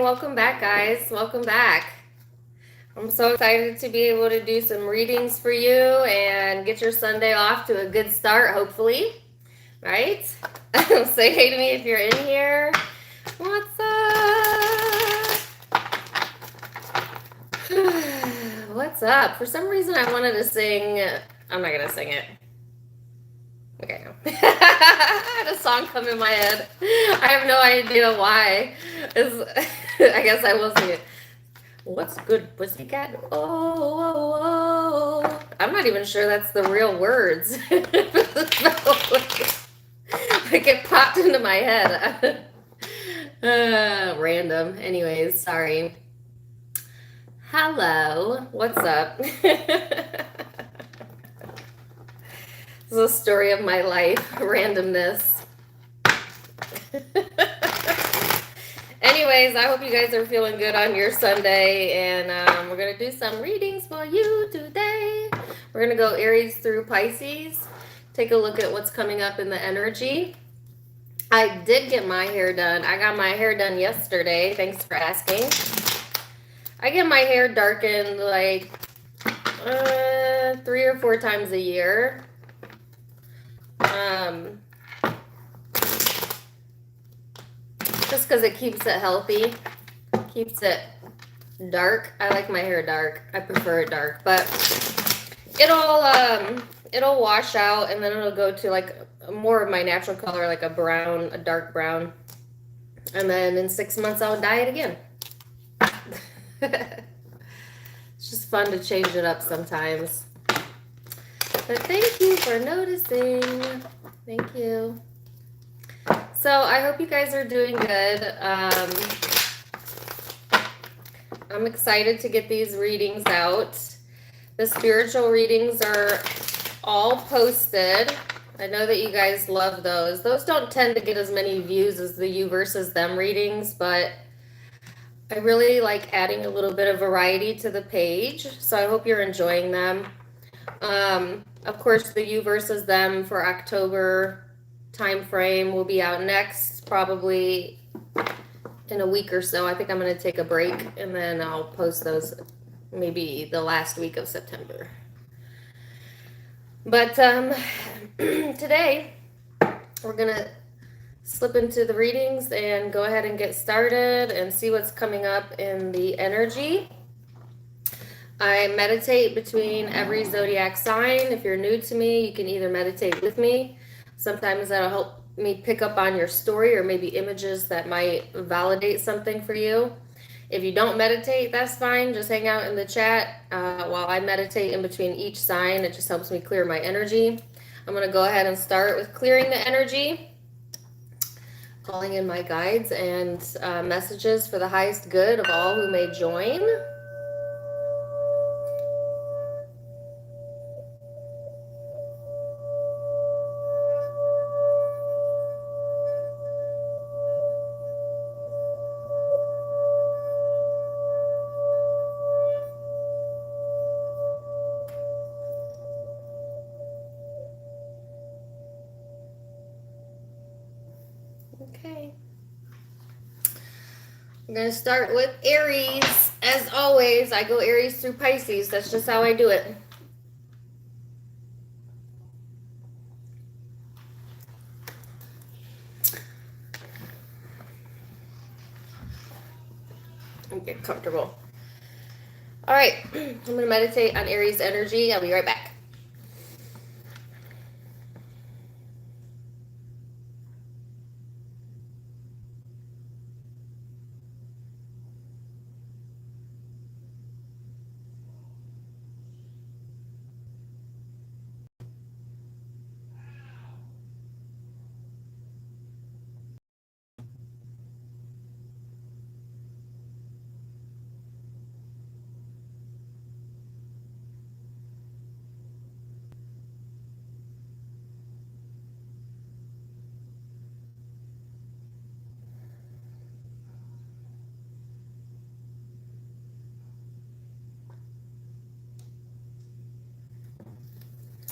welcome back, guys. Welcome back. I'm so excited to be able to do some readings for you and get your Sunday off to a good start, hopefully. Right? Say hey to me if you're in here. What's up? What's up? For some reason, I wanted to sing. I'm not going to sing it. Okay. I had a song come in my head. I have no idea why. I guess I will sing it. What's good, pussycat? Oh. I'm not even sure that's the real words. Like it popped into my head. Random. Anyways, sorry. Hello. What's up? This is a story of my life, randomness. Anyways, I hope you guys are feeling good on your Sunday, and we're going to do some readings for you today. We're going to go Aries through Pisces, take a look at what's coming up in the energy. I did get my hair done. I got my hair done yesterday. Thanks for asking. I get my hair darkened like 3 or 4 times a year. Just because it keeps it healthy, keeps it dark. I like my hair dark. I prefer it dark, but it'll wash out and then it'll go to like more of my natural color, like a brown, a dark brown. And then in 6 months, I'll dye it again. It's just fun to change it up sometimes. But thank you for noticing. Thank you. So I hope you guys are doing good. I'm excited to get these readings out. The spiritual readings are all posted. I know that you guys love those. Those don't tend to get as many views as the you versus them readings, but I really like adding a little bit of variety to the page. So I hope you're enjoying them. Of course, the you versus them for October time frame will be out next, probably in a week or so. I think I'm going to take a break and then I'll post those maybe the last week of September. But today we're going to slip into the readings and go ahead and get started and see what's coming up in the energy. I meditate between every zodiac sign. If you're new to me, you can either meditate with me. Sometimes that'll help me pick up on your story or maybe images that might validate something for you. If you don't meditate, that's fine. Just hang out in the chat while I meditate in between each sign. It just helps me clear my energy. I'm going to go ahead and start with clearing the energy, calling in my guides and messages for the highest good of all who may join. Okay. I'm going to start with Aries. As always, I go Aries through Pisces. That's just how I do it. Get comfortable. All right. I'm going to meditate on Aries energy. I'll be right back.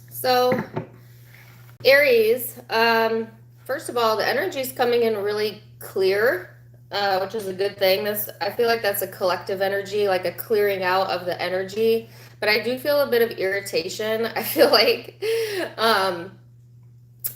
So, Aries, first of all, the energy is coming in really clear. which is a good thing. I feel like that's a collective energy, like a clearing out of the energy. But I do feel a bit of irritation. I feel like um,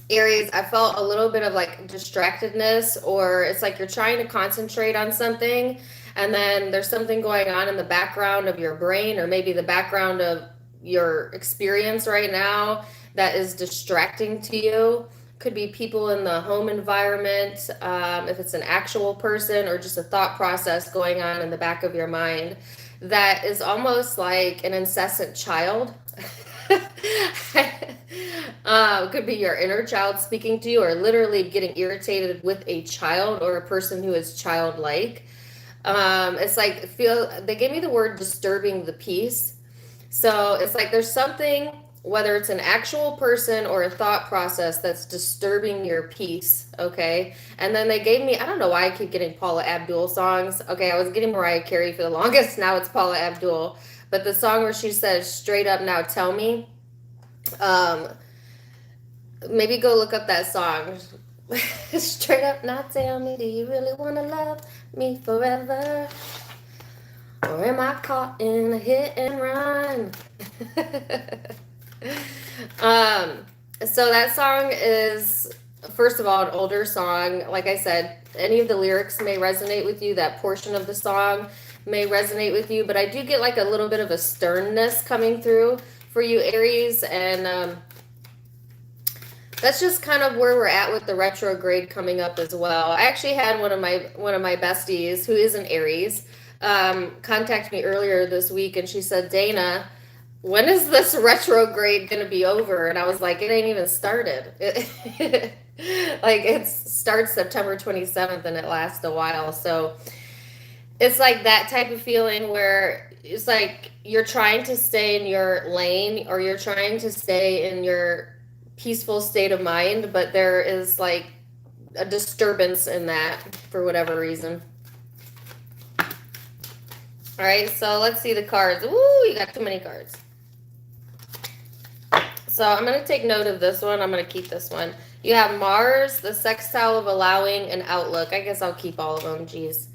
Aries, I felt a little bit of like distractedness, or it's like you're trying to concentrate on something, and then there's something going on in the background of your brain, or maybe the background of your experience right now that is distracting to you. Could be people in the home environment, if it's an actual person, or just a thought process going on in the back of your mind that is almost like an incessant child. Could be your inner child speaking to you, or literally getting irritated with a child or a person who is childlike. It's like they gave me the word disturbing the peace. So it's like there's something, whether it's an actual person or a thought process, that's disturbing your peace. Okay. And then they gave me, I don't know why I keep getting Paula Abdul songs. Okay. I was getting Mariah Carey for the longest. Now it's Paula Abdul. But the song where she says, straight up now tell me, um, maybe go look up that song. Straight up now tell me, do you really want to love me forever? Or am I caught in a hit and run? So that song is, first of all, an older song. Like I said, any of the lyrics may resonate with you. That portion of the song may resonate with you. But I do get like a little bit of a sternness coming through for you, Aries. And that's just kind of where we're at with the retrograde coming up as well. I actually had one of my besties who is an Aries contact me earlier this week, and she said, Dana, when is this retrograde going to be over? And I was like, it ain't even started. Like, it starts September 27th and it lasts a while. So it's like that type of feeling where it's like you're trying to stay in your lane, or you're trying to stay in your peaceful state of mind, but there is like a disturbance in that for whatever reason. All right, so let's see the cards. Ooh, you got too many cards. So I'm going to take note of this one. I'm going to keep this one. You have Mars, the sextile of allowing, and outlook. I guess I'll keep all of them. Jeez.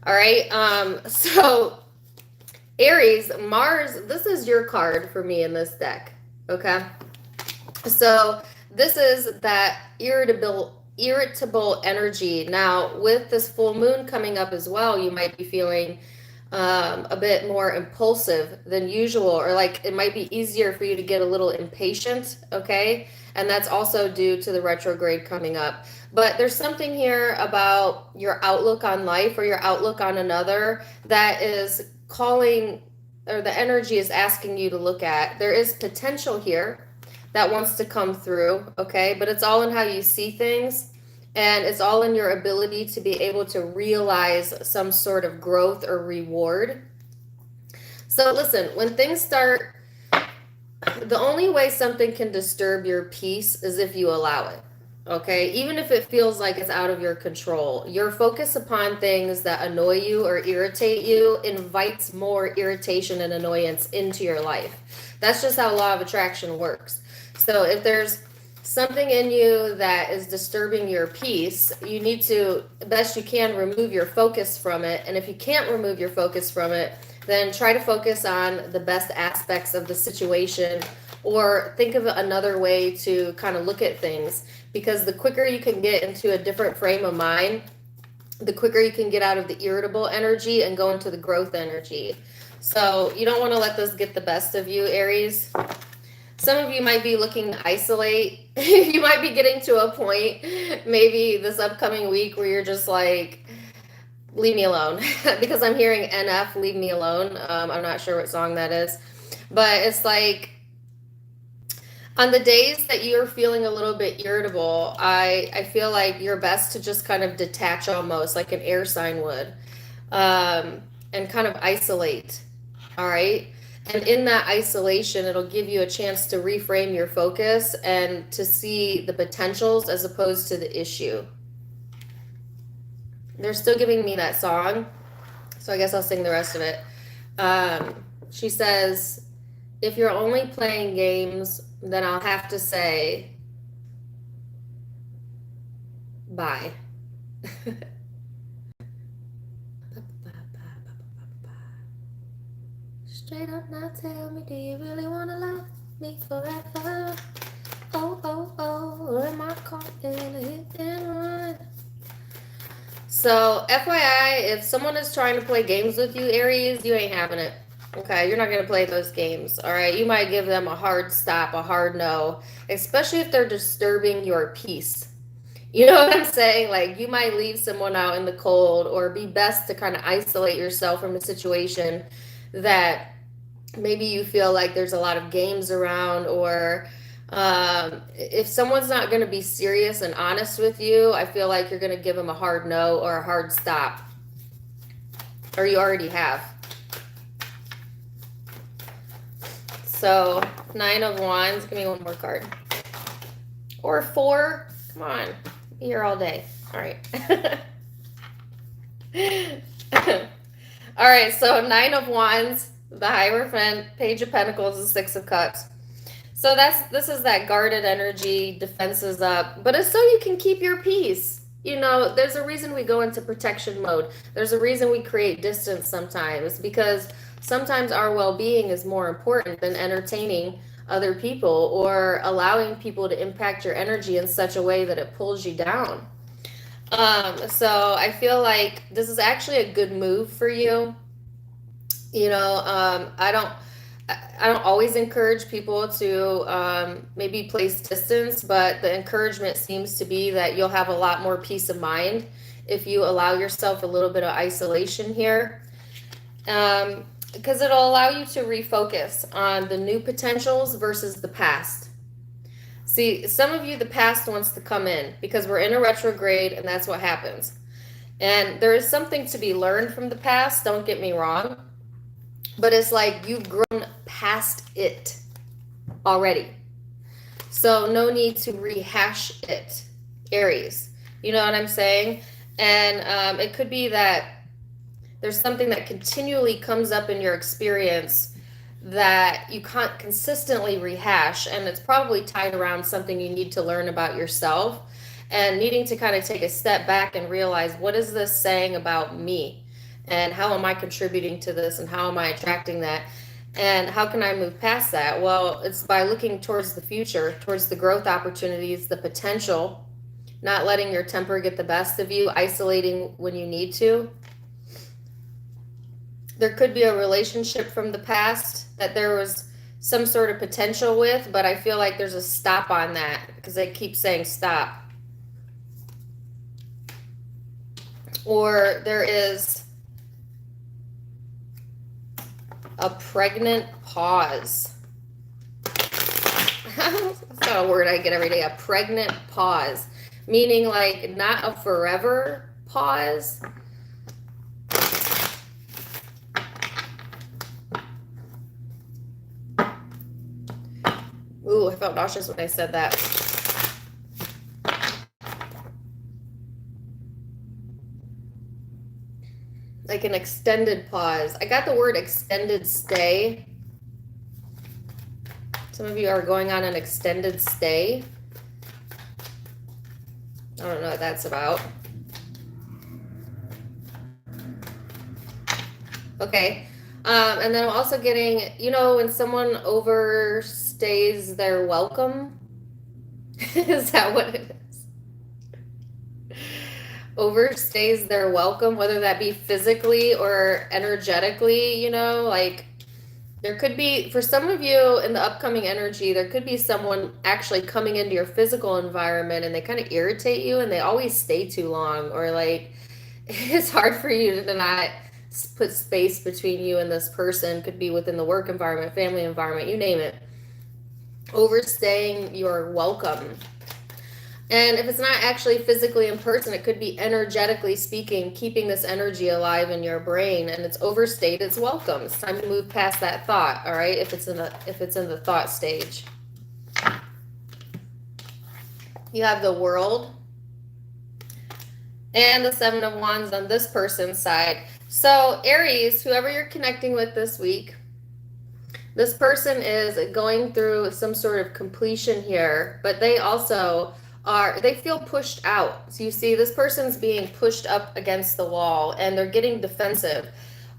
All right. So Aries, Mars, this is your card for me in this deck. Okay. So this is that irritable energy. Now, with this full moon coming up as well, you might be feeling a bit more impulsive than usual, or like it might be easier for you to get a little impatient. Okay. And that's also due to the retrograde coming up. But there's something here about your outlook on life, or your outlook on another, that is calling, or the energy is asking you to look at. There is potential here that wants to come through. Okay. But it's all in how you see things. And it's all in your ability to be able to realize some sort of growth or reward. So listen, when things start, the only way something can disturb your peace is if you allow it. Okay, even if it feels like it's out of your control, your focus upon things that annoy you or irritate you invites more irritation and annoyance into your life. That's just how law of attraction works. So if there's something in you that is disturbing your peace, you need to, best you can, remove your focus from it. And if you can't remove your focus from it, then try to focus on the best aspects of the situation, or think of another way to kind of look at things. Because the quicker you can get into a different frame of mind, the quicker you can get out of the irritable energy and go into the growth energy. So you don't want to let this get the best of you, Aries. Some of you might be looking to isolate. You might be getting to a point maybe this upcoming week where you're just like, leave me alone. Because I'm hearing NF, leave me alone. I'm not sure what song that is. But it's like, on the days that you're feeling a little bit irritable, I feel like you're best to just kind of detach, almost like an air sign would, and kind of isolate. All right. And in that isolation, it'll give you a chance to reframe your focus and to see the potentials as opposed to the issue. They're still giving me that song, so I guess I'll sing the rest of it. She says, if you're only playing games, then I'll have to say bye. Straight up now, tell me, do you really wanna love me forever? Oh, oh, oh, or am I caught in a hit and run? So, FYI, if someone is trying to play games with you, Aries, you ain't having it. Okay, you're not going to play those games. All right, you might give them a hard stop, a hard no, especially if they're disturbing your peace. You know what I'm saying? Like, you might leave someone out in the cold, or be best to kind of isolate yourself from a situation that maybe you feel like there's a lot of games around, or if someone's not going to be serious and honest with you, I feel like you're going to give them a hard no or a hard stop, or you already have. So, 9 of Wands. Give me one more card. Or 4. Come on. Be here all day. All right. All right, so 9 of Wands, the Hierophant, Page of Pentacles, and 6 of Cups. So this is that guarded energy, defenses up, but it's so you can keep your peace. You know, there's a reason we go into protection mode. There's a reason we create distance sometimes, because sometimes our well-being is more important than entertaining other people or allowing people to impact your energy in such a way that it pulls you down. So I feel like this is actually a good move for you. You know, I don't always encourage people to maybe place distance, but the encouragement seems to be that you'll have a lot more peace of mind if you allow yourself a little bit of isolation here. Because it'll allow you to refocus on the new potentials versus the past. See, some of you, the past wants to come in because we're in a retrograde, and that's what happens. And there is something to be learned from the past, don't get me wrong. But it's like you've grown past it already. So no need to rehash it, Aries. You know what I'm saying? And it could be that there's something that continually comes up in your experience that you can't consistently rehash, and it's probably tied around something you need to learn about yourself and needing to kind of take a step back and realize, what is this saying about me? And how am I contributing to this? And how am I attracting that? And how can I move past that? Well, it's by looking towards the future, towards the growth opportunities, the potential, not letting your temper get the best of you, isolating when you need to. There could be a relationship from the past that there was some sort of potential with, but I feel like there's a stop on that because they keep saying stop. Or there is a pregnant pause. That's not a word I get every day. A pregnant pause. Meaning like not a forever pause. Ooh, I felt nauseous when I said that. Like an extended pause. I got the word extended stay. Some of you are going on an extended stay. I don't know what that's about. Okay. And then I'm also getting, you know, when someone overstays their welcome. Is that what it is? Overstays their welcome, whether that be physically or energetically, you know, like there could be, for some of you in the upcoming energy, there could be someone actually coming into your physical environment and they kind of irritate you and they always stay too long, or like it's hard for you to not put space between you and this person. Could be within the work environment, family environment, you name it. Overstaying your welcome. And if it's not actually physically in person, it could be energetically speaking, keeping this energy alive in your brain, and it's overstayed its welcome. It's time to move past that thought, all right? If it's in the thought stage. You have the World and the Seven of Wands on this person's side. So Aries, whoever you're connecting with this week, this person is going through some sort of completion here, but they also they feel pushed out. So you see this person's being pushed up against the wall and they're getting defensive,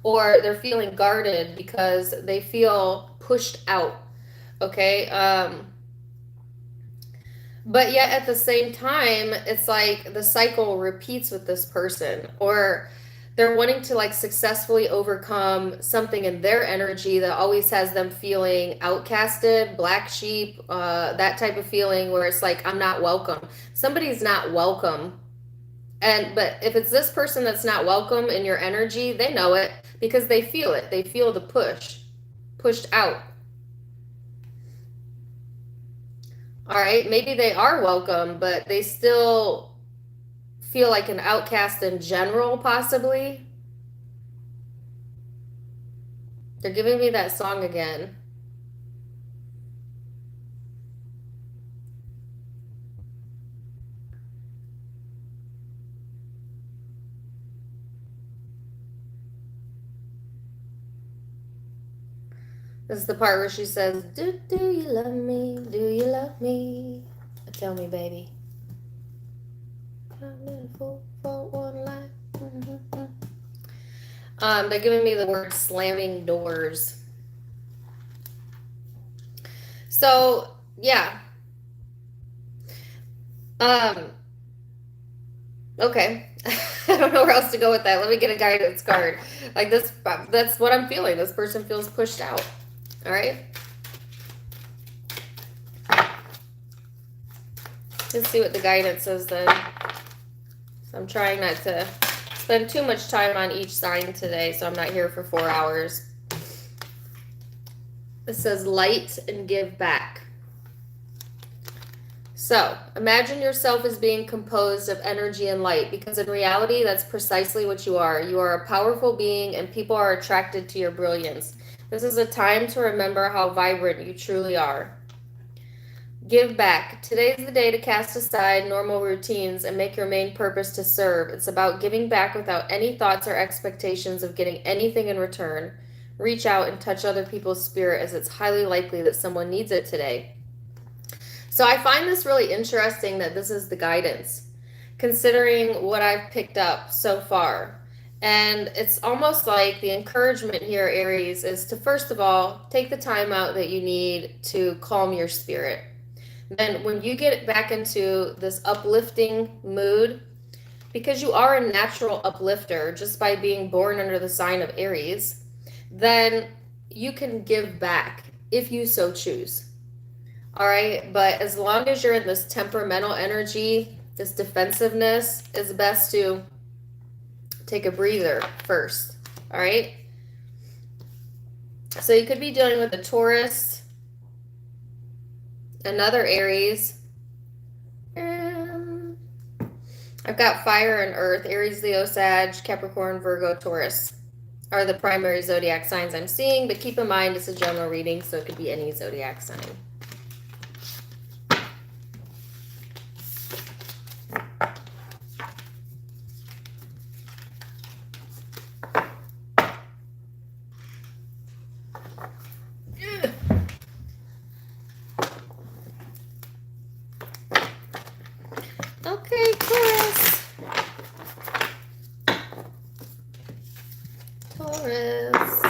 or they're feeling guarded because they feel pushed out. Okay. But yet at the same time, it's like the cycle repeats with this person, or they're wanting to like successfully overcome something in their energy that always has them feeling outcasted, black sheep, that type of feeling where it's like, I'm not welcome. Somebody's not welcome. But if it's this person that's not welcome in your energy, they know it because they feel it. They feel the pushed out. All right, maybe they are welcome, but they still feel like an outcast in general, possibly. They're giving me that song again. This is the part where she says, do you love me? Do you love me? Tell me, baby. They're giving me the word slamming doors. So, yeah. Okay. I don't know where else to go with that. Let me get a guidance card. Like this, that's what I'm feeling. This person feels pushed out. All right. Let's see what the guidance is then. So I'm trying not to spend too much time on each sign today, so I'm not here for 4 hours. It says light and give back. So imagine yourself as being composed of energy and light, because in reality, that's precisely what you are. You are a powerful being and people are attracted to your brilliance. This is a time to remember how vibrant you truly are. Give back. Today's the day to cast aside normal routines and make your main purpose to serve. It's about giving back without any thoughts or expectations of getting anything in return. Reach out and touch other people's spirit, as it's highly likely that someone needs it today. So I find this really interesting that this is the guidance, considering what I've picked up so far. And it's almost like the encouragement here, Aries, is to first of all, take the time out that you need to calm your spirit. Then when you get back into this uplifting mood, because you are a natural uplifter just by being born under the sign of Aries, then you can give back if you so choose. All right, but as long as you're in this temperamental energy, this defensiveness, it's best to take a breather first. All right. So you could be dealing with a Taurus, another Aries, and I've got fire and earth. Aries, Leo, Sag, Capricorn, Virgo, Taurus are the primary zodiac signs I'm seeing, but keep in mind it's a general reading, so it could be any zodiac sign. Okay, Taurus. Taurus.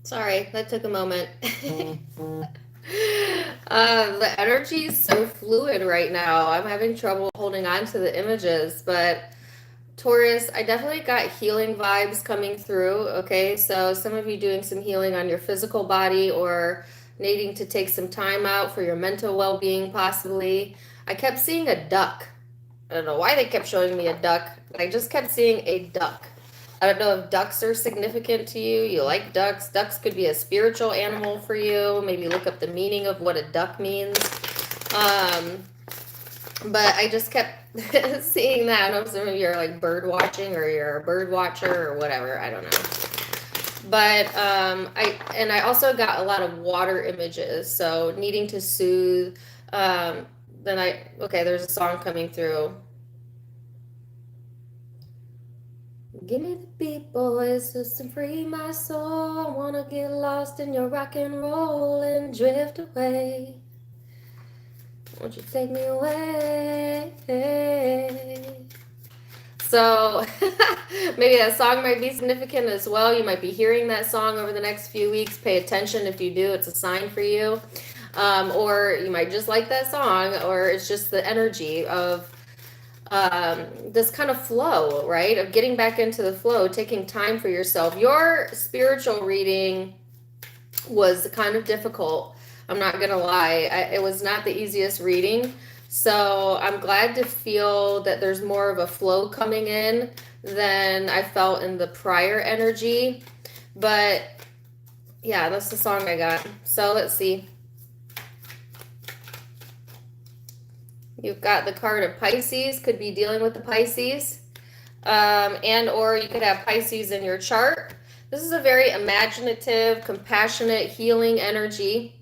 Sorry, that took a moment. The energy is so fluid right now. I'm having trouble holding on to the images, but Taurus, I definitely got healing vibes coming through. Okay, so some of you doing some healing on your physical body or needing to take some time out for your mental well-being, possibly. I kept seeing a duck. I don't know why they kept showing me a duck, but I just kept seeing a duck. I don't know if ducks are significant to you. You like ducks. Ducks could be a spiritual animal for you. Maybe look up the meaning of what a duck means. But I just kept seeing that. I don't know if some of you are like bird watching or you're a bird watcher or whatever. I don't know. But I also got a lot of water images. So needing to soothe. There's a song coming through. Give me the beat, boys, just to free my soul. I wanna get lost in your rock and roll and drift away. Won't you take me away? So maybe that song might be significant as well. You might be hearing that song over the next few weeks. Pay attention if you do. It's a sign for you. Or you might just like that song, or it's just the energy of this kind of flow, right? Of getting back into the flow, taking time for yourself. Your spiritual reading was kind of difficult. I'm not going to lie. It was not the easiest reading. So I'm glad to feel that there's more of a flow coming in than I felt in the prior energy. But yeah, that's the song I got. So let's see. You've got the card of Pisces, could be dealing with the Pisces, and or you could have Pisces in your chart. This is a very imaginative, compassionate, healing energy.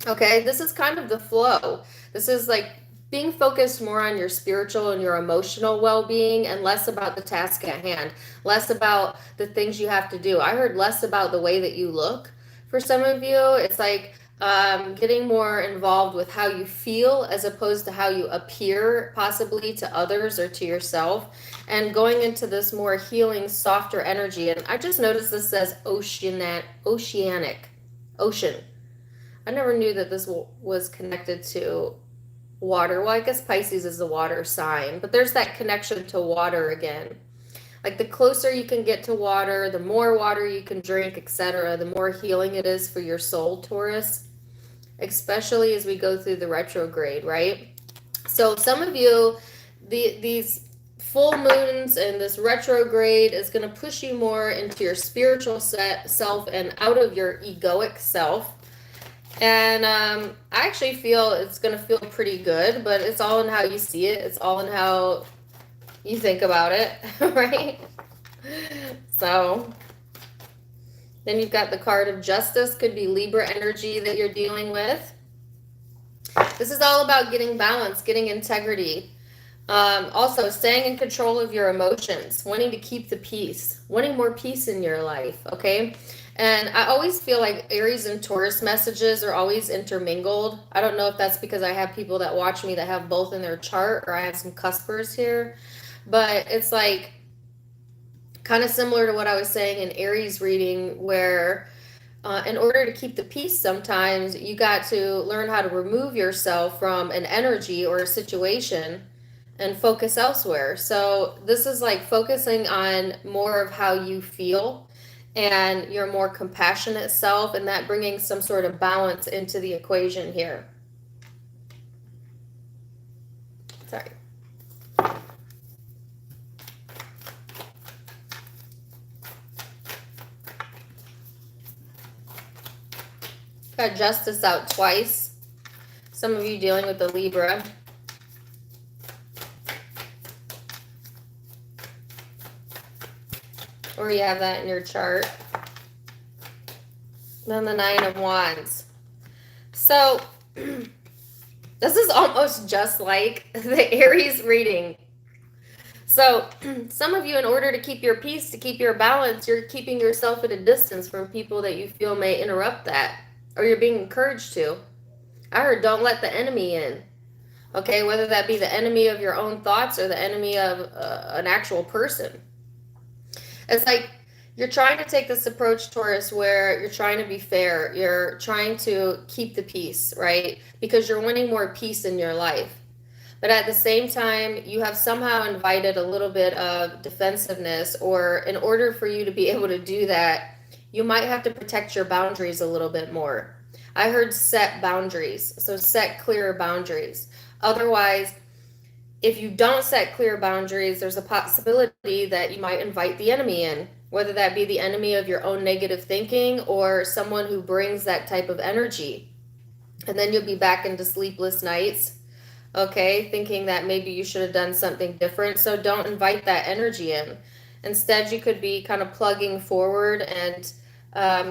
Okay, this is kind of the flow. This is like being focused more on your spiritual and your emotional well-being and less about the task at hand, less about the things you have to do. I heard less about the way that you look. For some of you, it's like getting more involved with how you feel as opposed to how you appear possibly to others or to yourself, and going into this more healing, softer energy. And I just noticed this says oceanic, ocean. I never knew that this was connected to water. Well, I guess Pisces is a water sign, but there's that connection to water again. Like the closer you can get to water, the more water you can drink, etc., the more healing it is for your soul, Taurus, especially as we go through the retrograde, right? So some of you, these full moons and this retrograde is going to push you more into your spiritual self and out of your egoic self. And I actually feel it's going to feel pretty good, but it's all in how you see it. It's all in how you think about it, right? So then you've got the card of Justice, could be Libra energy that you're dealing with. This is all about getting balance, getting integrity. Also, staying in control of your emotions, wanting to keep the peace, wanting more peace in your life, okay? And I always feel like Aries and Taurus messages are always intermingled. I don't know if that's because I have people that watch me that have both in their chart, or I have some cuspers here. But it's like kind of similar to what I was saying in Aries reading, where in order to keep the peace, sometimes you got to learn how to remove yourself from an energy or a situation and focus elsewhere. So this is like focusing on more of how you feel and your more compassionate self, and that bringing some sort of balance into the equation here. Sorry. Got Justice out twice. Some of you dealing with the Libra. Or you have that in your chart. Then the Nine of Wands. So this is almost just like the Aries reading. So some of you, in order to keep your peace, to keep your balance, you're keeping yourself at a distance from people that you feel may interrupt that, or you're being encouraged to. I heard don't let the enemy in. Okay, whether that be the enemy of your own thoughts or the enemy of an actual person. It's like You're trying to take this approach, Taurus, where you're trying to be fair. You're trying to keep the peace, right? Because you're wanting more peace in your life. But at the same time, you have somehow invited a little bit of defensiveness, or in order for you to be able to do that, you might have to protect your boundaries a little bit more. I heard set boundaries, so set clear boundaries. Otherwise, if you don't set clear boundaries, there's a possibility that you might invite the enemy in, whether that be the enemy of your own negative thinking or someone who brings that type of energy. And then you'll be back into sleepless nights, okay, thinking that maybe you should have done something different. So don't invite that energy in. Instead, you could be kind of plugging forward and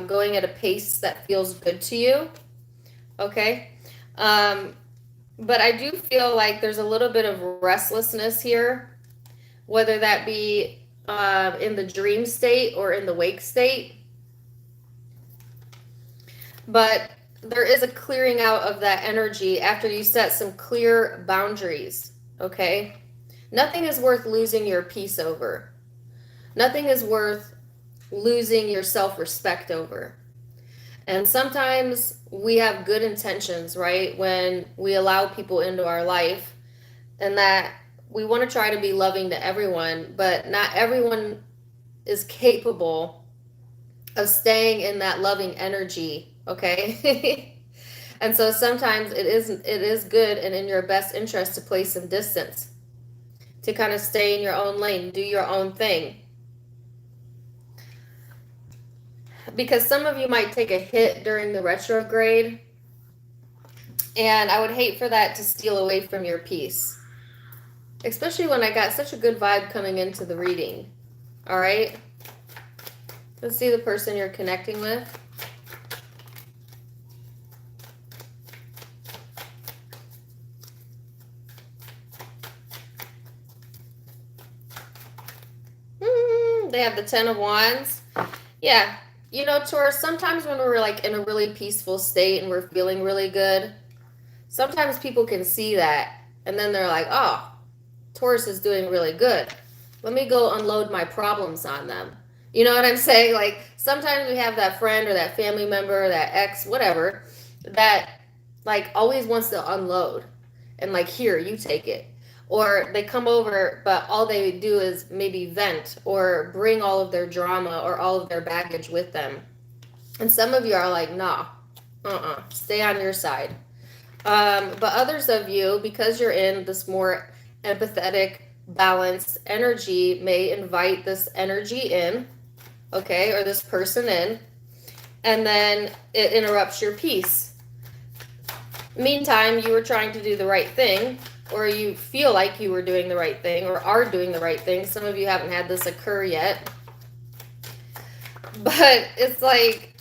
going at a pace that feels good to you, okay? But I do feel like there's a little bit of restlessness here, whether that be in the dream state or in the wake state. But there is a clearing out of that energy after you set some clear boundaries, okay? Nothing is worth losing your peace over. Nothing is worth losing your self-respect over. And sometimes we have good intentions, right? When we allow people into our life, and that we want to try to be loving to everyone, but not everyone is capable of staying in that loving energy, okay? And so sometimes it is good and in your best interest to place some distance, to kind of stay in your own lane, do your own thing. Because some of you might take a hit during the retrograde, and I would hate for that to steal away from your peace, especially when I got such a good vibe coming into the reading. All right, let's see the person you're connecting with. They have the 10 of Wands. Yeah. You know, Taurus, sometimes when we're like in a really peaceful state and we're feeling really good, sometimes people can see that and then they're like, oh, Taurus is doing really good. Let me go unload my problems on them. You know what I'm saying? Like sometimes we have that friend or that family member or that ex, whatever, that like always wants to unload and like, here, you take it. Or they come over, but all they do is maybe vent or bring all of their drama or all of their baggage with them. And some of you are like, nah, stay on your side. But others of you, because you're in this more empathetic, balanced energy, may invite this energy in, okay, or this person in, and then it interrupts your peace. Meantime, you were trying to do the right thing, or you feel like you were doing the right thing or are doing the right thing. Some of you haven't had this occur yet. But it's like,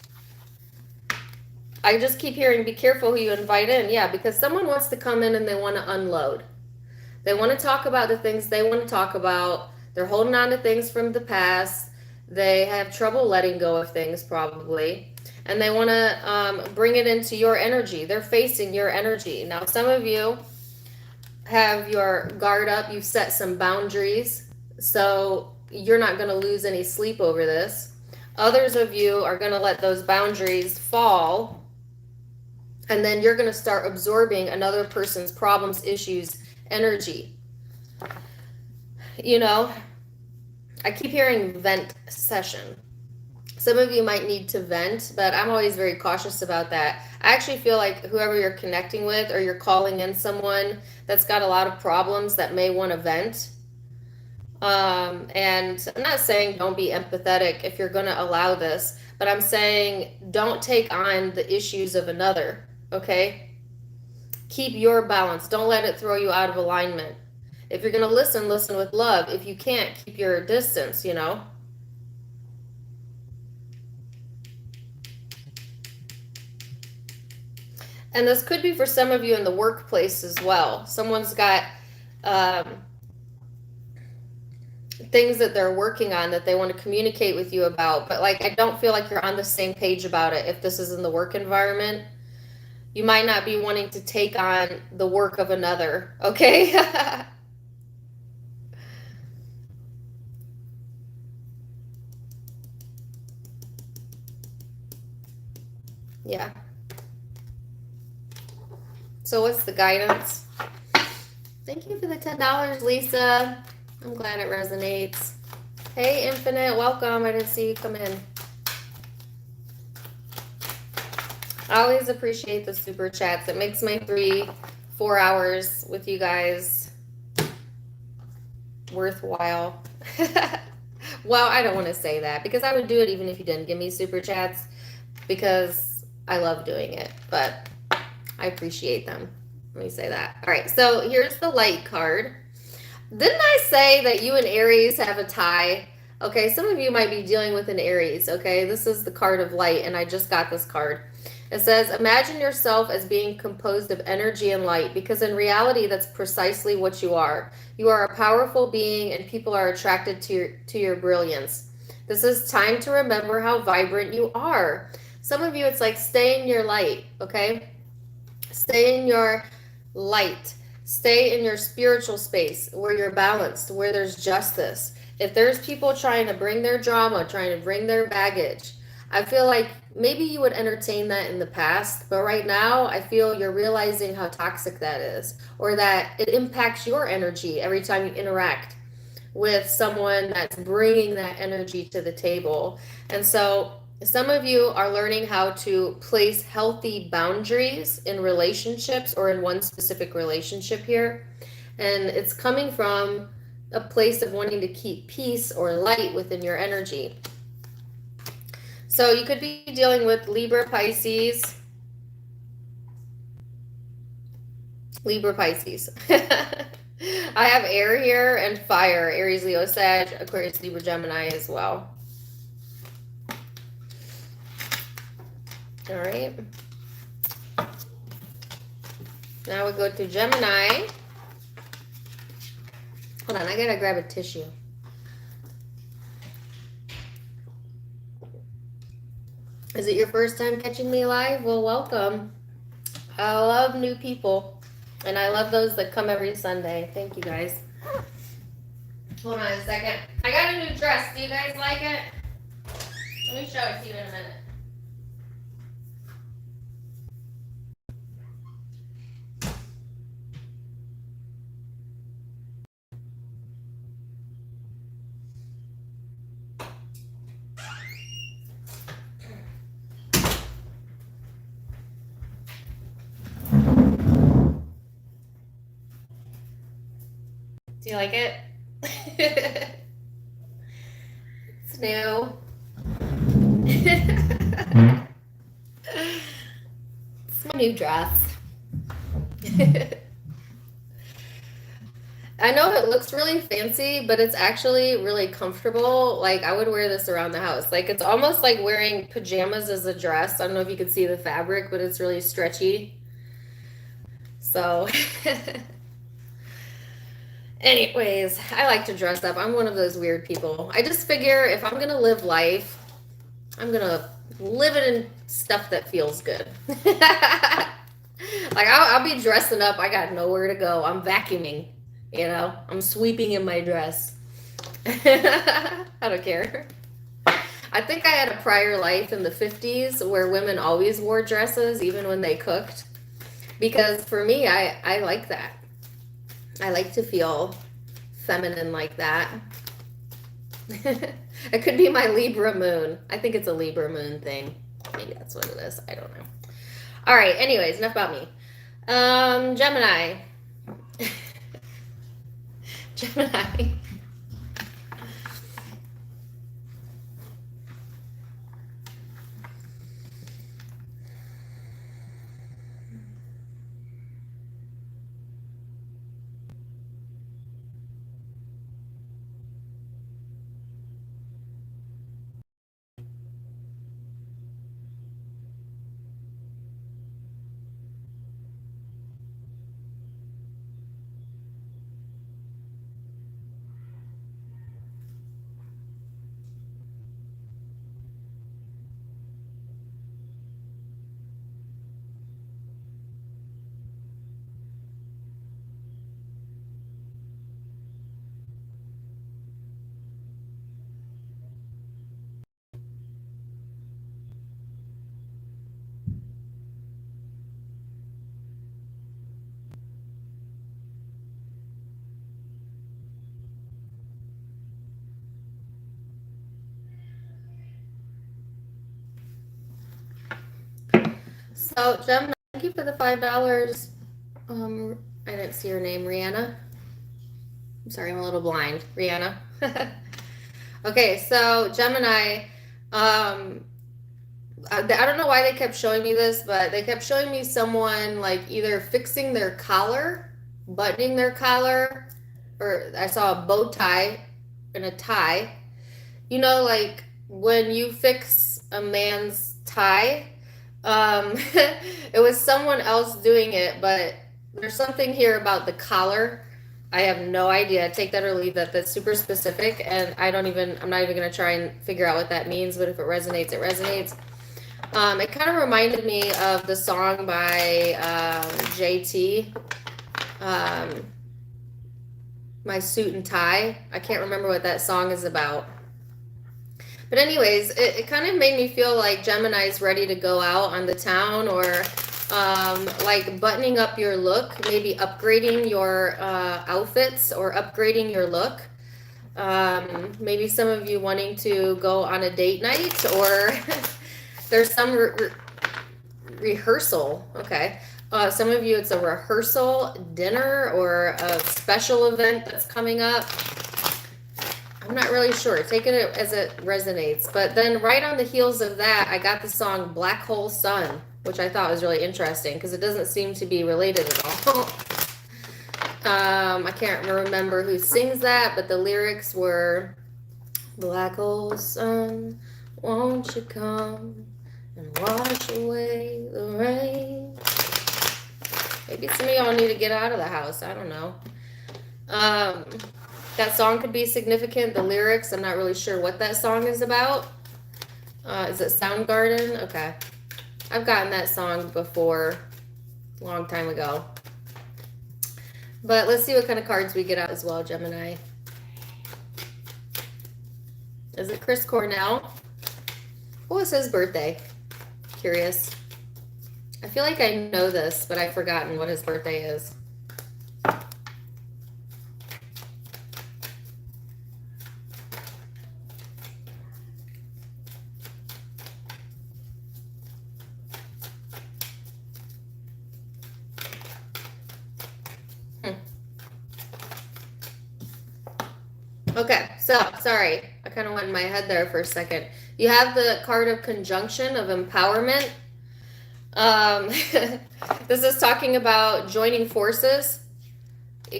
I just keep hearing, be careful who you invite in. Yeah, because someone wants to come in and they want to unload. They want to talk about the things they want to talk about. They're holding on to things from the past. They have trouble letting go of things probably. And they want to bring it into your energy. They're facing your energy. Now, some of you have your guard up. You've set some boundaries, so you're not going to lose any sleep over this. Others of you are going to let those boundaries fall, and then you're going to start absorbing another person's problems, issues, energy. You know, I keep hearing vent session. Some of you might need to vent, but I'm always very cautious about that. I actually feel like whoever you're connecting with, or you're calling in someone that's got a lot of problems that may want to vent. And I'm not saying don't be empathetic if you're going to allow this, but I'm saying don't take on the issues of another, okay? Keep your balance. Don't let it throw you out of alignment. If you're going to listen, listen with love. If you can't, keep your distance, you know? And this could be for some of you in the workplace as well. Someone's got things that they're working on that they want to communicate with you about, but like I don't feel like you're on the same page about it. If this is in the work environment, you might not be wanting to take on the work of another, okay? Yeah. So what's the guidance? Thank you for the $10, Lisa. I'm glad it resonates. Hey, Infinite, welcome. I didn't see you come in. I always appreciate the super chats. It makes my 3-4 hours with you guys worthwhile. Well, I don't want to say that because I would do it even if you didn't give me super chats because I love doing it, but I appreciate them. Let me say that. All right, so here's the light card. Didn't I say that you and Aries have a tie? Okay, some of you might be dealing with an Aries, okay? This is the card of light, and I just got this card. It says, imagine yourself as being composed of energy and light, because in reality, that's precisely what you are. You are a powerful being, and people are attracted to your brilliance. This is time to remember how vibrant you are. Some of you, it's like stay in your light, okay? Stay in your light. Stay in your spiritual space where you're balanced, where there's justice. If there's people trying to bring their drama, trying to bring their baggage, I feel like maybe you would entertain that in the past, but right now I feel you're realizing how toxic that is, or that it impacts your energy every time you interact with someone that's bringing that energy to the table. And so some of you are learning how to place healthy boundaries in relationships or in one specific relationship here. And it's coming from a place of wanting to keep peace or light within your energy. So you could be dealing with Libra, Pisces. Libra, Pisces. I have air here and fire, Aries, Leo, Sag, Aquarius, Libra, Gemini as well. All right. Now we go to Gemini. Hold on, I gotta grab a tissue. Is it your first time catching me live? Well, welcome. I love new people, and I love those that come every Sunday. Thank you, guys. Hold on a second. I got a new dress. Do you guys like it? Let me show it to you in a minute. Do you like it? It's new. It's my new dress. I know it looks really fancy, but it's actually really comfortable. Like, I would wear this around the house. Like, it's almost like wearing pajamas as a dress. I don't know if you can see the fabric, but it's really stretchy. So, anyways, I like to dress up. I'm one of those weird people. I just figure if I'm gonna live life, I'm gonna live it in stuff that feels good. Like, I'll be dressing up. I got nowhere to go. I'm vacuuming, you know? I'm sweeping in my dress. I don't care. I think I had a prior life in the 50s where women always wore dresses, even when they cooked. Because for me, I like that. I like to feel feminine like that. It could be my Libra moon. I think it's a Libra moon thing. Maybe that's what it is. I don't know. All right. Anyways, enough about me. Gemini. Gemini. So, Gemini, thank you for the $5. I didn't see your name, Rihanna. I'm sorry, I'm a little blind. Rihanna. Okay, so Gemini, I don't know why they kept showing me this, but they kept showing me someone like either fixing their collar, buttoning their collar, or I saw a bow tie and a tie. You know, like when you fix a man's tie, it was someone else doing it, but there's something here about the collar. I have no idea. Take that or leave that. That's super specific, and I'm not even going to try and figure out what that means, but if it resonates, it resonates. It kind of reminded me of the song by JT, My Suit and Tie. I can't remember what that song is about. But anyways, it kind of made me feel like Gemini's ready to go out on the town, or like buttoning up your look, maybe upgrading your outfits or upgrading your look. Maybe some of you wanting to go on a date night, or there's some rehearsal. Okay. Some of you, it's a rehearsal, dinner, or a special event that's coming up. I'm not really sure. Take it as it resonates. But then right on the heels of that, I got the song Black Hole Sun, which I thought was really interesting because it doesn't seem to be related at all. I can't remember who sings that, but the lyrics were, Black hole sun, won't you come and wash away the rain? Maybe some of y'all need to get out of the house. I don't know. That song could be significant. The lyrics, I'm not really sure what that song is about. Is it Soundgarden? Okay. I've gotten that song before, a long time ago. But let's see what kind of cards we get out as well, Gemini. Is it Chris Cornell? What was his birthday? Curious. I feel like I know this, but I've forgotten what his birthday is. Okay, so, sorry. I kind of went in my head there for a second. You have the card of conjunction, of empowerment. This is talking about joining forces,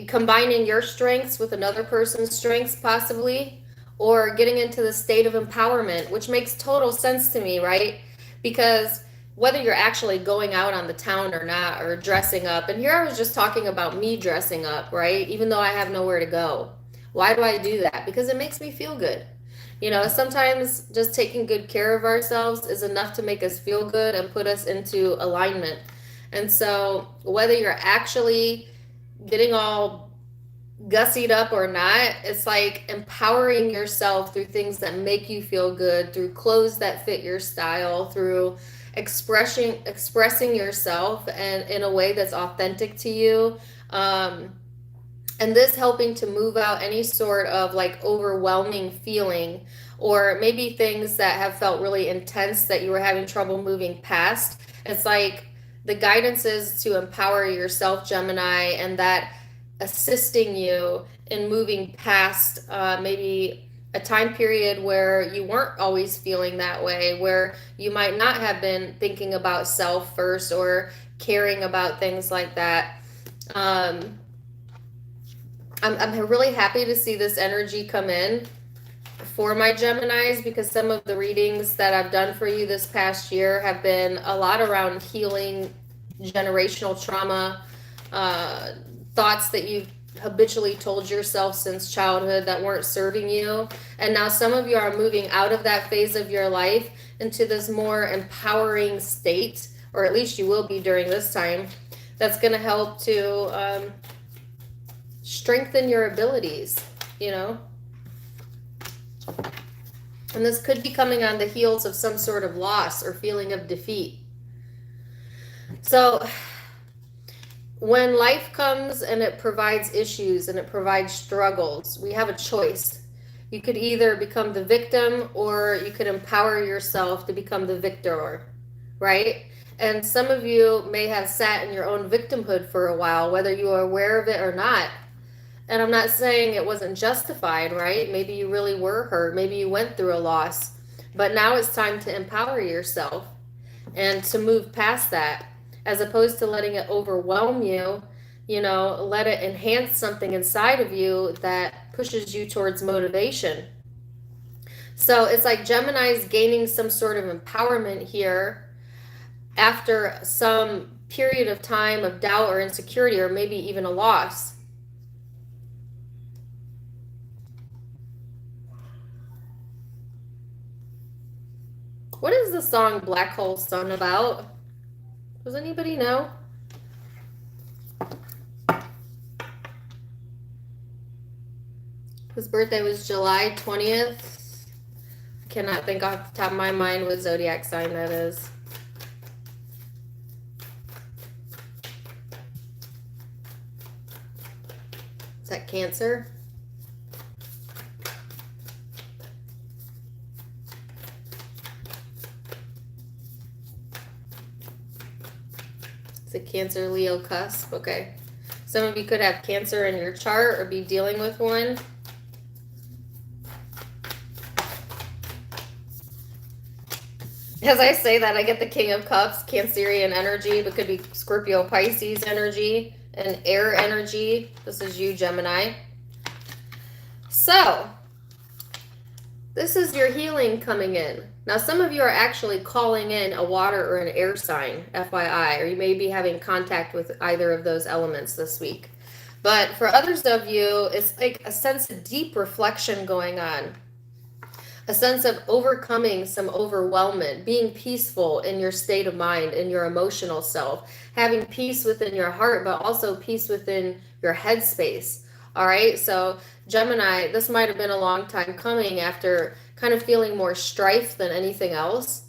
combining your strengths with another person's strengths, possibly, or getting into the state of empowerment, which makes total sense to me, right? Because whether you're actually going out on the town or not, or dressing up, and here I was just talking about me dressing up, right? Even though I have nowhere to go. Why do I do that? Because it makes me feel good. You know, sometimes just taking good care of ourselves is enough to make us feel good and put us into alignment. And so whether you're actually getting all gussied up or not, it's like empowering yourself through things that make you feel good, through clothes that fit your style, through expressing yourself and in a way that's authentic to you. And this helping to move out any sort of like overwhelming feeling, or maybe things that have felt really intense that you were having trouble moving past. It's like the guidance is to empower yourself, Gemini, and that assisting you in moving past maybe a time period where you weren't always feeling that way, where you might not have been thinking about self first or caring about things like that. I'm really happy to see this energy come in for my Geminis, because some of the readings that I've done for you this past year have been a lot around healing generational trauma, thoughts that you've habitually told yourself since childhood that weren't serving you. And now some of you are moving out of that phase of your life into this more empowering state, or at least you will be during this time. That's going to help to strengthen your abilities, you know. And this could be coming on the heels of some sort of loss or feeling of defeat. So when life comes and it provides issues and it provides struggles, we have a choice. You could either become the victim, or you could empower yourself to become the victor, right? And some of you may have sat in your own victimhood for a while, whether you are aware of it or not. And I'm not saying it wasn't justified, right? Maybe you really were hurt. Maybe you went through a loss. But now it's time to empower yourself and to move past that, as opposed to letting it overwhelm you. Let it enhance something inside of you that pushes you towards motivation. So it's like Gemini's gaining some sort of empowerment here after some period of time of doubt or insecurity, or maybe even a loss. What is the song Black Hole Sun about? Does anybody know? His birthday was July 20th. I cannot think off the top of my mind what zodiac sign that is. Is that Cancer? It's a Cancer Leo cusp. Okay. Some of you could have Cancer in your chart or be dealing with one. As I say that, I get the King of Cups, Cancerian energy, but could be Scorpio, Pisces energy, and air energy. This is you, Gemini. So, this is your healing coming in. Now, some of you are actually calling in a water or an air sign, FYI, or you may be having contact with either of those elements this week. But for others of you, it's like a sense of deep reflection going on. A sense of overcoming some overwhelmment, being peaceful in your state of mind, in your emotional self, having peace within your heart, but also peace within your headspace. All right, so Gemini, this might have been a long time coming after kind of feeling more strife than anything else.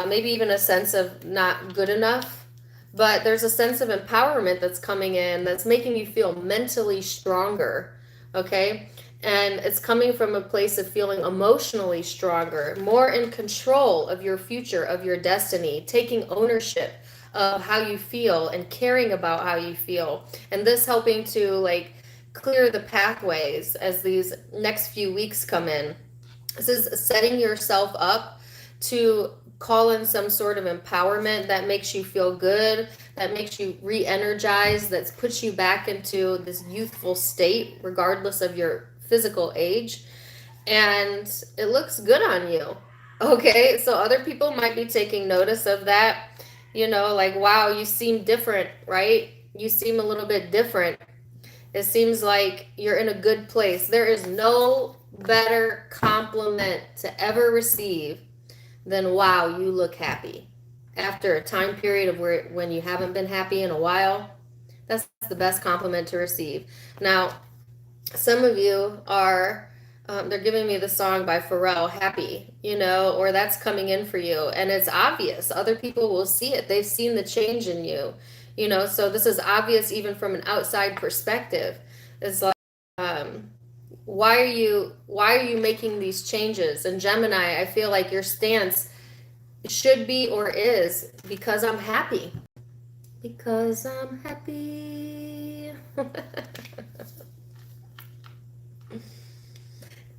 Maybe even a sense of not good enough. But there's a sense of empowerment that's coming in that's making you feel mentally stronger, okay? And it's coming from a place of feeling emotionally stronger, more in control of your future, of your destiny, taking ownership of how you feel and caring about how you feel. And this helping to like clear the pathways as these next few weeks come in. This is setting yourself up to call in some sort of empowerment that makes you feel good, that makes you re-energized, that puts you back into this youthful state, regardless of your physical age, and it looks good on you. Okay, so other people might be taking notice of that, like, wow, you seem different, right? You seem a little bit different. It seems like you're in a good place. There is no better compliment to ever receive than, wow, you look happy. After a time period of when you haven't been happy in a while, that's the best compliment to receive. Now, some of you are, they're giving me the song by Pharrell, Happy, or that's coming in for you. And it's obvious. Other people will see it. They've seen the change in you, so this is obvious even from an outside perspective. It's like, why are you making these changes? And Gemini, I feel like your stance should be or is because I'm happy. Because I'm happy.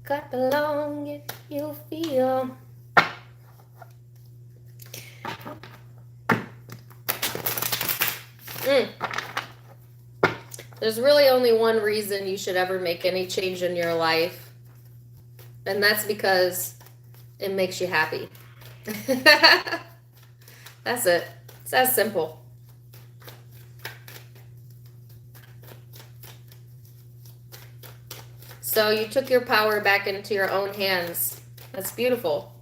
Clap along if you feel. There's really only one reason you should ever make any change in your life, and that's because it makes you happy. That's it. It's that simple. So you took your power back into your own hands. That's beautiful.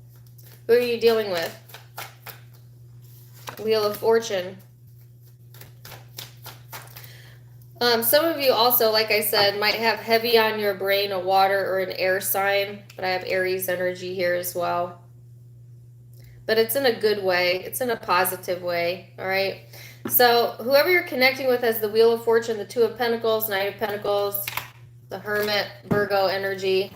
Who are you dealing with? Wheel of Fortune. Some of you also, like I said, might have heavy on your brain a water or an air sign, but I have Aries energy here as well. But it's in a good way. It's in a positive way, all right? So whoever you're connecting with as the Wheel of Fortune, the Two of Pentacles, Knight of Pentacles, the Hermit, Virgo energy.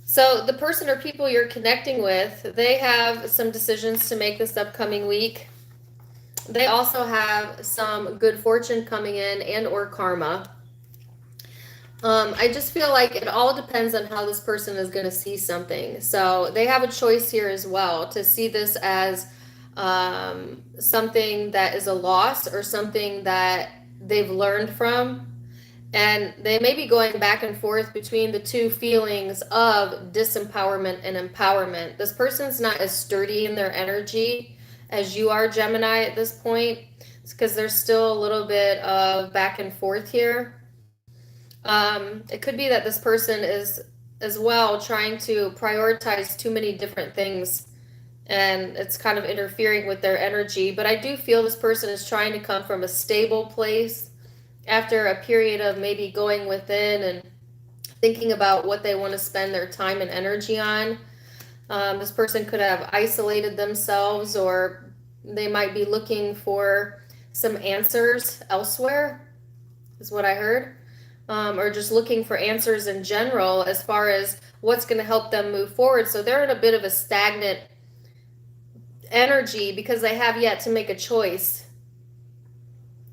So the person or people you're connecting with, they have some decisions to make this upcoming week. They also have some good fortune coming in and or karma. I just feel like it all depends on how this person is going to see something. So they have a choice here as well to see this as something that is a loss or something that they've learned from. And they may be going back and forth between the two feelings of disempowerment and empowerment. This person's not as sturdy in their energy as you are, Gemini, at this point. It's because there's still a little bit of back and forth here. It could be that this person is as well trying to prioritize too many different things and it's kind of interfering with their energy. But I do feel this person is trying to come from a stable place after a period of maybe going within and thinking about what they want to spend their time and energy on. This person could have isolated themselves, or they might be looking for some answers elsewhere, is what I heard. Or just looking for answers in general as far as what's going to help them move forward. So they're in a bit of a stagnant energy because they have yet to make a choice.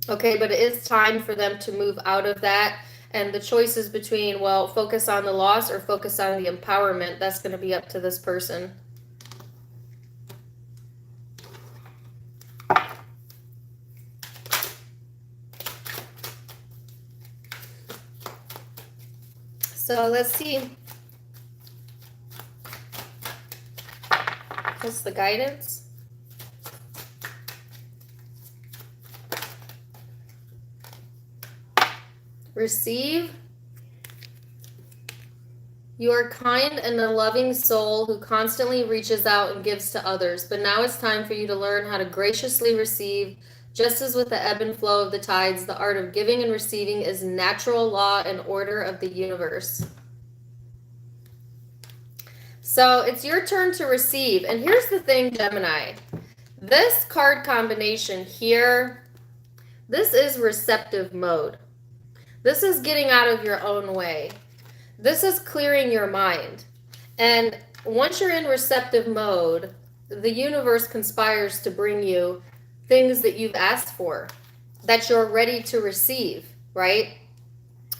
Okay, but it is time for them to move out of that. And the choice is between, well, focus on the loss or focus on the empowerment. That's going to be up to this person. So let's see. What's the guidance? Receive. You are kind and a loving soul who constantly reaches out and gives to others, but now it's time for you to learn how to graciously receive. Just as with the ebb and flow of the tides, the art of giving and receiving is natural law and order of the universe. So it's your turn to receive. And here's the thing, Gemini. This card combination here, this is receptive mode. This is getting out of your own way. This is clearing your mind. And once you're in receptive mode, the universe conspires to bring you things that you've asked for, that you're ready to receive, right?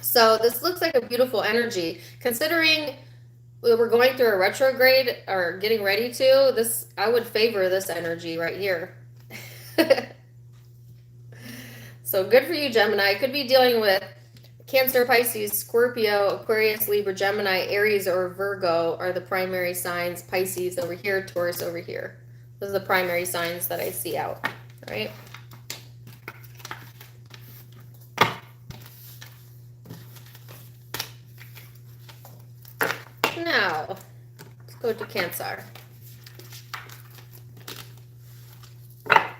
So this looks like a beautiful energy. Considering we're going through a retrograde or getting ready to, this, I would favor this energy right here. So good for you, Gemini. Could be dealing with Cancer, Pisces, Scorpio, Aquarius, Libra, Gemini, Aries, or Virgo are the primary signs. Pisces over here, Taurus over here. Those are the primary signs that I see out, right? Now, let's go to Cancer. I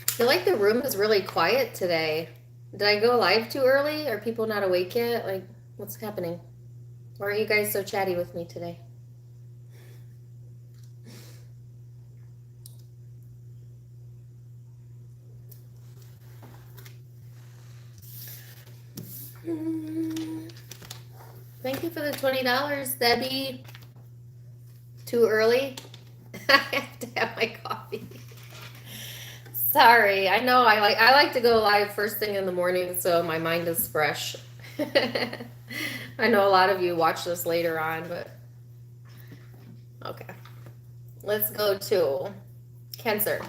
feel like the room is really quiet today. Did I go live too early? Are people not awake yet? Like, what's happening? Why aren't you guys so chatty with me today? Thank you for the $20, Debbie. Too early? I have to have my coffee. Sorry, I know I like to go live first thing in the morning so my mind is fresh. I know a lot of you watch this later on, but okay. Let's go to Cancer.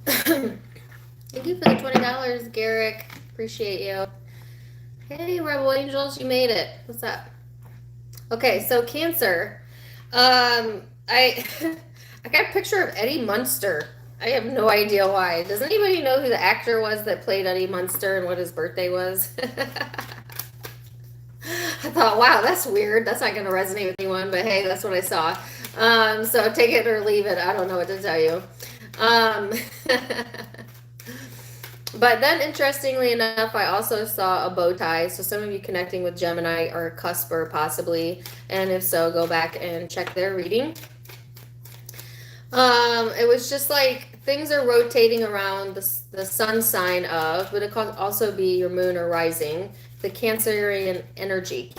Thank you for the $20, Garrick. Appreciate you. Hey, Rebel Angels, you made it. What's up? Okay, so Cancer. I I got a picture of Eddie Munster. I have no idea why. Does anybody know who the actor was that played Eddie Munster and what his birthday was? I thought, wow, that's weird. That's not going to resonate with anyone, but hey, that's what I saw. So take it or leave it. I don't know what to tell you. But then, interestingly enough, I also saw a bow tie. So some of you connecting with Gemini or Cusper possibly. And if so, go back and check their reading. It was just like things are rotating around the sun sign of, but it could also be your moon or rising, the Cancerian energy.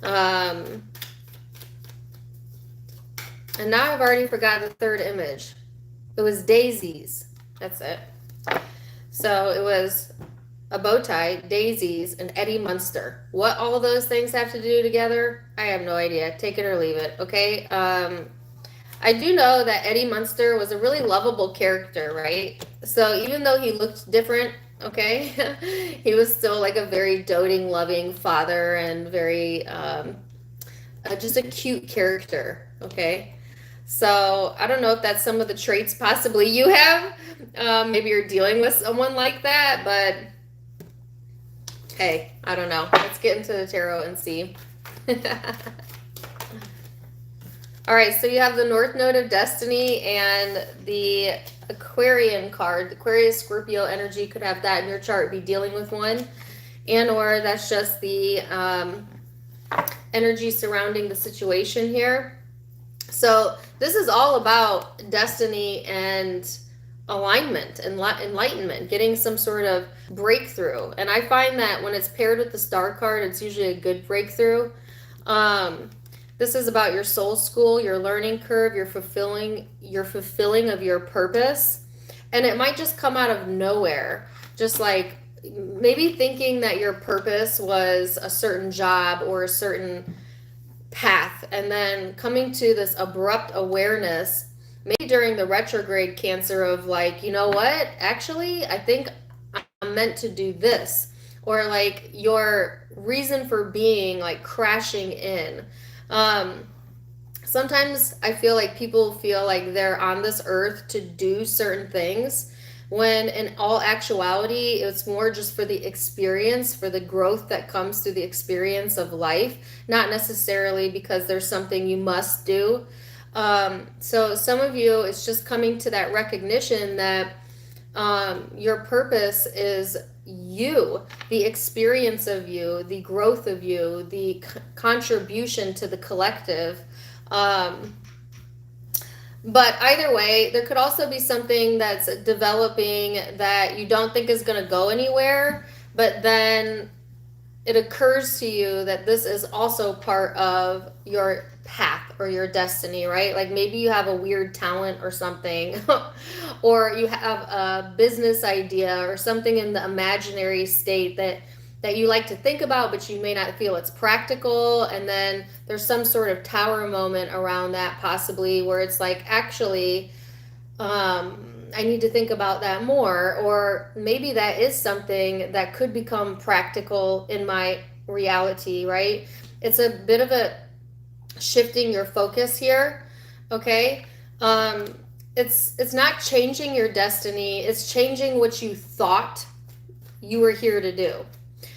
And now I've already forgot the third image. It was daisies. That's it. So it was a bow tie, daisies, and Eddie Munster. What all those things have to do together, I have no idea. Take it or leave it, okay? I do know that Eddie Munster was a really lovable character, right? So even though he looked different, okay, he was still like a very doting, loving father and very, just a cute character, okay? So I don't know if that's some of the traits possibly you have. Maybe you're dealing with someone like that, but hey, I don't know. Let's get into the tarot and see. All right, so you have the North Node of Destiny and the Aquarian card. Aquarius, Scorpio energy could have that in your chart, be dealing with one. And or that's just the energy surrounding the situation here. So this is all about destiny and alignment and enlightenment, getting some sort of breakthrough. And I find that when it's paired with the star card, it's usually a good breakthrough. This is about your soul school, your learning curve, your fulfilling of your purpose. And it might just come out of nowhere. Just like maybe thinking that your purpose was a certain job or a certain path, and then coming to this abrupt awareness, maybe during the retrograde Cancer, of like, you know what, actually I think I'm meant to do this, or like your reason for being like crashing in. Sometimes I feel like people feel like they're on this earth to do certain things, when in all actuality, it's more just for the experience, for the growth that comes through the experience of life, not necessarily because there's something you must do. So some of you, it's just coming to that recognition that your purpose is you, the experience of you, the growth of you, the contribution to the collective. But either way, there could also be something that's developing that you don't think is going to go anywhere, but then it occurs to you that this is also part of your path or your destiny, right? Like maybe you have a weird talent or something, or you have a business idea or something in the imaginary state that you like to think about, but you may not feel it's practical. And then there's some sort of tower moment around that possibly, where it's like, actually, I need to think about that more. Or maybe that is something that could become practical in my reality, right? It's a bit of a shifting your focus here, okay? It's not changing your destiny. It's changing what you thought you were here to do.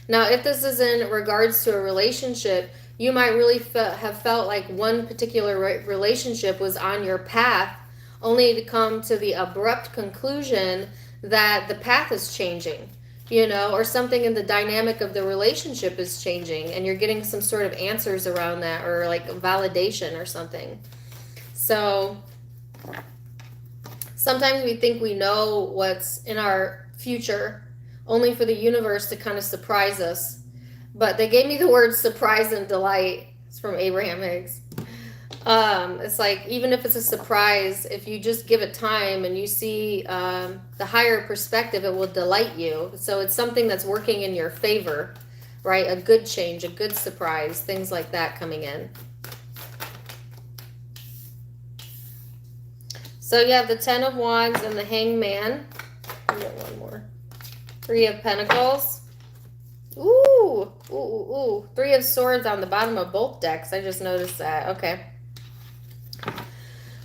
Now, if this is in regards to a relationship, you might really have felt like one particular relationship was on your path, only to come to the abrupt conclusion that the path is changing, you know, or something in the dynamic of the relationship is changing, and you're getting some sort of answers around that, or like validation or something. So sometimes we think we know what's in our future, only for the universe to kind of surprise us. But they gave me the word surprise and delight. It's from Abraham Hicks. It's like, even if it's a surprise, if you just give it time and you see the higher perspective, it will delight you. So it's something that's working in your favor, right? A good change, a good surprise, things like that coming in. So you have the Ten of Wands and the Hangman. We got one more. Three of Pentacles. Ooh, ooh, ooh, ooh. Three of Swords on the bottom of both decks. I just noticed that. Okay.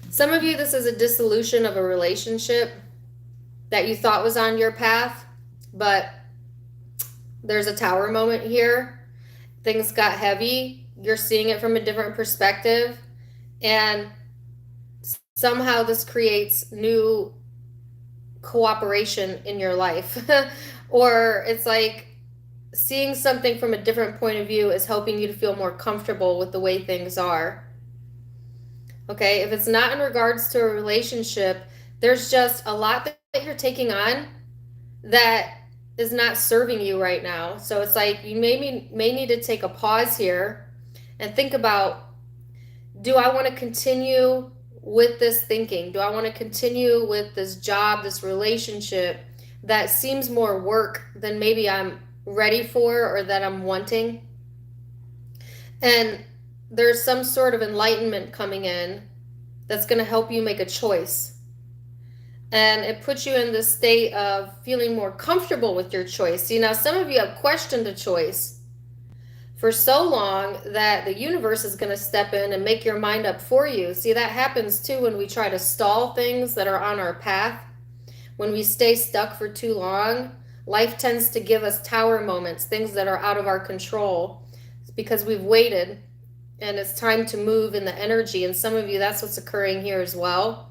Some of you, this is a dissolution of a relationship that you thought was on your path, but there's a Tower moment here. Things got heavy. You're seeing it from a different perspective, and somehow this creates new cooperation in your life. Or it's like seeing something from a different point of view is helping you to feel more comfortable with the way things are. Okay, if it's not in regards to a relationship, there's just a lot that you're taking on that is not serving you right now. So it's like you may need to take a pause here and think about, do I want to continue with this thinking? Do I want to continue with this job, this relationship that seems more work than maybe I'm ready for or that I'm wanting? And there's some sort of enlightenment coming in that's going to help you make a choice. And it puts you in this state of feeling more comfortable with your choice. See, now some of you have questioned a choice for so long that the universe is going to step in and make your mind up for you. See, that happens too when we try to stall things that are on our path. When we stay stuck for too long, life tends to give us tower moments, things that are out of our control. It's because we've waited and it's time to move in the energy. And some of you, that's what's occurring here as well.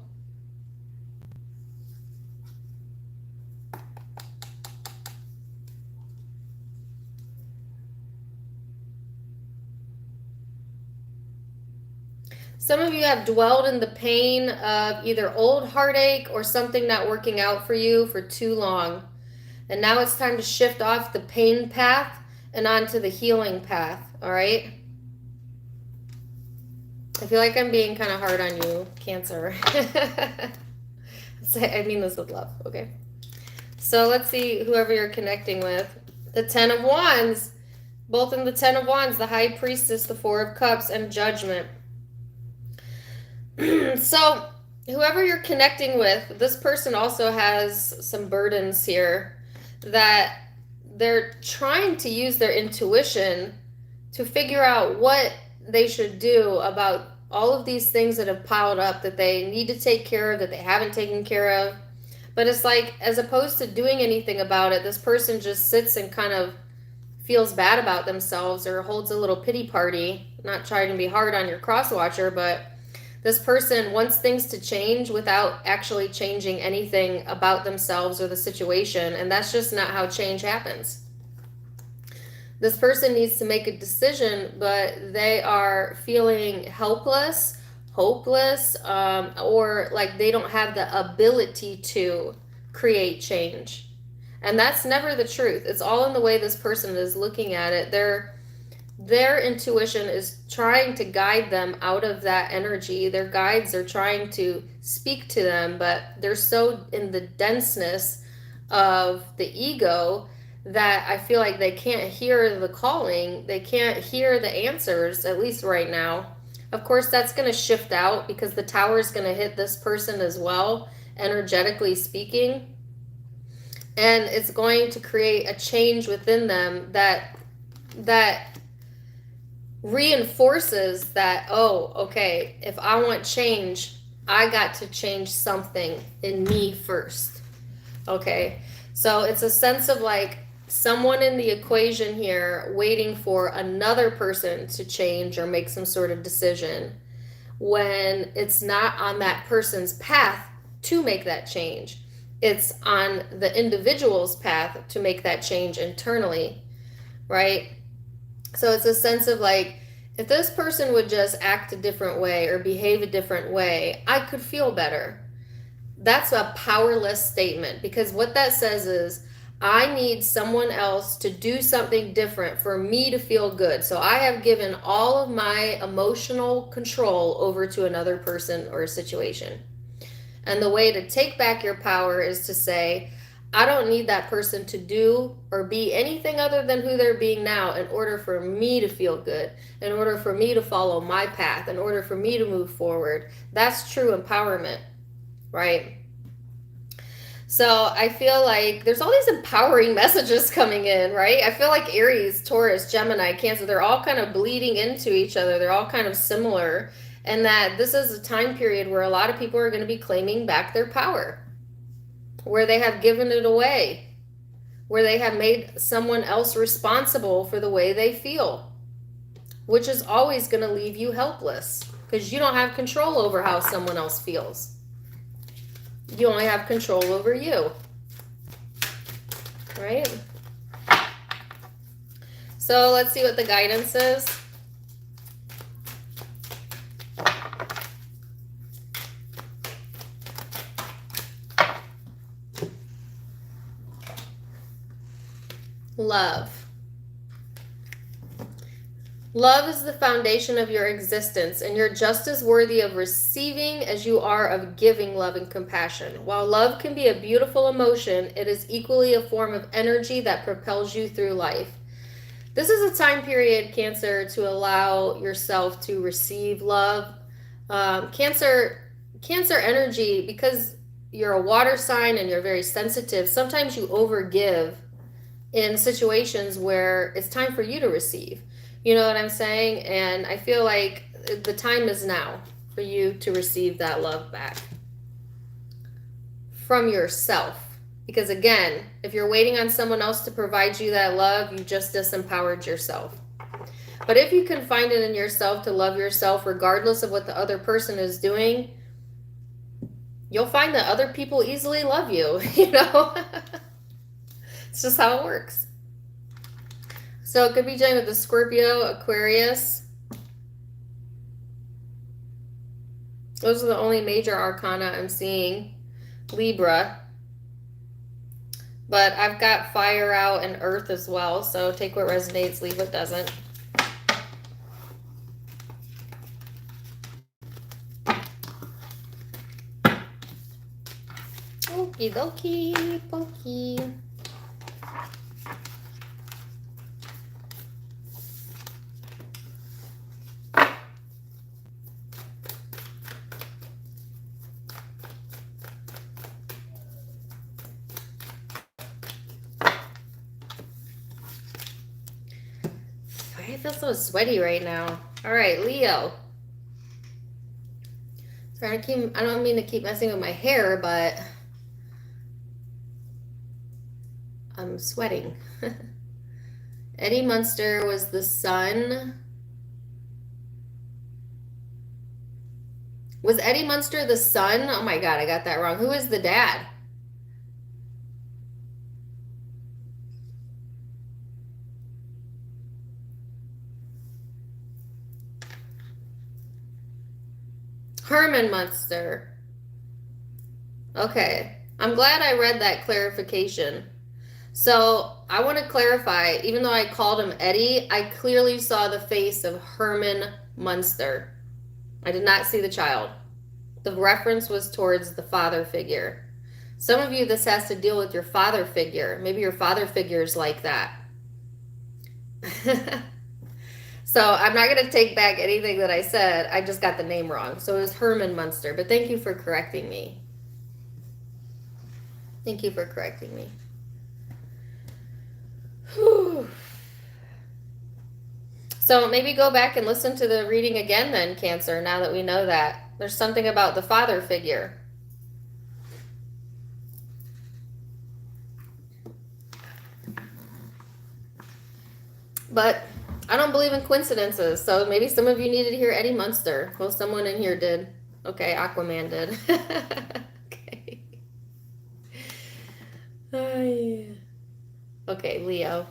Some of you have dwelled in the pain of either old heartache or something not working out for you for too long. And now it's time to shift off the pain path and onto the healing path, all right? I feel like I'm being kind of hard on you, Cancer. I mean this with love, okay? So let's see whoever you're connecting with. The Ten of Wands, both in the Ten of Wands, the High Priestess, the Four of Cups, and Judgment. So whoever you're connecting with, this person also has some burdens here that they're trying to use their intuition to figure out what they should do about all of these things that have piled up that they need to take care of, that they haven't taken care of. But it's like, as opposed to doing anything about it, this person just sits and kind of feels bad about themselves or holds a little pity party. I'm not trying to be hard on your cross watcher, but this person wants things to change without actually changing anything about themselves or the situation, and that's just not how change happens. This person needs to make a decision, but they are feeling helpless, hopeless, or like they don't have the ability to create change. And that's never the truth. It's all in the way this person is looking at it. Their intuition is trying to guide them out of that energy. Their guides are trying to speak to them, but they're so in the denseness of the ego that I feel like they can't hear the calling. They can't hear the answers, at least right now. Of course, that's going to shift out because the tower is going to hit this person as well, energetically speaking. And it's going to create a change within them that reinforces that, oh, okay, if I want change, I got to change something in me first. Okay, so it's a sense of like someone in the equation here waiting for another person to change or make some sort of decision when it's not on that person's path to make that change. It's on the individual's path to make that change internally, right? So it's a sense of like, if this person would just act a different way or behave a different way, I could feel better. That's a powerless statement, because what that says is, I need someone else to do something different for me to feel good. So I have given all of my emotional control over to another person or a situation. And the way to take back your power is to say, I don't need that person to do or be anything other than who they're being now in order for me to feel good, in order for me to follow my path, in order for me to move forward. That's true empowerment, right? So I feel like there's all these empowering messages coming in, right? I feel like Aries, Taurus, Gemini, Cancer, they're all kind of bleeding into each other. They're all kind of similar. And that this is a time period where a lot of people are going to be claiming back their power, where they have given it away, where they have made someone else responsible for the way they feel, which is always going to leave you helpless because you don't have control over how someone else feels. You only have control over you, right? So let's see what the guidance is. Love. Love is the foundation of your existence, and you're just as worthy of receiving as you are of giving love and compassion. While love can be a beautiful emotion, it is equally a form of energy that propels you through life. This is a time period, Cancer, to allow yourself to receive love. Cancer energy, because you're a water sign and you're very sensitive, sometimes you overgive in situations where it's time for you to receive. You know what I'm saying? And I feel like the time is now for you to receive that love back from yourself. Because again, if you're waiting on someone else to provide you that love, you just disempowered yourself. But if you can find it in yourself to love yourself regardless of what the other person is doing, you'll find that other people easily love you, you know? It's just how it works. So it could be dealing with the Scorpio, Aquarius. Those are the only major arcana I'm seeing. Libra. But I've got fire out and earth as well. So take what resonates, leave what doesn't. Okie dokie, pokey. I feel so sweaty right now. All right, Leo. Sorry, I don't mean to keep messing with my hair, but I'm sweating. Eddie Munster was the son. Was Eddie Munster the son? Oh my God, I got that wrong. Who is the dad? Herman Munster. Okay. I'm glad I read that clarification. So I want to clarify, even though I called him Eddie, I clearly saw the face of Herman Munster. I did not see the child. The reference was towards the father figure. Some of you, this has to deal with your father figure. Maybe your father figure is like that. So I'm not going to take back anything that I said. I just got the name wrong. So it was Herman Munster. But thank you for correcting me. Thank you for correcting me. Whew. So maybe go back and listen to the reading again then, Cancer, now that we know that. There's something about the father figure. But I don't believe in coincidences, so maybe some of you needed to hear Eddie Munster. Well, someone in here did. Okay, Aquaman did. Okay. Oh, yeah. Okay, Leo.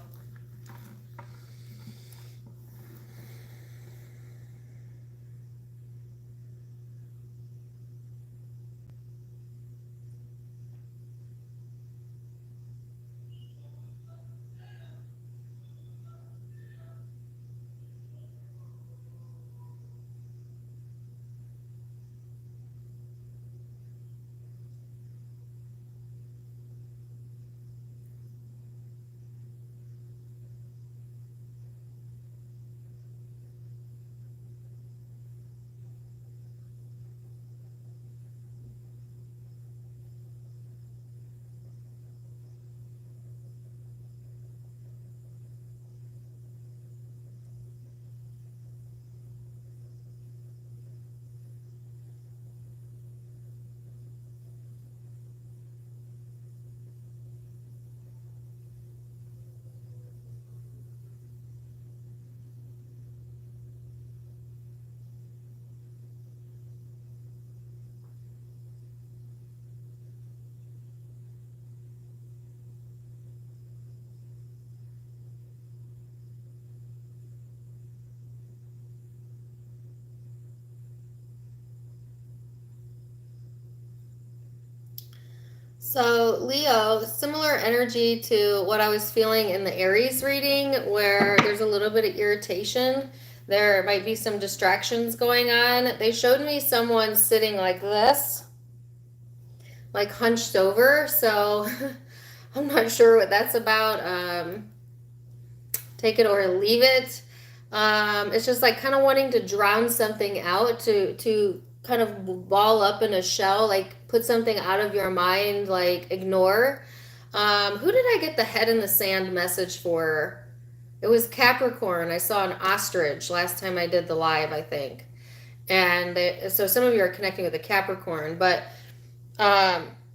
So, Leo, similar energy to what I was feeling in the Aries reading, where there's a little bit of irritation. There might be some distractions going on. They showed me someone sitting like this, like hunched over. So, I'm not sure what that's about. Take it or leave it. It's just like kind of wanting to drown something out, to kind of ball up in a shell, like put something out of your mind, like ignore. Who did I get the head in the sand message for? It was Capricorn. I saw an ostrich last time I did the live, I think. And so some of you are connecting with the Capricorn, but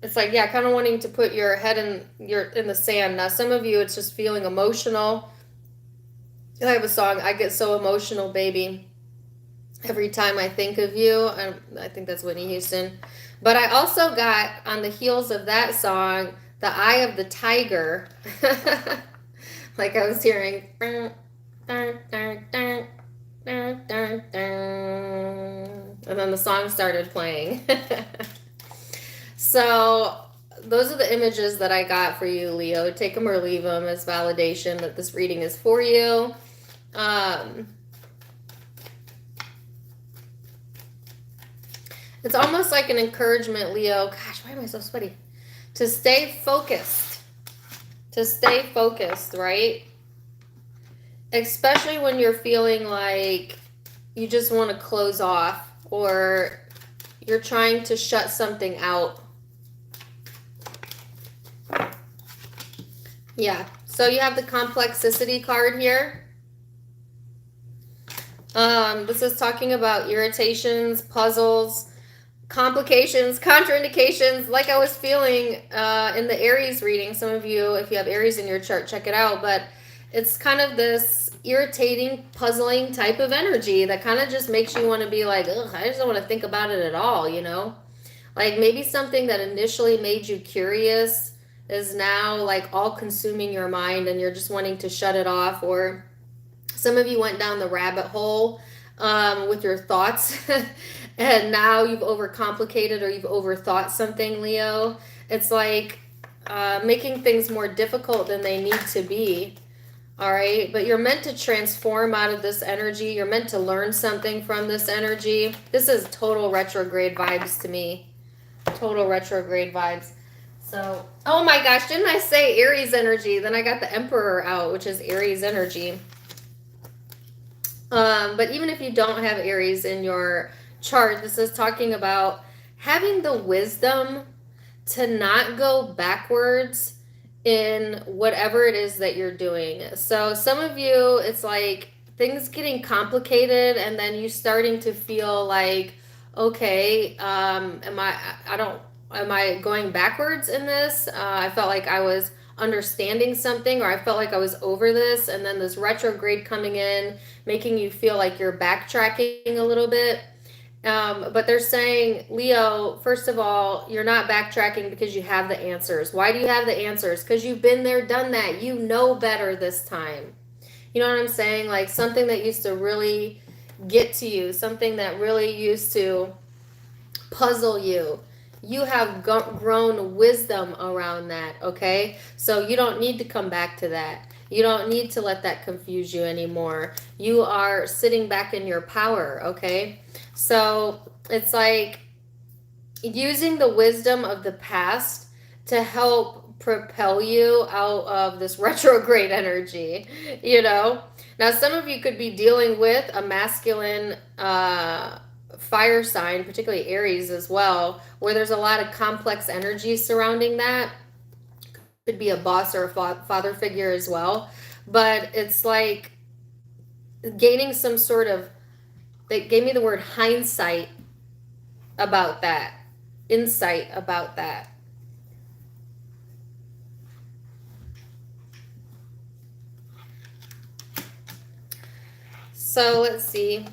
it's like, yeah, kind of wanting to put your head in the sand. Now, some of you, it's just feeling emotional. I have a song, I get so emotional, baby, every time I think of you. I think that's Whitney Houston. But I also got, on the heels of that song, The Eye of the Tiger. Like I was hearing. And then the song started playing. So those are the images that I got for you, Leo. Take them or leave them as validation that this reading is for you. It's almost like an encouragement, Leo. Gosh, why am I so sweaty? To stay focused. To stay focused, right? Especially when you're feeling like you just want to close off, or you're trying to shut something out. Yeah. So you have the complexity card here. This is talking about irritations, puzzles, complications, contraindications, like I was feeling in the Aries reading. Some of you, if you have Aries in your chart, check it out. But it's kind of this irritating, puzzling type of energy that kind of just makes you want to be like, ugh, I just don't want to think about it at all, you know? Like maybe something that initially made you curious is now like all consuming your mind and you're just wanting to shut it off. Or some of you went down the rabbit hole with your thoughts and now you've overcomplicated or you've overthought something, Leo. It's like making things more difficult than they need to be. All right, but you're meant to transform out of this energy. You're meant to learn something from this energy. This is total retrograde vibes to me. Total retrograde vibes. So, oh my gosh, didn't I say Aries energy? Then I got the Emperor out, which is Aries energy. But even if you don't have Aries in your chart, this is talking about having the wisdom to not go backwards in whatever it is that you're doing. So some of you, it's like things getting complicated and then you starting to feel like, okay, am I going backwards in this? I felt like I was understanding something, or I felt like I was over this, and then this retrograde coming in, making you feel like you're backtracking a little bit. But they're saying, Leo, first of all, you're not backtracking because you have the answers. Why do you have the answers? Because you've been there, done that. You know better this time. You know what I'm saying? Like something that used to really get to you, something that really used to puzzle you. You have grown wisdom around that, okay? So you don't need to come back to that. You don't need to let that confuse you anymore. You are sitting back in your power, okay? So it's like using the wisdom of the past to help propel you out of this retrograde energy, you know? Now, some of you could be dealing with a masculine fire sign, particularly Aries as well, where there's a lot of complex energy surrounding that. Could be a boss or a father figure as well. But it's like gaining some sort of, they gave me the word hindsight about that, insight about that. So let's see.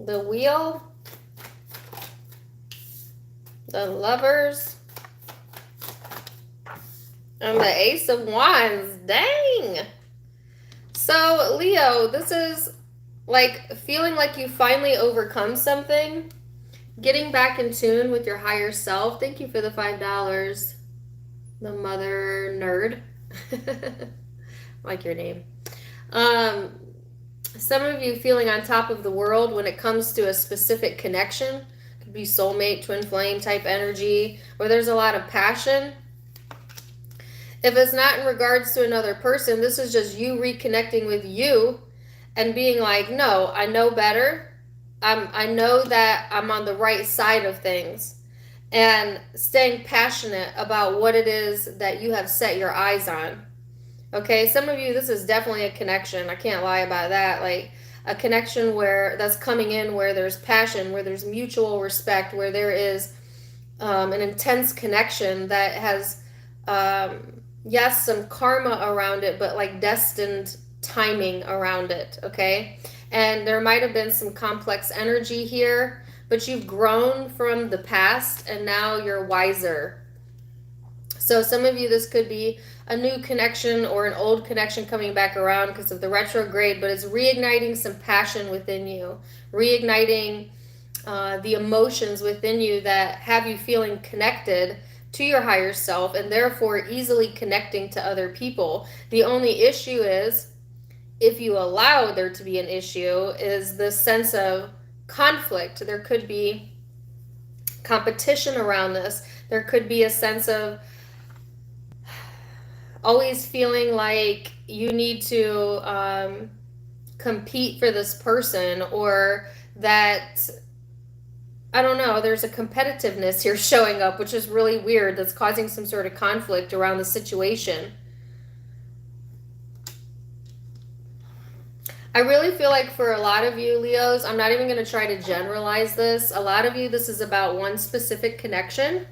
The Wheel, the Lovers, and the Ace of Wands. Dang. So Leo, this is like feeling like you finally overcome something, getting back in tune with your higher self. Thank you for the $5. The mother nerd. Like your name. Um, some of you feeling on top of the world when it comes to a specific connection. Could be soulmate, twin flame type energy, where there's a lot of passion. If it's not in regards to another person, this is just you reconnecting with you and being like, no, I know better. I know that I'm on the right side of things, and staying passionate about what it is that you have set your eyes on. Okay, some of you, this is definitely a connection. I can't lie about that. Like a connection where that's coming in, where there's passion, where there's mutual respect, where there is an intense connection that has, yes, some karma around it, but like destined timing around it. Okay, and there might have been some complex energy here, but you've grown from the past and now you're wiser. So some of you, this could be a new connection or an old connection coming back around because of the retrograde, but it's reigniting some passion within you, reigniting the emotions within you that have you feeling connected to your higher self and therefore easily connecting to other people. The only issue is, if you allow there to be an issue, is this sense of conflict. There could be competition around this. There could be a sense of always feeling like you need to compete for this person, or that, I don't know, there's a competitiveness here showing up, which is really weird, that's causing some sort of conflict around the situation. I really feel like for a lot of you, Leos, I'm not even going to try to generalize this. A lot of you, this is about one specific connection.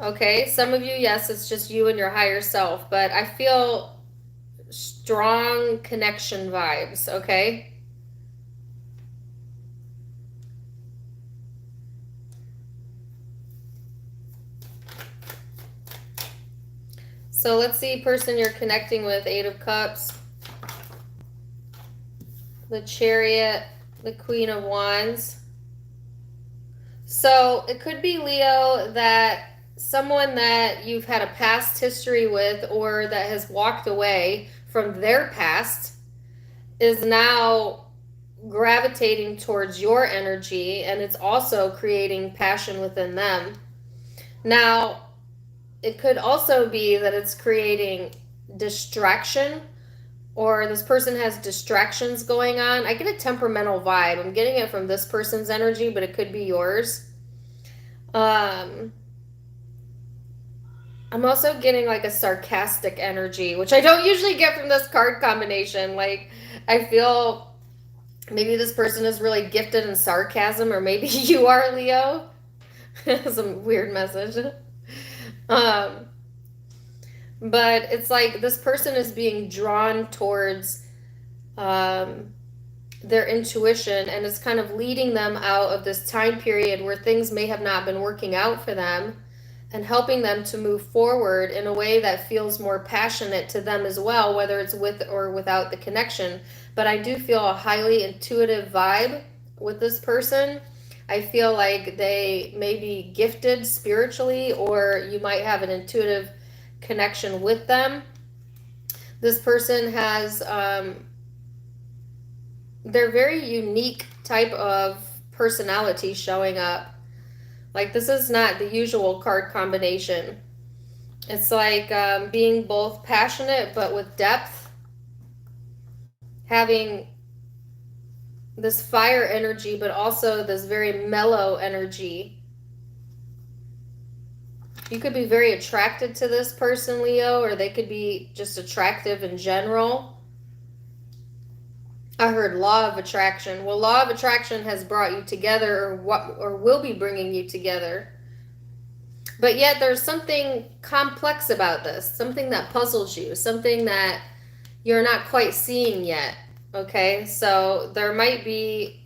Okay, some of you, yes, it's just you and your higher self, but I feel strong connection vibes, okay? So let's see, person you're connecting with, 8 of Cups, the Chariot, the Queen of Wands. So it could be, Leo, that someone that you've had a past history with or that has walked away from their past is now gravitating towards your energy, and it's also creating passion within them. Now, it could also be that it's creating distraction, or this person has distractions going on. I get a temperamental vibe. I'm getting it from this person's energy, but it could be yours. I'm also getting like a sarcastic energy, which I don't usually get from this card combination. Like, I feel maybe this person is really gifted in sarcasm, or maybe you are, Leo. Some weird message. But it's like this person is being drawn towards their intuition, and it's kind of leading them out of this time period where things may have not been working out for them, and helping them to move forward in a way that feels more passionate to them as well, whether it's with or without the connection. But I do feel a highly intuitive vibe with this person. I feel like they may be gifted spiritually, or you might have an intuitive connection with them. This person has, they're very unique type of personality showing up. Like, this is not the usual card combination. It's like being both passionate but with depth, having this fire energy but also this very mellow energy. You could be very attracted to this person, Leo, or they could be just attractive in general. I heard law of attraction. Well, law of attraction has brought you together, or will be bringing you together. But yet there's something complex about this, something that puzzles you, something that you're not quite seeing yet. Okay, so there might be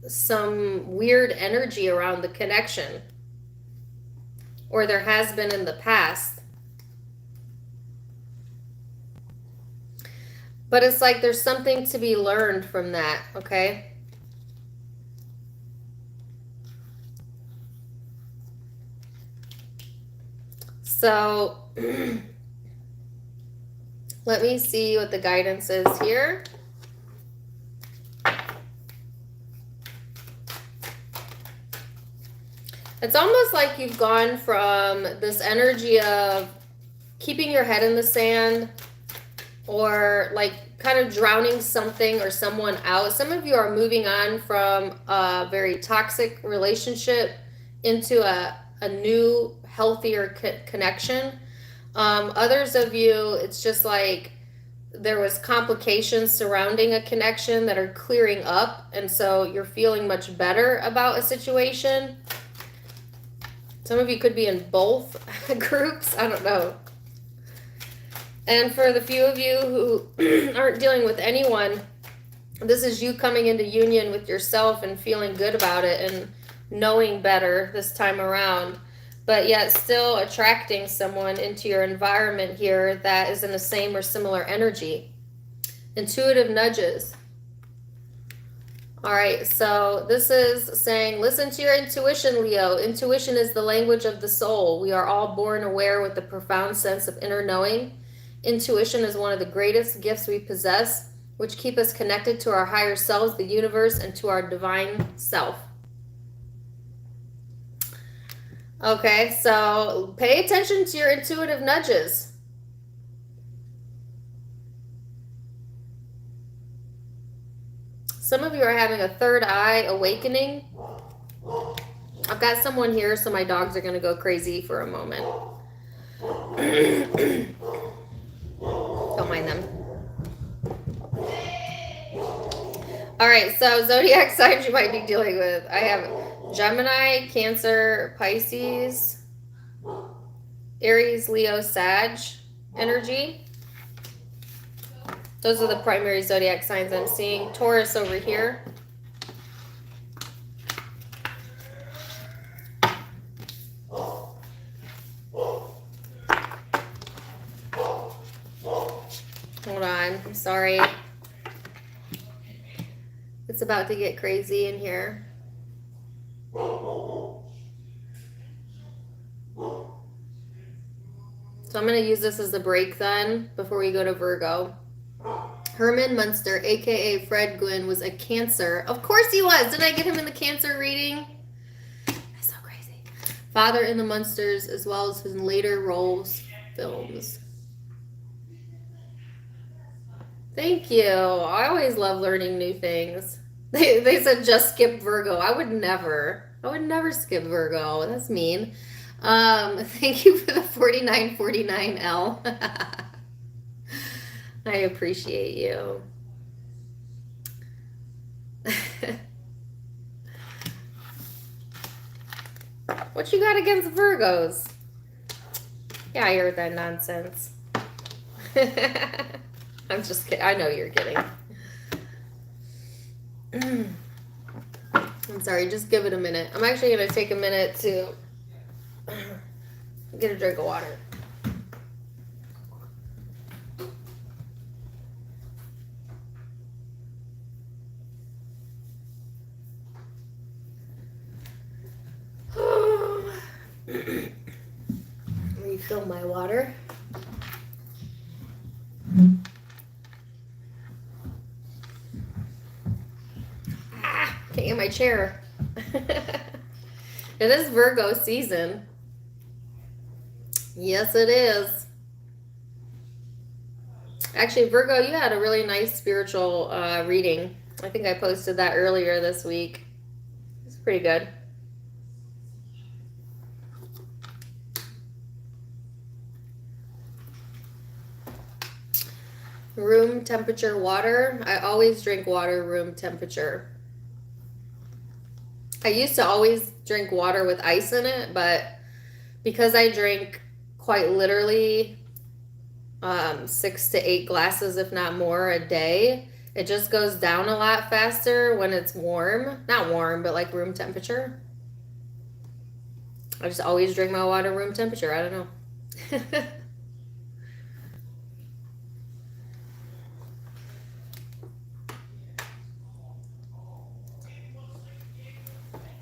some weird energy around the connection, or there has been in the past. But it's like there's something to be learned from that, okay? So let me see what the guidance is here. It's almost like you've gone from this energy of keeping your head in the sand, or like kind of drowning something or someone out. Some of you are moving on from a very toxic relationship into a new, healthier connection. Others of you, it's just like there was complications surrounding a connection that are clearing up, and so you're feeling much better about a situation. Some of you could be in both groups. I don't know. And for the few of you who aren't dealing with anyone, this is you coming into union with yourself and feeling good about it and knowing better this time around, but yet still attracting someone into your environment here that is in the same or similar energy. Intuitive nudges. All right, so this is saying, listen to your intuition, Leo. Intuition is the language of the soul. We are all born aware with a profound sense of inner knowing. Intuition is one of the greatest gifts we possess, which keep us connected to our higher selves, the universe, and to our divine self. Okay, so pay attention to your intuitive nudges. Some of you are having a third eye awakening. I've got someone here, so my dogs are going to go crazy for a moment. Don't mind them. All right, so zodiac signs you might be dealing with. I have Gemini, Cancer, Pisces, Aries, Leo, Sag energy. Those are the primary zodiac signs I'm seeing. Taurus over here. Hold on, I'm sorry. It's about to get crazy in here. So I'm going to use this as the break then before we go to Virgo. Herman Munster, aka Fred Gwynn, was a Cancer. Of course he was. Didn't I get him in the Cancer reading? That's so crazy. Father in the Munsters, as well as his later roles, films. Thank you. I always love learning new things. They said just skip Virgo. I would never skip Virgo. That's mean. Thank you for the 4949L. I appreciate you. What you got against Virgos? Yeah, I heard that nonsense. I'm just kidding. I know you're kidding. I'm sorry, just give it a minute. I'm actually going to take a minute to get a drink of water. Refill my water. Can't get my chair. It is Virgo season. Yes, it is. Actually, Virgo, you had a really nice spiritual reading. I think I posted that earlier this week. It's pretty good. Room temperature water. I always drink water room temperature. I used to always drink water with ice in it, but because I drink quite literally 6 to 8 glasses, if not more, a day, it just goes down a lot faster when it's warm. Not warm, but like room temperature. I just always drink my water room temperature. I don't know.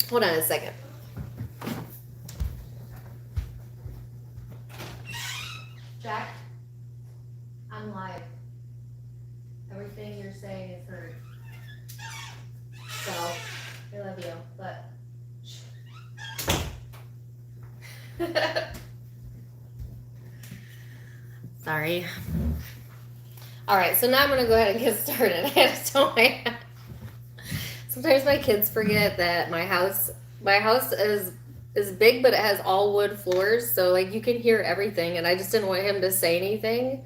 Hold on a second. Jack, I'm live. Everything you're saying is heard. So, I love you, but... Sorry. Alright, so now I'm going to go ahead and get started. I have to tell sometimes my kids forget that my house is big, but it has all wood floors, so like you can hear everything, and I just didn't want him to say anything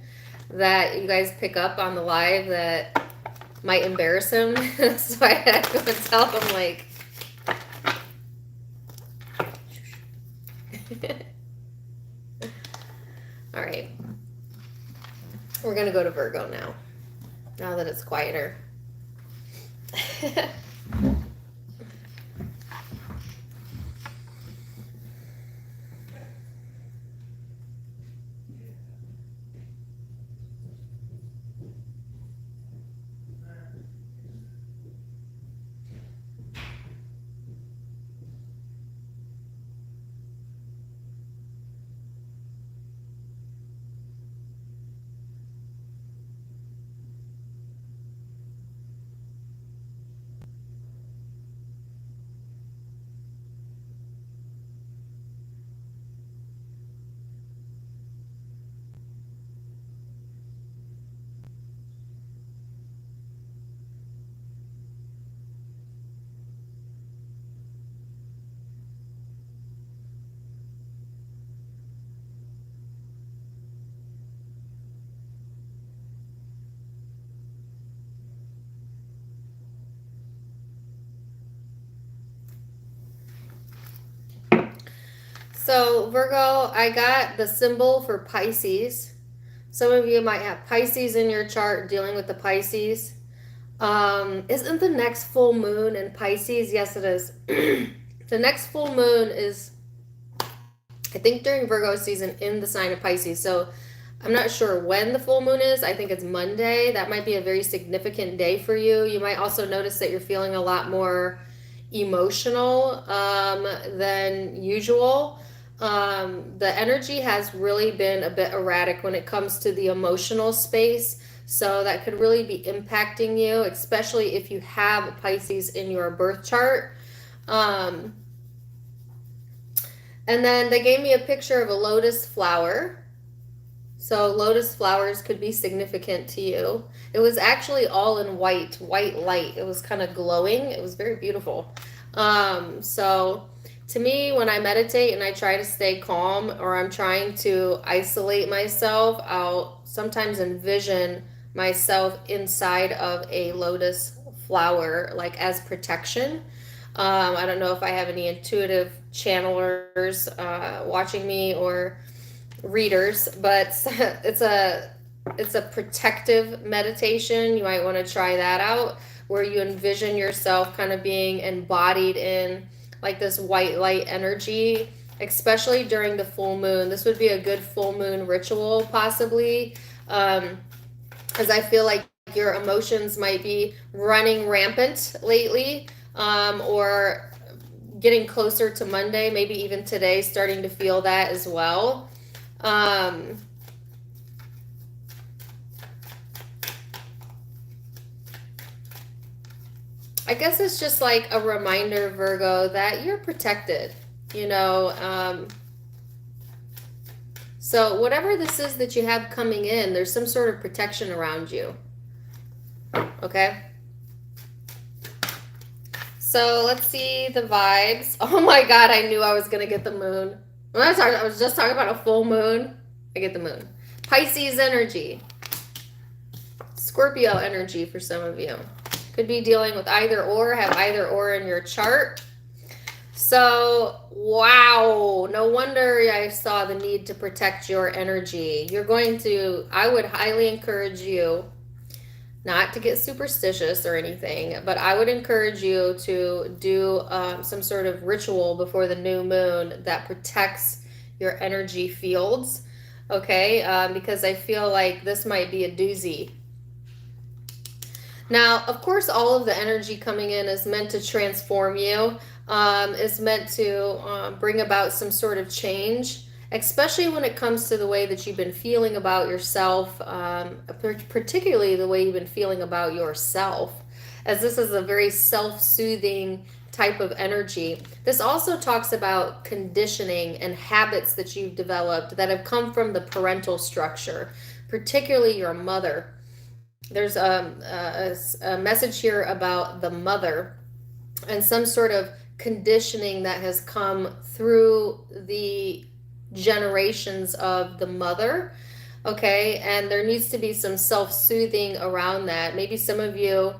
that you guys pick up on the live that might embarrass him. So I had to go and tell him, like, all right, we're gonna go to Virgo now that it's quieter. So Virgo, I got the symbol for Pisces. Some of you might have Pisces in your chart, dealing with the Pisces. Isn't the next full moon in Pisces? Yes, it is. The next full moon is, I think, during Virgo season in the sign of Pisces. So I'm not sure when the full moon is. I think it's Monday. That might be a very significant day for you. You might also notice that you're feeling a lot more emotional than usual. The energy has really been a bit erratic when it comes to the emotional space. So that could really be impacting you, especially if you have Pisces in your birth chart. And then they gave me a picture of a lotus flower. So lotus flowers could be significant to you. It was actually all in white light. It was kind of glowing. It was very beautiful. So to me, when I meditate and I try to stay calm, or I'm trying to isolate myself, I'll sometimes envision myself inside of a lotus flower, like as protection. I don't know if I have any intuitive channelers watching me or readers, but it's a protective meditation. You might want to try that out, where you envision yourself kind of being embodied in like this white light energy, especially during the full moon. This would be a good full moon ritual, possibly, as I feel like your emotions might be running rampant lately, or getting closer to Monday, maybe even today, starting to feel that as well. I guess it's just like a reminder, Virgo, that you're protected, you know. So whatever this is that you have coming in, there's some sort of protection around you. Okay? So let's see the vibes. Oh my God, I knew I was going to get the moon. I was just talking about a full moon. I get the moon. Pisces energy. Scorpio energy for some of you. Could be dealing with either or, have either or in your chart. So, wow, no wonder I saw the need to protect your energy. I would highly encourage you not to get superstitious or anything, but I would encourage you to do some sort of ritual before the new moon that protects your energy fields, okay? Because I feel like this might be a doozy. Now, of course, all of the energy coming in is meant to transform you, is meant to bring about some sort of change, especially when it comes to the way that you've been feeling about yourself, particularly the way you've been feeling about yourself, as this is a very self-soothing type of energy. This also talks about conditioning and habits that you've developed that have come from the parental structure, particularly your mother. There's a message here about the mother and some sort of conditioning that has come through the generations of the mother. Okay, and there needs to be some self-soothing around that. Maybe some of you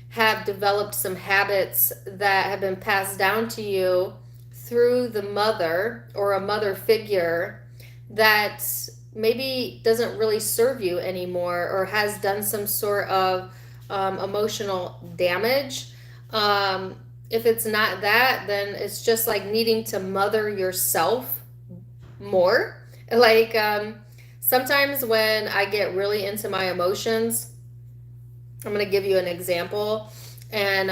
have developed some habits that have been passed down to you through the mother or a mother figure that maybe doesn't really serve you anymore or has done some sort of emotional damage. If it's not that, then it's just like needing to mother yourself more. Like sometimes when I get really into my emotions, I'm going to give you an example, and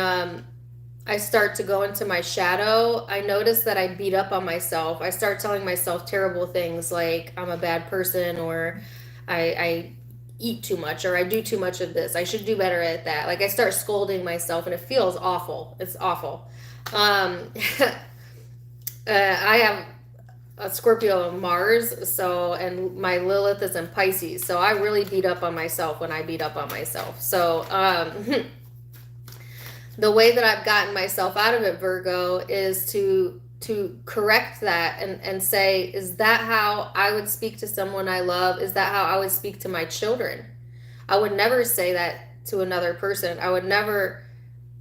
I start to go into my shadow. I notice that I beat up on myself. I start telling myself terrible things like I'm a bad person, or I eat too much, or I do too much of this. I should do better at that. Like I start scolding myself, and it feels awful. It's awful. I have a Scorpio and Mars, and my Lilith is in Pisces, so I really beat up on myself when I beat up on myself. So the way that I've gotten myself out of it, Virgo, is to correct that and say, is that how I would speak to someone I love? Is that how I would speak to my children? I would never say that to another person. I would never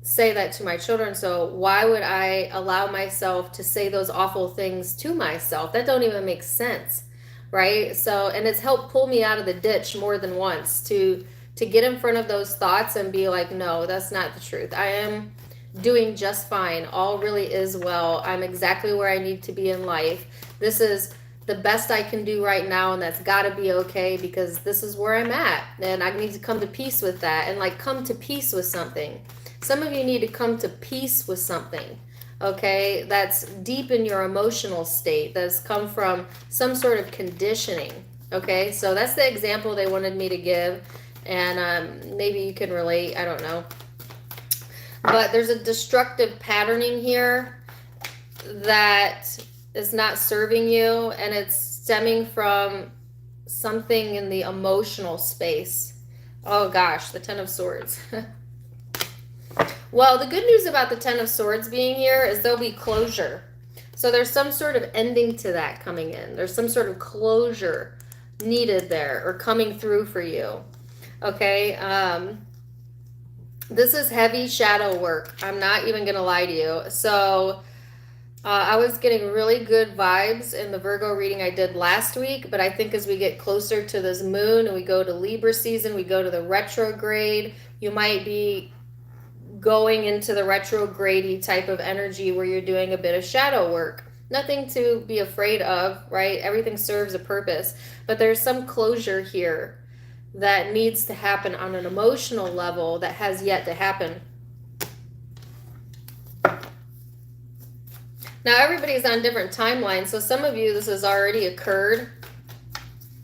say that to my children. So why would I allow myself to say those awful things to myself? That don't even make sense, right? So, and it's helped pull me out of the ditch more than once to get in front of those thoughts and be like, no, that's not the truth. I am doing just fine. All really is well. I'm exactly where I need to be in life. This is the best I can do right now, and that's got to be okay because this is where I'm at, and I need to come to peace with that, and like come to peace with something. Some of you need to come to peace with something, okay, that's deep in your emotional state, that's come from some sort of conditioning, okay? So that's the example they wanted me to give, and maybe you can relate, I don't know. But there's a destructive patterning here that is not serving you, and it's stemming from something in the emotional space. Oh gosh, the Ten of Swords. Well, the good news about the Ten of Swords being here is there'll be closure. So there's some sort of ending to that coming in. There's some sort of closure needed there or coming through for you. Okay? This is heavy shadow work. I'm not even going to lie to you. So I was getting really good vibes in the Virgo reading I did last week, but I think as we get closer to this moon and we go to Libra season, we go to the retrograde, you might be going into the retrograde type of energy where you're doing a bit of shadow work. Nothing to be afraid of, right? Everything serves a purpose, but there's some closure here that needs to happen on an emotional level that has yet to happen. Now everybody's on different timelines, so some of you this has already occurred,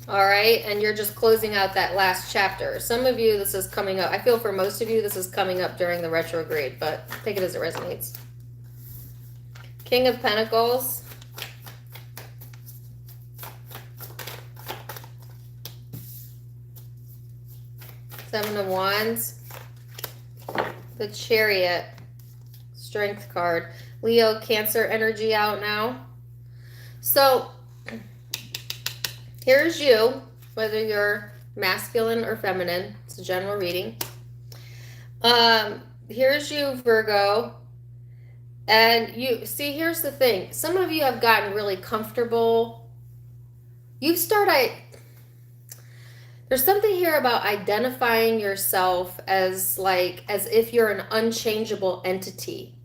all right, and you're just closing out that last chapter. Some of you this is coming up. I feel for most of you this is coming up during the retrograde, but take it as it resonates. King of Pentacles. Seven of Wands. The Chariot. Strength card. Leo, Cancer energy out now. So here's you, whether you're masculine or feminine. It's a general reading. Here's you, Virgo. And you see, here's the thing. Some of you have gotten really comfortable. There's something here about identifying yourself as if you're an unchangeable entity.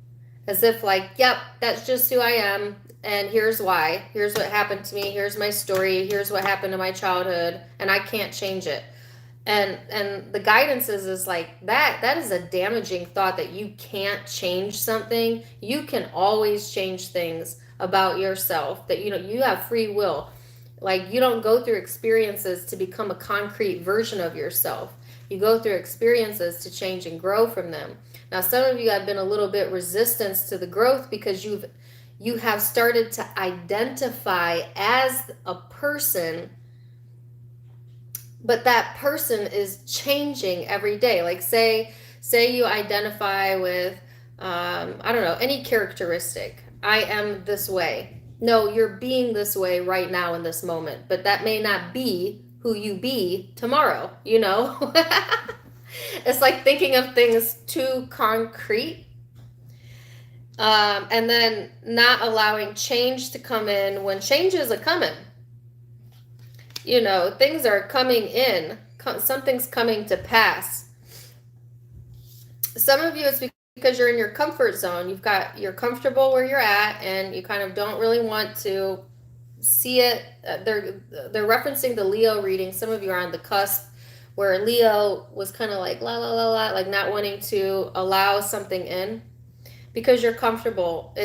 As if like, yep, that's just who I am. And here's why. Here's what happened to me. Here's my story. Here's what happened to my childhood. And I can't change it. And the guidance is like that is a damaging thought, that you can't change something. You can always change things about yourself, that you have free will. Like, you don't go through experiences to become a concrete version of yourself. You go through experiences to change and grow from them. Now, some of you have been a little bit resistant to the growth because you have started to identify as a person, but that person is changing every day. Like, say you identify with I don't know, any characteristic. I am this way. No, you're being this way right now in this moment, but that may not be who you be tomorrow, It's like thinking of things too concrete, and then not allowing change to come in when change is a coming. Things are coming in. Something's coming to pass. Some of you, it's because you're in your comfort zone. You're comfortable where you're at, and you kind of don't really want to see it. They're referencing the Leo reading. Some of you are on the cusp where Leo was kind of like la la la la, like not wanting to allow something in because you're comfortable.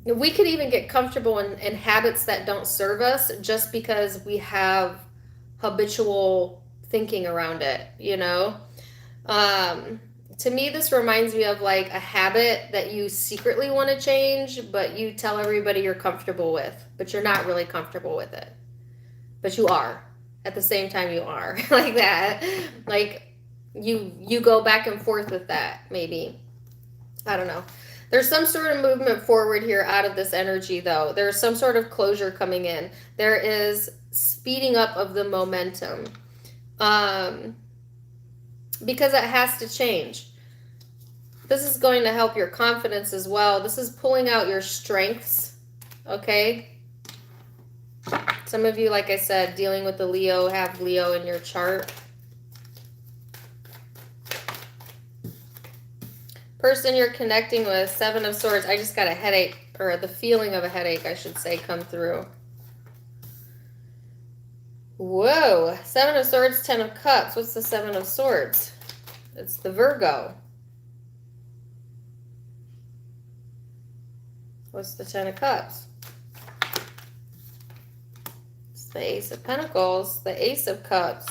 We could even get comfortable in habits that don't serve us just because we have habitual thinking around it, To me, this reminds me of like a habit that you secretly want to change, but you tell everybody you're comfortable with, but you're not really comfortable with it. But you are. At the same time, you are. Like that. Like, you go back and forth with that, maybe. I don't know. There's some sort of movement forward here out of this energy, though. There's some sort of closure coming in. There is speeding up of the momentum. Because it has to change. This is going to help your confidence as well. This is pulling out your strengths, okay? Some of you, like I said, dealing with the Leo, have Leo in your chart. Person you're connecting with, Seven of Swords. I just got a headache, or the feeling of a headache, I should say, come through. Whoa, Seven of Swords, Ten of Cups. What's the Seven of Swords? It's the Virgo. What's the Ten of Cups? It's the Ace of Pentacles, the Ace of Cups.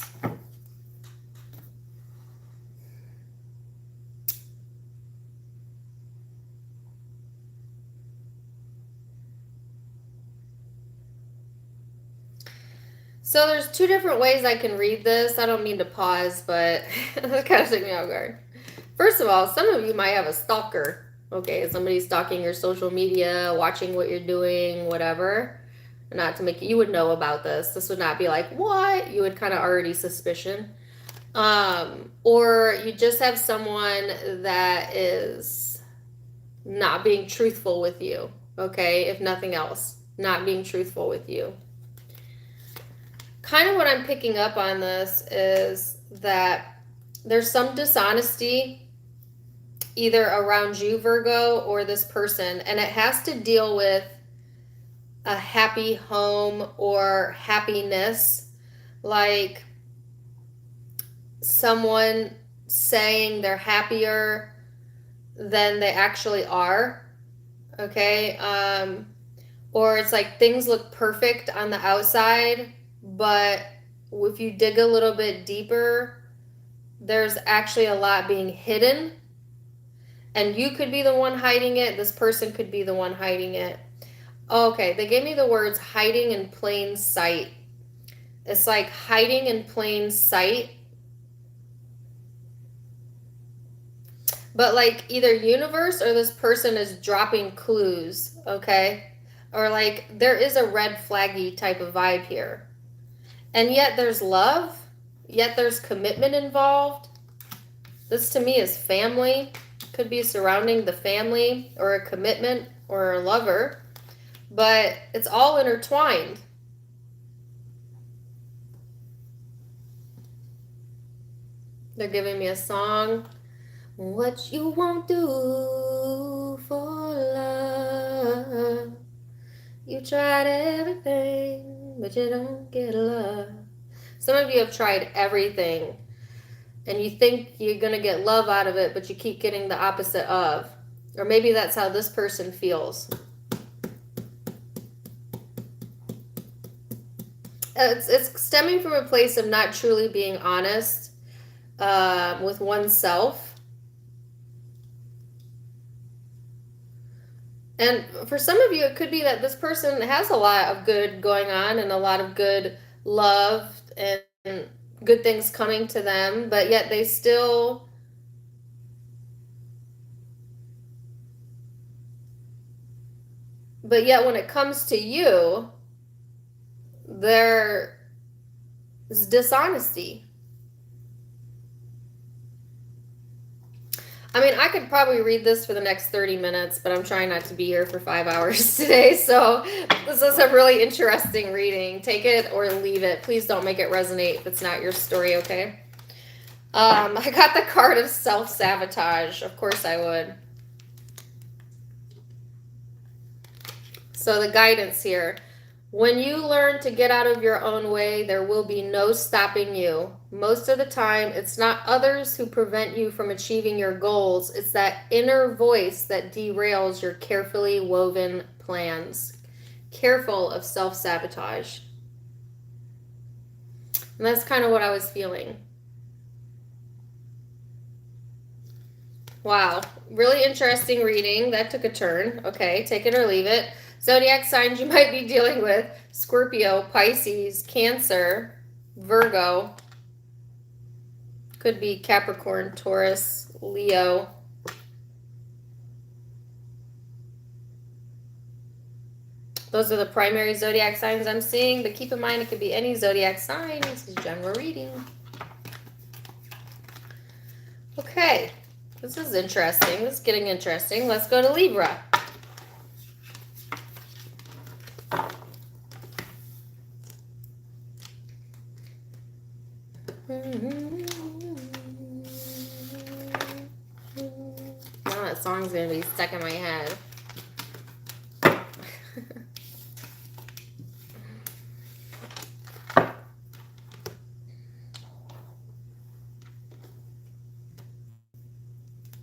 So there's two different ways I can read this. I don't mean to pause, but that kind of took me off guard. First of all, some of you might have a stalker. Okay, somebody's stalking your social media, watching what you're doing, whatever. Not to make you would know about this. This would not be like, what? You would kind of already suspicion. Or you just have someone that is not being truthful with you. Okay, if nothing else, not being truthful with you. Kind of what I'm picking up on this is that there's some dishonesty either around you, Virgo, or this person, and it has to deal with a happy home or happiness, like someone saying they're happier than they actually are, okay? Or it's like things look perfect on the outside, but if you dig a little bit deeper, there's actually a lot being hidden. And you could be the one hiding it. This person could be the one hiding it. Okay, they gave me the words hiding in plain sight. It's like hiding in plain sight. But like either universe or this person is dropping clues, okay? Or like there is a red flaggy type of vibe here. And yet there's love, yet there's commitment involved. This to me is family. Could be surrounding the family or a commitment or a lover. But it's all intertwined. They're giving me a song. What you won't do for love. You tried everything, but you don't get love. Some of you have tried everything and you think you're going to get love out of it, but you keep getting the opposite of. Or maybe that's how this person feels. It's stemming from a place of not truly being honest with oneself. And for some of you, it could be that this person has a lot of good going on and a lot of good love and good things coming to them, but yet they still but yet when it comes to you, there's dishonesty. I mean, I could probably read this for the next 30 minutes, but I'm trying not to be here for 5 hours today. So this is a really interesting reading. Take it or leave it. Please don't make it resonate if it's not your story, okay? I got the card of self-sabotage. Of course I would. So the guidance here. When you learn to get out of your own way, there will be no stopping you. Most of the time, it's not others who prevent you from achieving your goals. It's that inner voice that derails your carefully woven plans. Careful of self-sabotage. And that's kind of what I was feeling. Wow. Really interesting reading. That took a turn. Okay, take it or leave it. Zodiac signs you might be dealing with: Scorpio, Pisces, Cancer, Virgo. Could be Capricorn, Taurus, Leo. Those are the primary zodiac signs I'm seeing, but keep in mind it could be any zodiac sign. This is general reading. Okay, this is interesting. This is getting interesting. Let's go to Libra. Now that song's gonna be stuck in my head.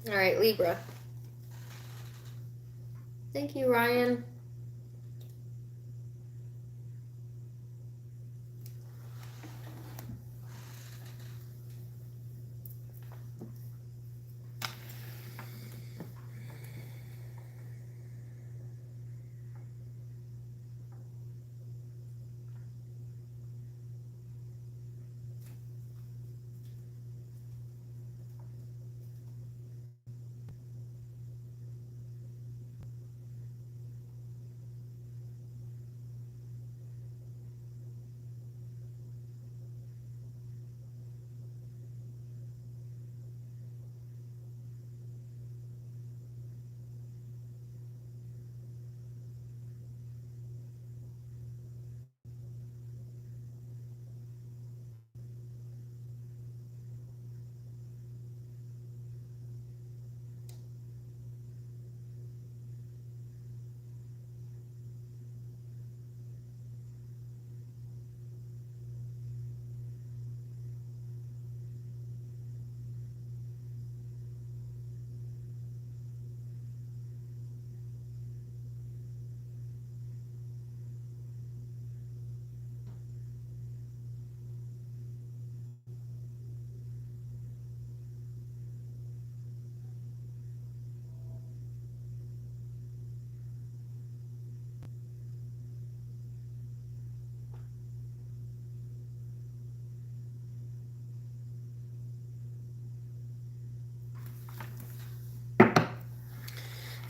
All right, Libra. Thank you, Ryan.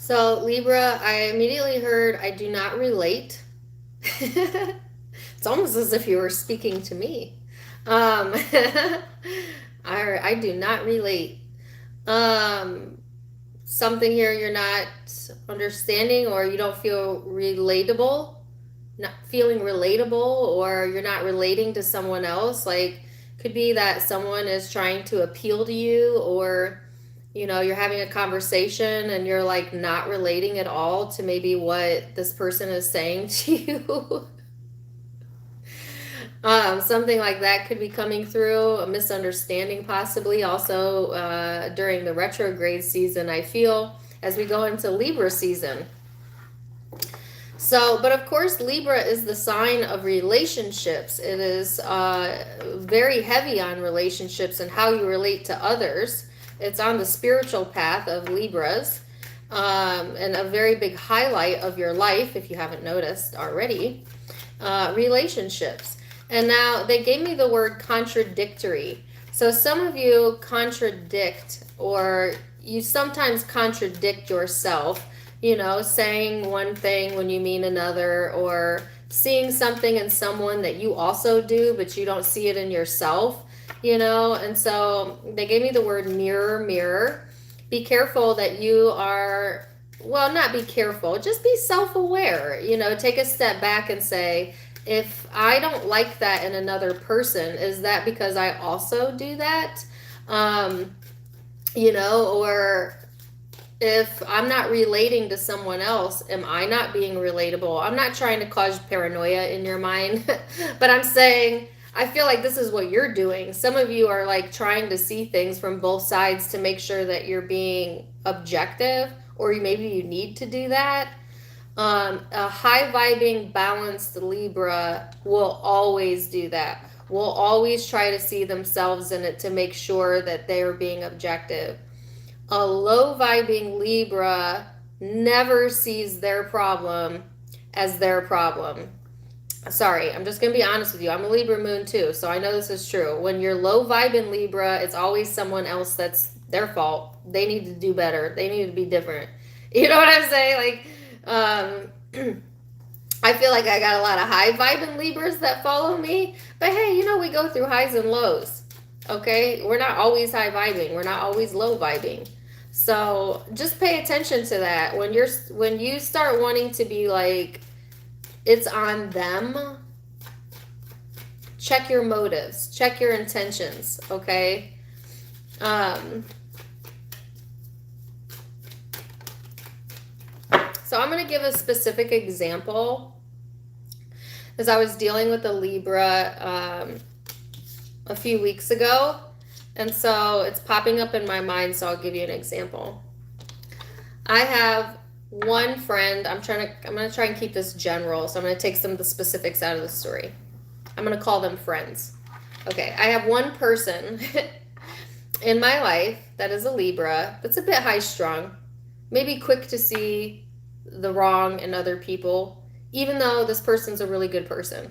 So, Libra, I immediately heard, I do not relate. It's almost as if you were speaking to me. I do not relate. Something here you're not understanding, or you don't feel relatable, not feeling relatable, or you're not relating to someone else. Like, could be that someone is trying to appeal to you, or you know, you're having a conversation and you're like not relating at all to maybe what this person is saying to you. Something like that could be coming through, a misunderstanding possibly. Also, during the retrograde season, I feel, as we go into Libra season. So, but of course, Libra is the sign of relationships. It is very heavy on relationships and how you relate to others. It's on the spiritual path of Libras, and a very big highlight of your life, if you haven't noticed already, relationships. And now they gave me the word contradictory. So some of you contradict, or you sometimes contradict yourself, you know, saying one thing when you mean another, or seeing something in someone that you also do, but you don't see it in yourself, you know. And so they gave me the word mirror, mirror. Be careful that you are, well, not be careful, just be self-aware, you know, take a step back and say, if I don't like that in another person, is that because I also do that? You know, or if I'm not relating to someone else, am I not being relatable? I'm not trying to cause paranoia in your mind, but I'm saying, I feel like this is what you're doing. Some of you are like trying to see things from both sides to make sure that you're being objective, or maybe you need to do that. A high vibing, balanced Libra will always do that. Will always try to see themselves in it to make sure that they are being objective. A low vibing Libra never sees their problem as their problem. Sorry, I'm just going to be honest with you. I'm a Libra moon too, so I know this is true. When you're low vibing Libra, it's always someone else that's their fault. They need to do better. They need to be different. You know what I'm saying? Like, I feel like I got a lot of high vibing Libras that follow me, but hey, you know, we go through highs and lows. Okay, we're not always high vibing, we're not always low vibing. So just pay attention to that. When you start wanting to be like, it's on them, check your motives, check your intentions. Okay. So I'm going to give a specific example, as I was dealing with a Libra a few weeks ago, and so it's popping up in my mind, so I'll give you an example. I have one friend. I'm going to try and keep this general, so I'm going to take some of the specifics out of the story. I'm going to call them friends. Okay, I have one person in my life that is a Libra, that's a bit high-strung, maybe quick to see the wrong in other people, even though this person's a really good person.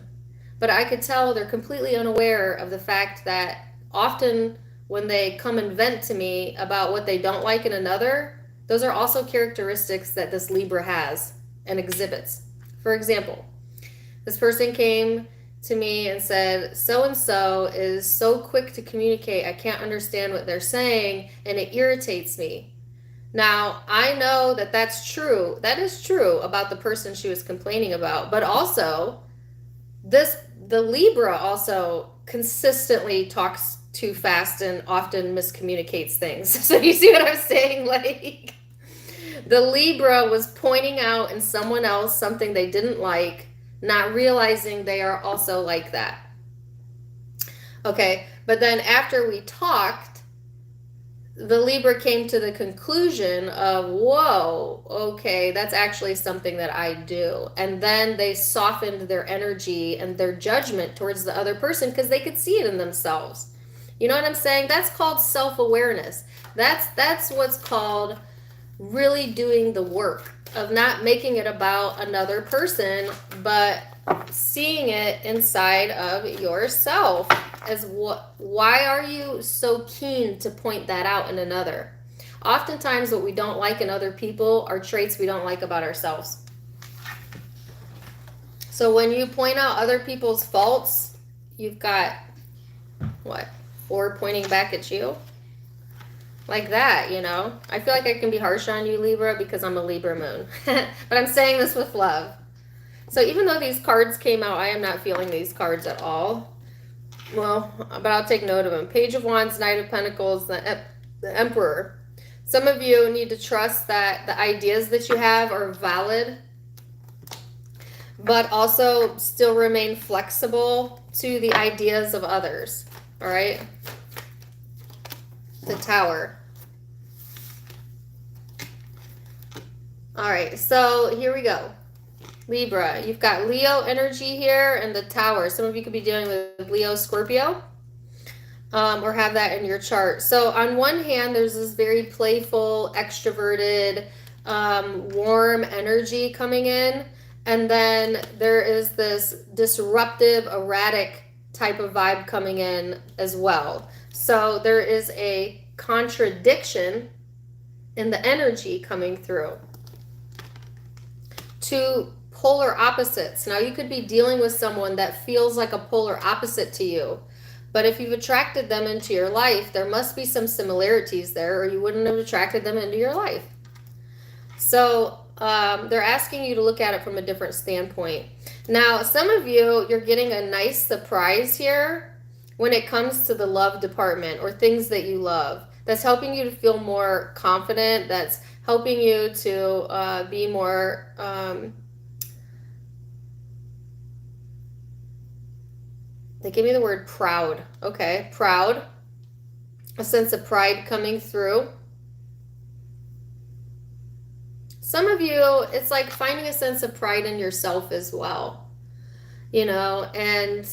But I could tell they're completely unaware of the fact that often when they come and vent to me about what they don't like in another, those are also characteristics that this Libra has and exhibits. For example, this person came to me and said, so-and-so is so quick to communicate, I can't understand what they're saying, and it irritates me. Now, I know that that's true. That is true about the person she was complaining about. But also, the Libra also consistently talks too fast and often miscommunicates things. So you see what I'm saying? Like, the Libra was pointing out in someone else something they didn't like, not realizing they are also like that. Okay, but then after we talked, the Libra came to the conclusion of, whoa, okay, that's actually something that I do. And then they softened their energy and their judgment towards the other person because they could see it in themselves. You know what I'm saying? That's called self-awareness. That's what's called really doing the work of not making it about another person, but seeing it inside of yourself. As why are you so keen to point that out in another? Oftentimes what we don't like in other people are traits we don't like about ourselves. So when you point out other people's faults, you've got what? 4 pointing back at you? Like that, you know? I feel like I can be harsh on you, Libra, because I'm a Libra moon. But I'm saying this with love. So even though these cards came out, I am not feeling these cards at all. Well, but I'll take note of them. Page of Wands, Knight of Pentacles, the Emperor. Some of you need to trust that the ideas that you have are valid. but also still remain flexible to the ideas of others. All right. The Tower. All right, so here we go. Libra, you've got Leo energy here and the Tower. Some of you could be dealing with Leo, Scorpio, or have that in your chart. So on one hand, there's this very playful, extroverted, warm energy coming in. And then there is this disruptive, erratic type of vibe coming in as well. So there is a contradiction in the energy coming through. Two polar opposites. Now you could be dealing with someone that feels like a polar opposite to you. But if you've attracted them into your life, there must be some similarities there, or you wouldn't have attracted them into your life. So they're asking you to look at it from a different standpoint. Now, some of you, you're getting a nice surprise here when it comes to the love department or things that you love. That's helping you to feel more confident. That's helping you to be more... they give me the word proud. Okay, proud. A sense of pride coming through. Some of you, it's like finding a sense of pride in yourself as well. You know, and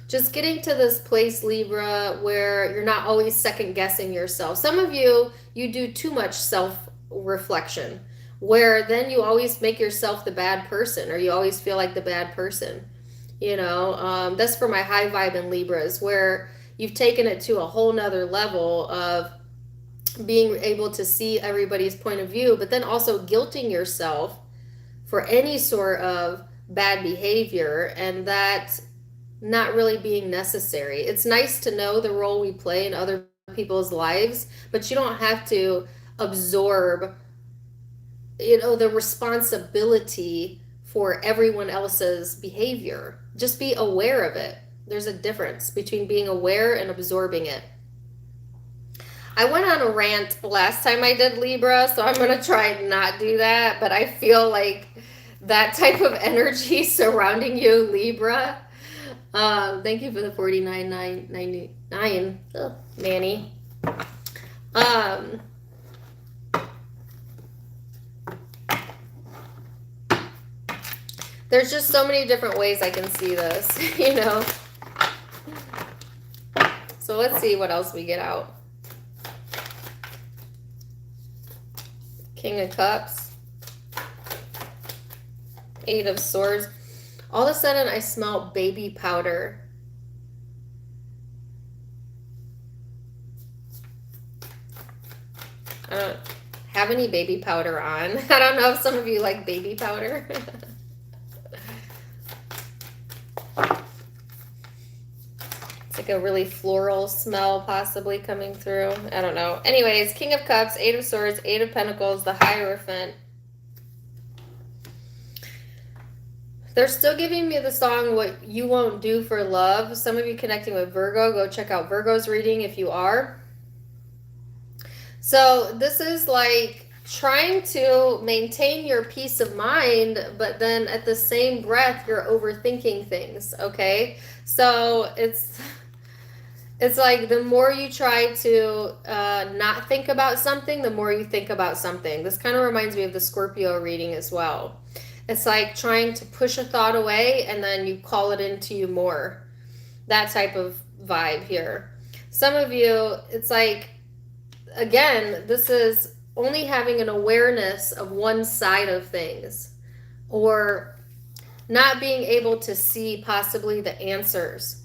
just getting to this place, Libra, where you're not always second guessing yourself. Some of you, you do too much self-reflection, where then you always make yourself the bad person, or you always feel like the bad person. You know, that's for my high vibe in Libras, where you've taken it to a whole nother level of being able to see everybody's point of view, but then also guilting yourself for any sort of bad behavior, and that not really being necessary. It's nice to know the role we play in other people's lives, but you don't have to absorb, you know, the responsibility for everyone else's behavior. Just be aware of it. There's a difference between being aware and absorbing it. I went on a rant last time I did Libra, so I'm going to try and not do that, but I feel like that type of energy surrounding you, Libra. Thank you for the $49.99. Oh, Manny. There's just so many different ways I can see this, you know. So let's see what else we get out. King of Cups. Eight of Swords. All of a sudden, I smell baby powder. I don't have any baby powder on. I don't know if some of you like baby powder. It's like a really floral smell possibly coming through. I don't know. Anyways, King of Cups, Eight of Swords, Eight of Pentacles, the Hierophant. They're still giving me the song, What You Won't Do for Love. Some of you connecting with Virgo, go check out Virgo's reading if you are. So this is like trying to maintain your peace of mind, but then at the same breath, you're overthinking things, okay? So it's like the more you try to not think about something, the more you think about something. This kind of reminds me of the Scorpio reading as well. It's like trying to push a thought away and then you call it into you more. That type of vibe here. Some of you, it's like, again, this is only having an awareness of one side of things, or not being able to see possibly the answers.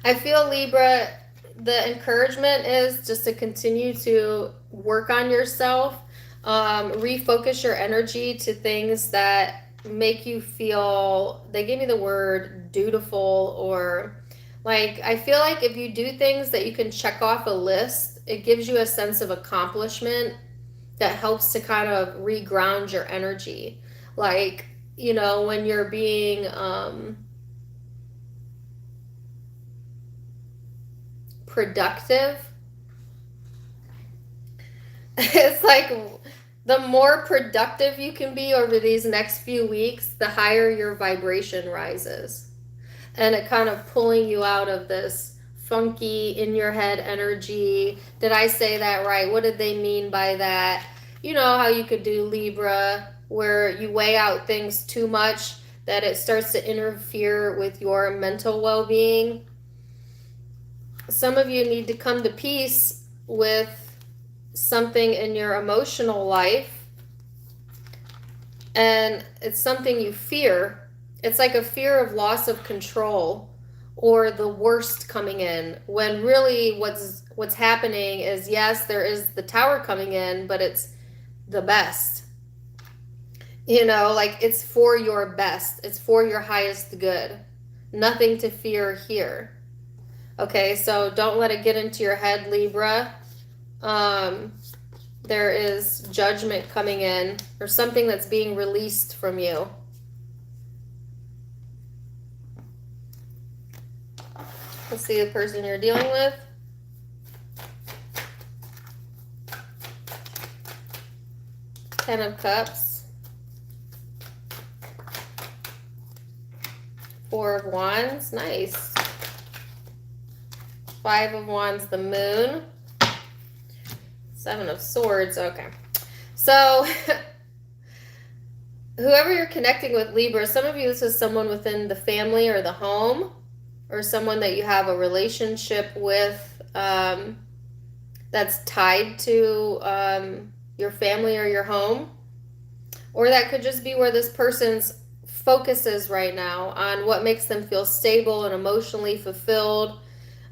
I feel, Libra, the encouragement is just to continue to work on yourself. Refocus your energy to things that make you feel, they give me the word dutiful, or like, I feel like if you do things that you can check off a list, it gives you a sense of accomplishment that helps to kind of reground your energy. Like, you know, when you're being productive, it's like The more productive you can be over these next few weeks, the higher your vibration rises. And it kind of pulling you out of this funky in your head energy. Did I say that right? What did they mean by that? You know how you could do Libra, where you weigh out things too much, that it starts to interfere with your mental well-being. Some of you need to come to peace with something in your emotional life, and it's something you fear. It's like a fear of loss of control or the worst coming in, when really what's happening is, yes, there is the tower coming in, but it's the best. You know, like it's for your best. It's for your highest good. Nothing to fear here. Okay, so don't let it get into your head, Libra. There is judgment coming in, or something that's being released from you. Let's see the person you're dealing with. Ten of Cups. Four of Wands. Nice. Five of Wands, the Moon. Seven of Swords. Okay. So, whoever you're connecting with, Libra, some of you, this is someone within the family or the home, or someone that you have a relationship with that's tied to your family or your home. Or that could just be where this person's focus is right now, on what makes them feel stable and emotionally fulfilled,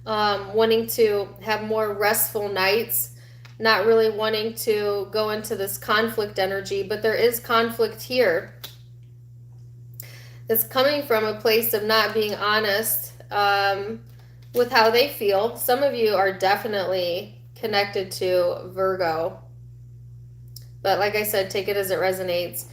wanting to have more restful nights, not really wanting to go into this conflict energy, but there is conflict here. It's coming from a place of not being honest with how they feel. Some of you are definitely connected to Virgo, but like I said, take it as it resonates.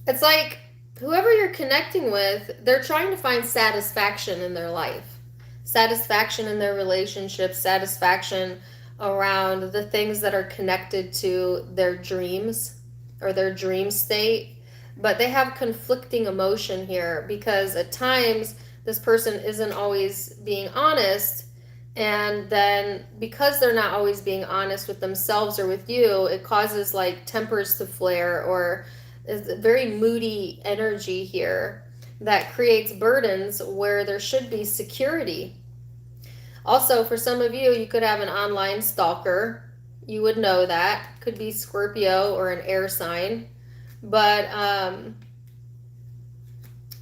It's like whoever you're connecting with, they're trying to find satisfaction in their life, satisfaction in their relationship, satisfaction around the things that are connected to their dreams or their dream state. But they have conflicting emotion here, because at times this person isn't always being honest, and then because they're not always being honest with themselves or with you, it causes like tempers to flare, or is a very moody energy here that creates burdens where there should be security. Also, for some of you, you could have an online stalker. You would know that. Could be Scorpio or an air sign. But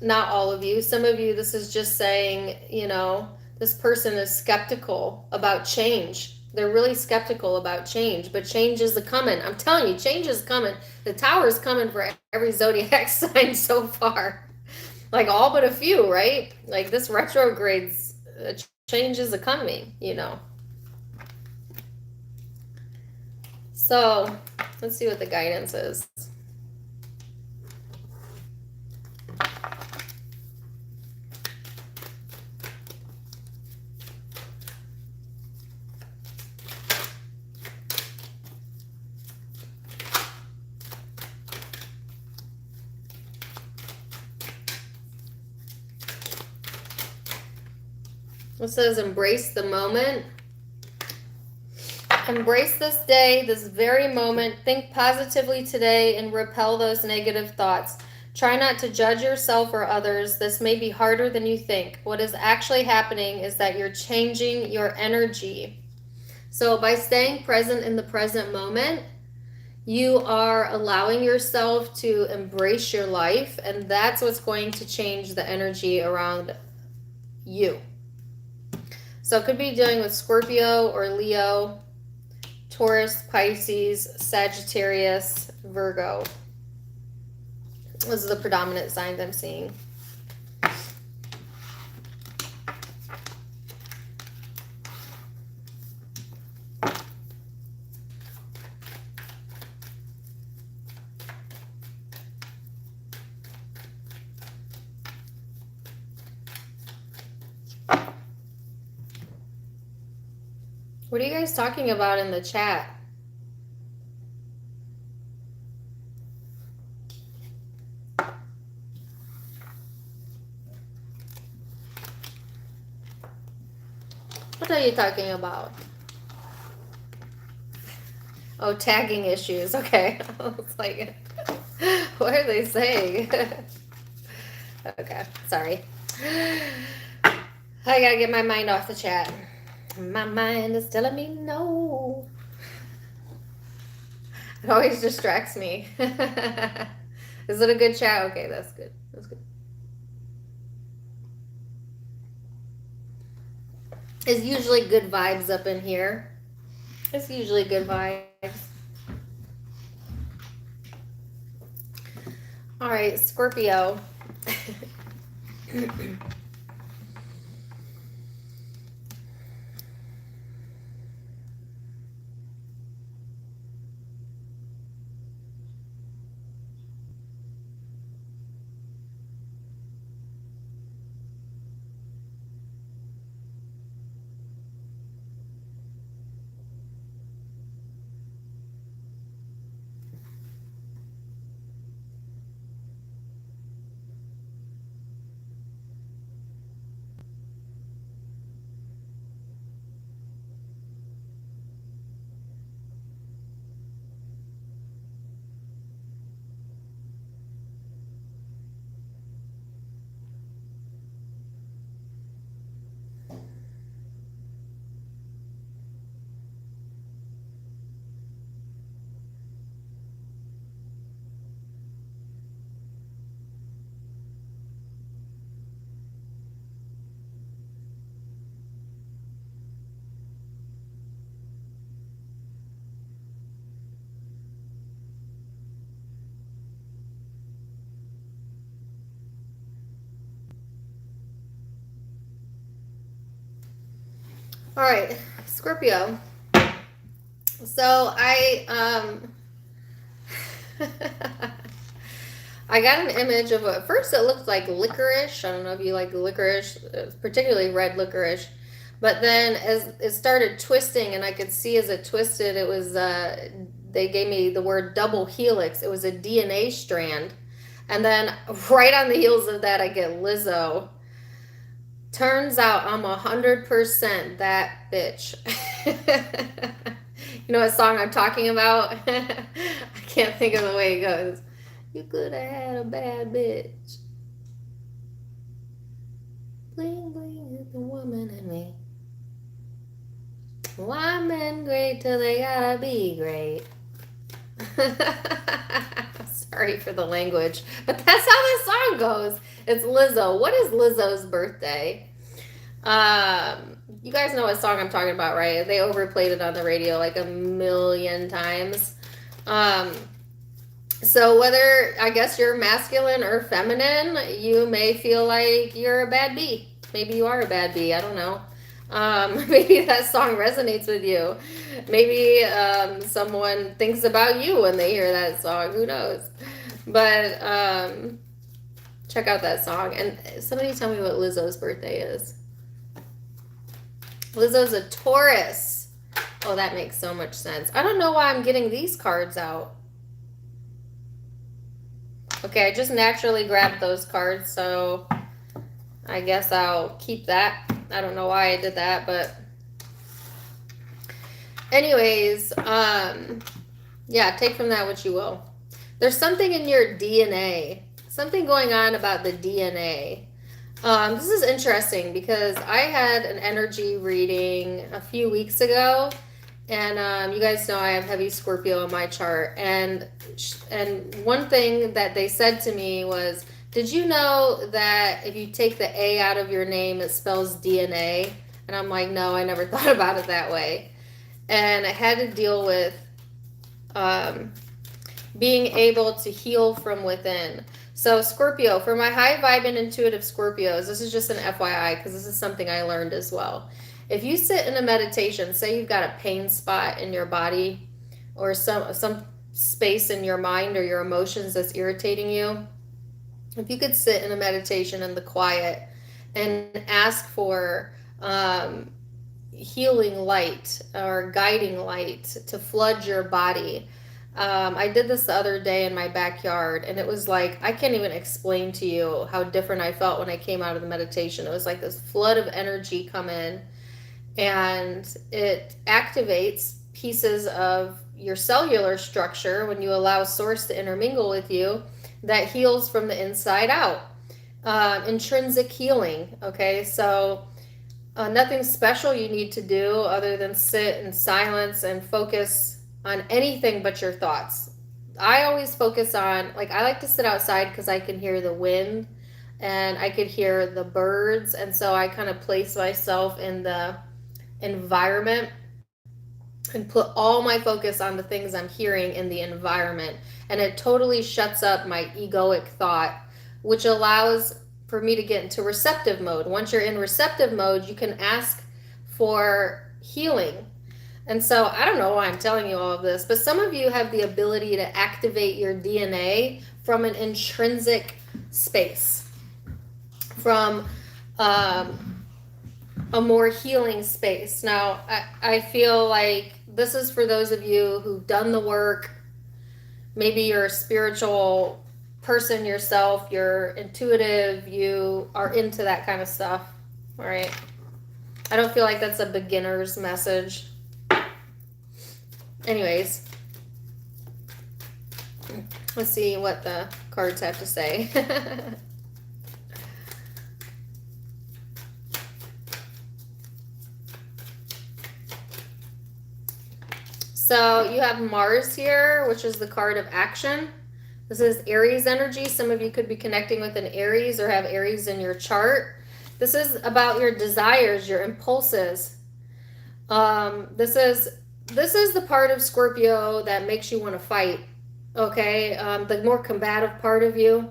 not all of you. Some of you, this is just saying, you know, this person is skeptical about change. They're really skeptical about change, but change is coming. I'm telling you, change is coming. The tower is coming for every zodiac sign so far. Like all but a few, right? Like this retrograde's change is coming, you know. So let's see what the guidance is. It says embrace the moment. Embrace this day, this very moment. Think positively today and repel those negative thoughts. Try not to judge yourself or others. This may be harder than you think. What is actually happening is that you're changing your energy. So by staying present in the present moment, you are allowing yourself to embrace your life, and that's what's going to change the energy around you. So it could be dealing with Scorpio or Leo, Taurus, Pisces, Sagittarius, Virgo. Those are the predominant signs I'm seeing. What are you guys talking about in the chat? What are you talking about? Oh, tagging issues. Okay. It's like, what are they saying? Okay, sorry. I gotta get my mind off the chat. My mind is telling me no. It always distracts me. Is it a good chat? Okay, that's good. That's good. It's usually good vibes up in here. It's usually good vibes. All right, Scorpio. All right, Scorpio. So I got an image of at first it looked like licorice. I don't know if you like licorice, particularly red licorice. But then as it started twisting and I could see as it twisted, it was they gave me the word double helix. It was a DNA strand. And then right on the heels of that, I get Lizzo. Turns out I'm 100% that bitch. You know what song I'm talking about? I can't think of the way it goes. You could have had a bad bitch. Bling bling is the woman in me. Why men great till they gotta be great? Sorry for the language, but that's how the song goes. It's Lizzo. What is Lizzo's birthday? You guys know what song I'm talking about, right? They overplayed it on the radio like a million times. So whether, I guess, you're masculine or feminine, you may feel like you're a bad bee. Maybe you are a bad bee. I don't know. Maybe that song resonates with you. Maybe someone thinks about you when they hear that song. Who knows? But check out that song. And somebody tell me what Lizzo's birthday is. Lizzo's a Taurus. Oh, that makes so much sense. I don't know why I'm getting these cards out. Okay, I just naturally grabbed those cards, so I guess I'll keep that. I don't know why I did that, but anyways, yeah, take from that what you will. There's something in your DNA, something going on about the DNA. This is interesting because I had an energy reading a few weeks ago, and you guys know I have heavy Scorpio in my chart, and one thing that they said to me was, did you know that if you take the A out of your name, it spells DNA? And I'm like, no, I never thought about it that way. And I had to deal with being able to heal from within. So Scorpio, for my high vibe and intuitive Scorpios, this is just an FYI because this is something I learned as well. If you sit in a meditation, say you've got a pain spot in your body or some space in your mind or your emotions that's irritating you, if you could sit in a meditation in the quiet and ask for healing light or guiding light to flood your body. I did this the other day in my backyard, and it was like, I can't even explain to you how different I felt when I came out of the meditation. It was like this flood of energy come in, and it activates pieces of your cellular structure when you allow source to intermingle with you, that heals from the inside out. Intrinsic healing. Okay, so nothing special you need to do other than sit in silence and focus on anything but your thoughts. I always focus on, like, I like to sit outside because I can hear the wind and I could hear the birds, and so I kind of place myself in the environment and put all my focus on the things I'm hearing in the environment, and it totally shuts up my egoic thought, which allows for me to get into receptive mode. Once you're in receptive mode, you can ask for healing. And so I don't know why I'm telling you all of this, but some of you have the ability to activate your DNA from an intrinsic space, from a more healing space. Now, I feel like this is for those of you who've done the work. Maybe you're a spiritual person yourself, you're intuitive, you are into that kind of stuff. All right. I don't feel like that's a beginner's message. Anyways, let's see what the cards have to say. So you have Mars here, which is the card of action. This is Aries energy. Some of you could be connecting with an Aries or have Aries in your chart. This is about your desires, your impulses. This is the part of Scorpio that makes you want to fight. Okay, the more combative part of you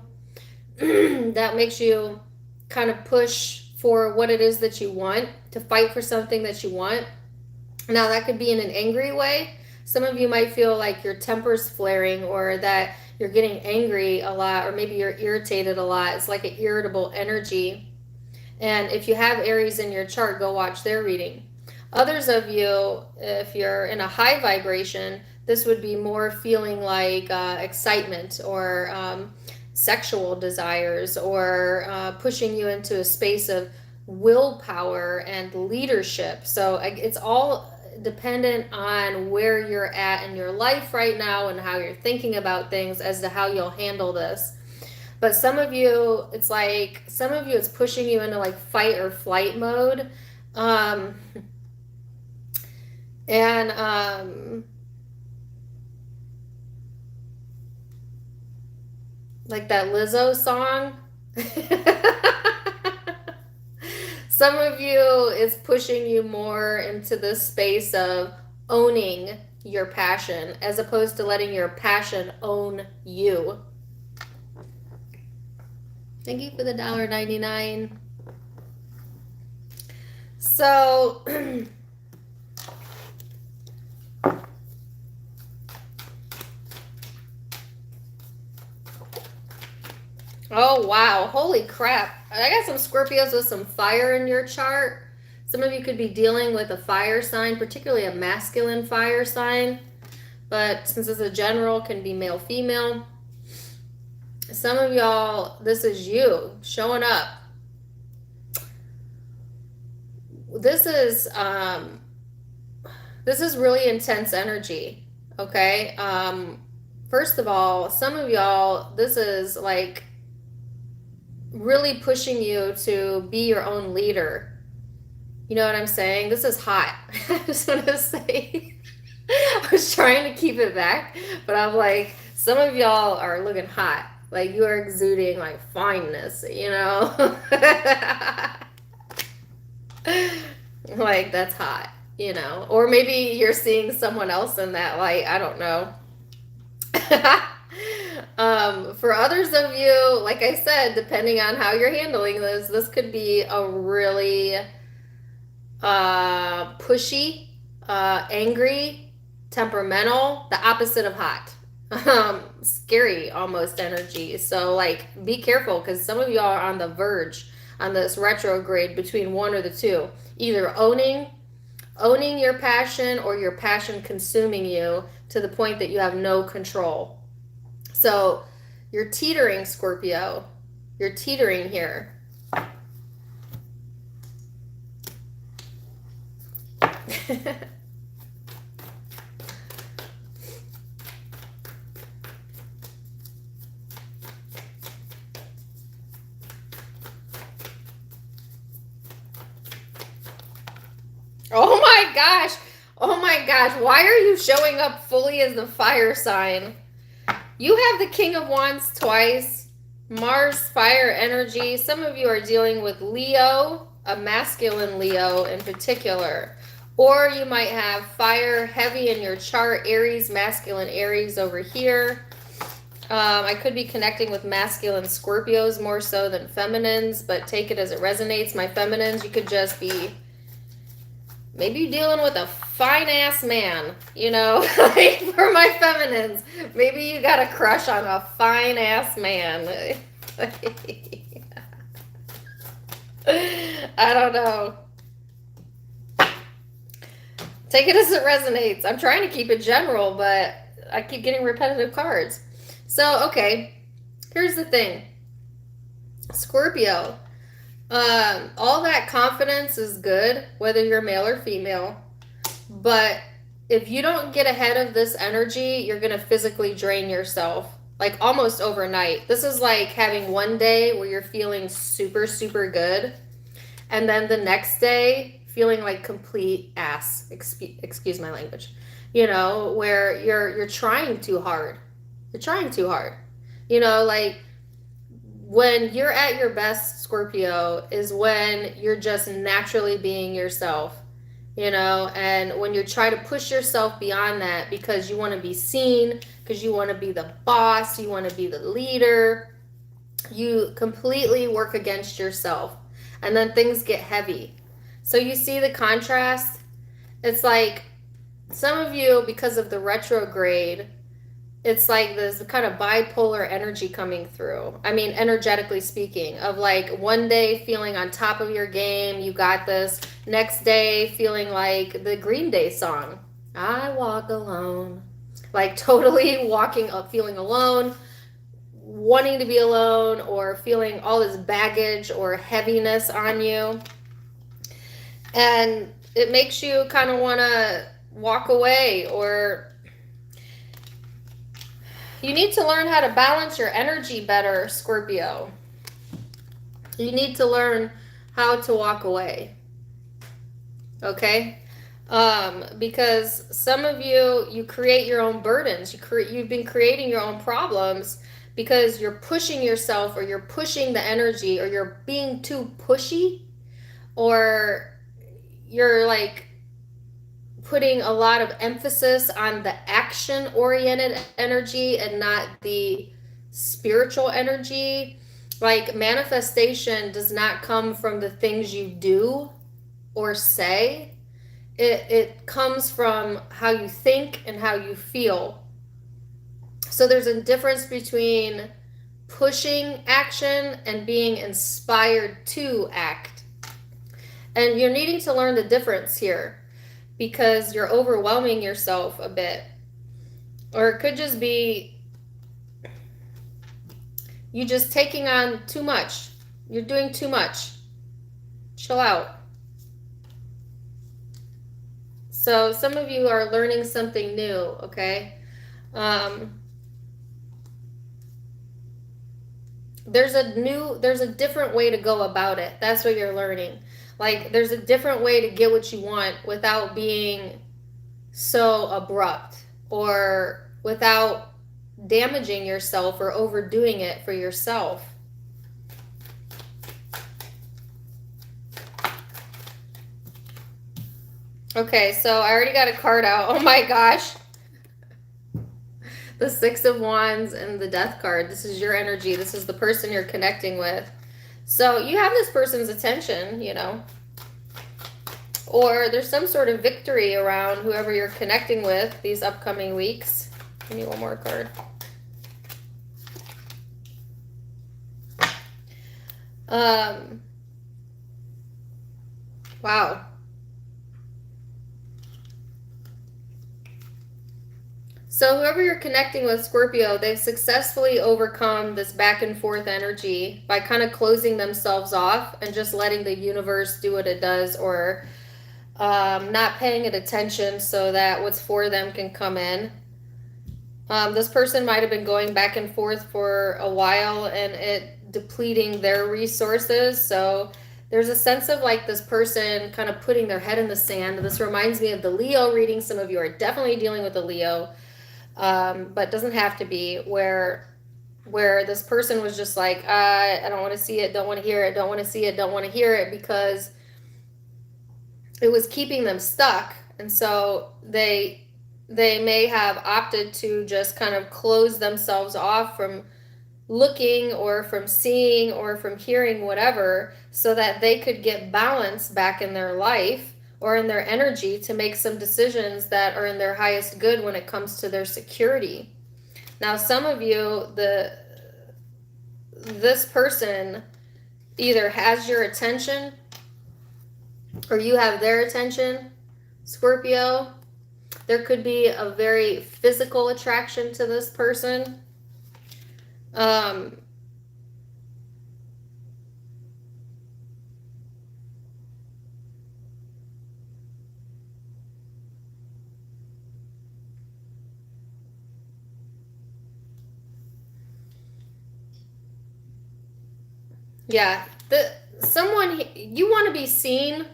that makes you kind of push for what it is that you want, to fight for something that you want. Now, that could be in an angry way. Some of you might feel like your temper's flaring, or that you're getting angry a lot, or maybe you're irritated a lot. It's like an irritable energy. And if you have Aries in your chart, go watch their reading. Others of you, if you're in a high vibration, this would be more feeling like excitement or sexual desires, or pushing you into a space of willpower and leadership. So it's all dependent on where you're at in your life right now and how you're thinking about things as to how you'll handle this. But some of you, it's like, some of you, it's pushing you into like fight or flight mode. Like that Lizzo song. Some of you, it's pushing you more into this space of owning your passion as opposed to letting your passion own you. Thank you for the $1.99. So oh, wow. Holy crap. I got some Scorpios with some fire in your chart. Some of you could be dealing with a fire sign, particularly a masculine fire sign. But since it's a general, can be male, female. Some of y'all, this is you showing up. This is really intense energy, okay? First of all, some of y'all, this is like really pushing you to be your own leader. You know what I'm saying? This is hot. I just want to say, I was trying to keep it back, but I'm like, some of y'all are looking hot. Like, you are exuding like fineness, you know? Like, that's hot, you know? Or maybe you're seeing someone else in that light. I don't know. For others of you, like I said, depending on how you're handling this could be a really pushy, angry, temperamental, the opposite of hot. Scary almost energy. So like, be careful, because some of y'all are on the verge on this retrograde between one or the two, either owning owning your passion or your passion consuming you to the point that you have no control. So you're teetering, Scorpio. You're teetering here. Oh my gosh. Oh my gosh. Why are you showing up fully as the fire sign? You have the King of Wands twice. Mars, fire energy. Some of you are dealing with Leo, a masculine Leo in particular. Or you might have fire heavy in your chart. Aries, masculine Aries over here. I could be connecting with masculine Scorpios more so than feminines, but take it as it resonates. My feminines, you could just be... maybe you're dealing with a fine-ass man, you know, like for my feminines. Maybe you got a crush on a fine-ass man. I don't know. Take it as it resonates. I'm trying to keep it general, but I keep getting repetitive cards. So, okay, here's the thing. Scorpio. All that confidence is good, whether you're male or female, but if you don't get ahead of this energy, you're going to physically drain yourself, like almost overnight. This is like having one day where you're feeling super, super good, and then the next day feeling like complete ass, excuse my language, you know, where you're trying too hard. You're trying too hard. You know, like, when you're at your best, Scorpio, is when you're just naturally being yourself, you know, and when you try to push yourself beyond that because you want to be seen, because you want to be the boss, you want to be the leader, you completely work against yourself, and then things get heavy. So you see the contrast? It's like some of you, because of the retrograde, it's like this kind of bipolar energy coming through. I mean, energetically speaking, of like one day feeling on top of your game, you got this. Next day feeling like the Green Day song, I walk alone. Like totally walking up, feeling alone, wanting to be alone, or feeling all this baggage or heaviness on you. And it makes you kind of want to walk away, or you need to learn how to balance your energy better, Scorpio. You need to learn how to walk away. Okay? Because some of you create your own burdens. You've been creating your own problems because you're pushing yourself, or you're pushing the energy, or you're being too pushy, or you're like putting a lot of emphasis on the action-oriented energy and not the spiritual energy. Like, manifestation does not come from the things you do or say. It comes from how you think and how you feel. So there's a difference between pushing action and being inspired to act. And you're needing to learn the difference here, because you're overwhelming yourself a bit. Or it could just be you just taking on too much. You're doing too much. Chill out. So some of you are learning something new, okay? There's a different way to go about it. That's what you're learning. Like, there's a different way to get what you want without being so abrupt, or without damaging yourself or overdoing it for yourself. Okay, so I already got a card out. Oh my gosh. The Six of Wands and the Death card. This is your energy. This is the person you're connecting with. So you have this person's attention, you know. Or there's some sort of victory around whoever you're connecting with these upcoming weeks. Give me one more card. Wow. So whoever you're connecting with, Scorpio, they've successfully overcome this back and forth energy by kind of closing themselves off and just letting the universe do what it does, or not paying it attention so that what's for them can come in. This person might have been going back and forth for a while and it depleting their resources. So there's a sense of like this person kind of putting their head in the sand. This reminds me of the Leo reading. Some of you are definitely dealing with the Leo, but doesn't have to be, where this person was just like, I don't want to see it, don't want to hear it, don't want to see it, don't want to hear it, because it was keeping them stuck. And so they may have opted to just kind of close themselves off from looking or from seeing or from hearing whatever, so that they could get balance back in their life or in their energy to make some decisions that are in their highest good when it comes to their security. Now, some of you, this person either has your attention or you have their attention, Scorpio. There could be a very physical attraction to this person. Yeah, someone, you want to be seen.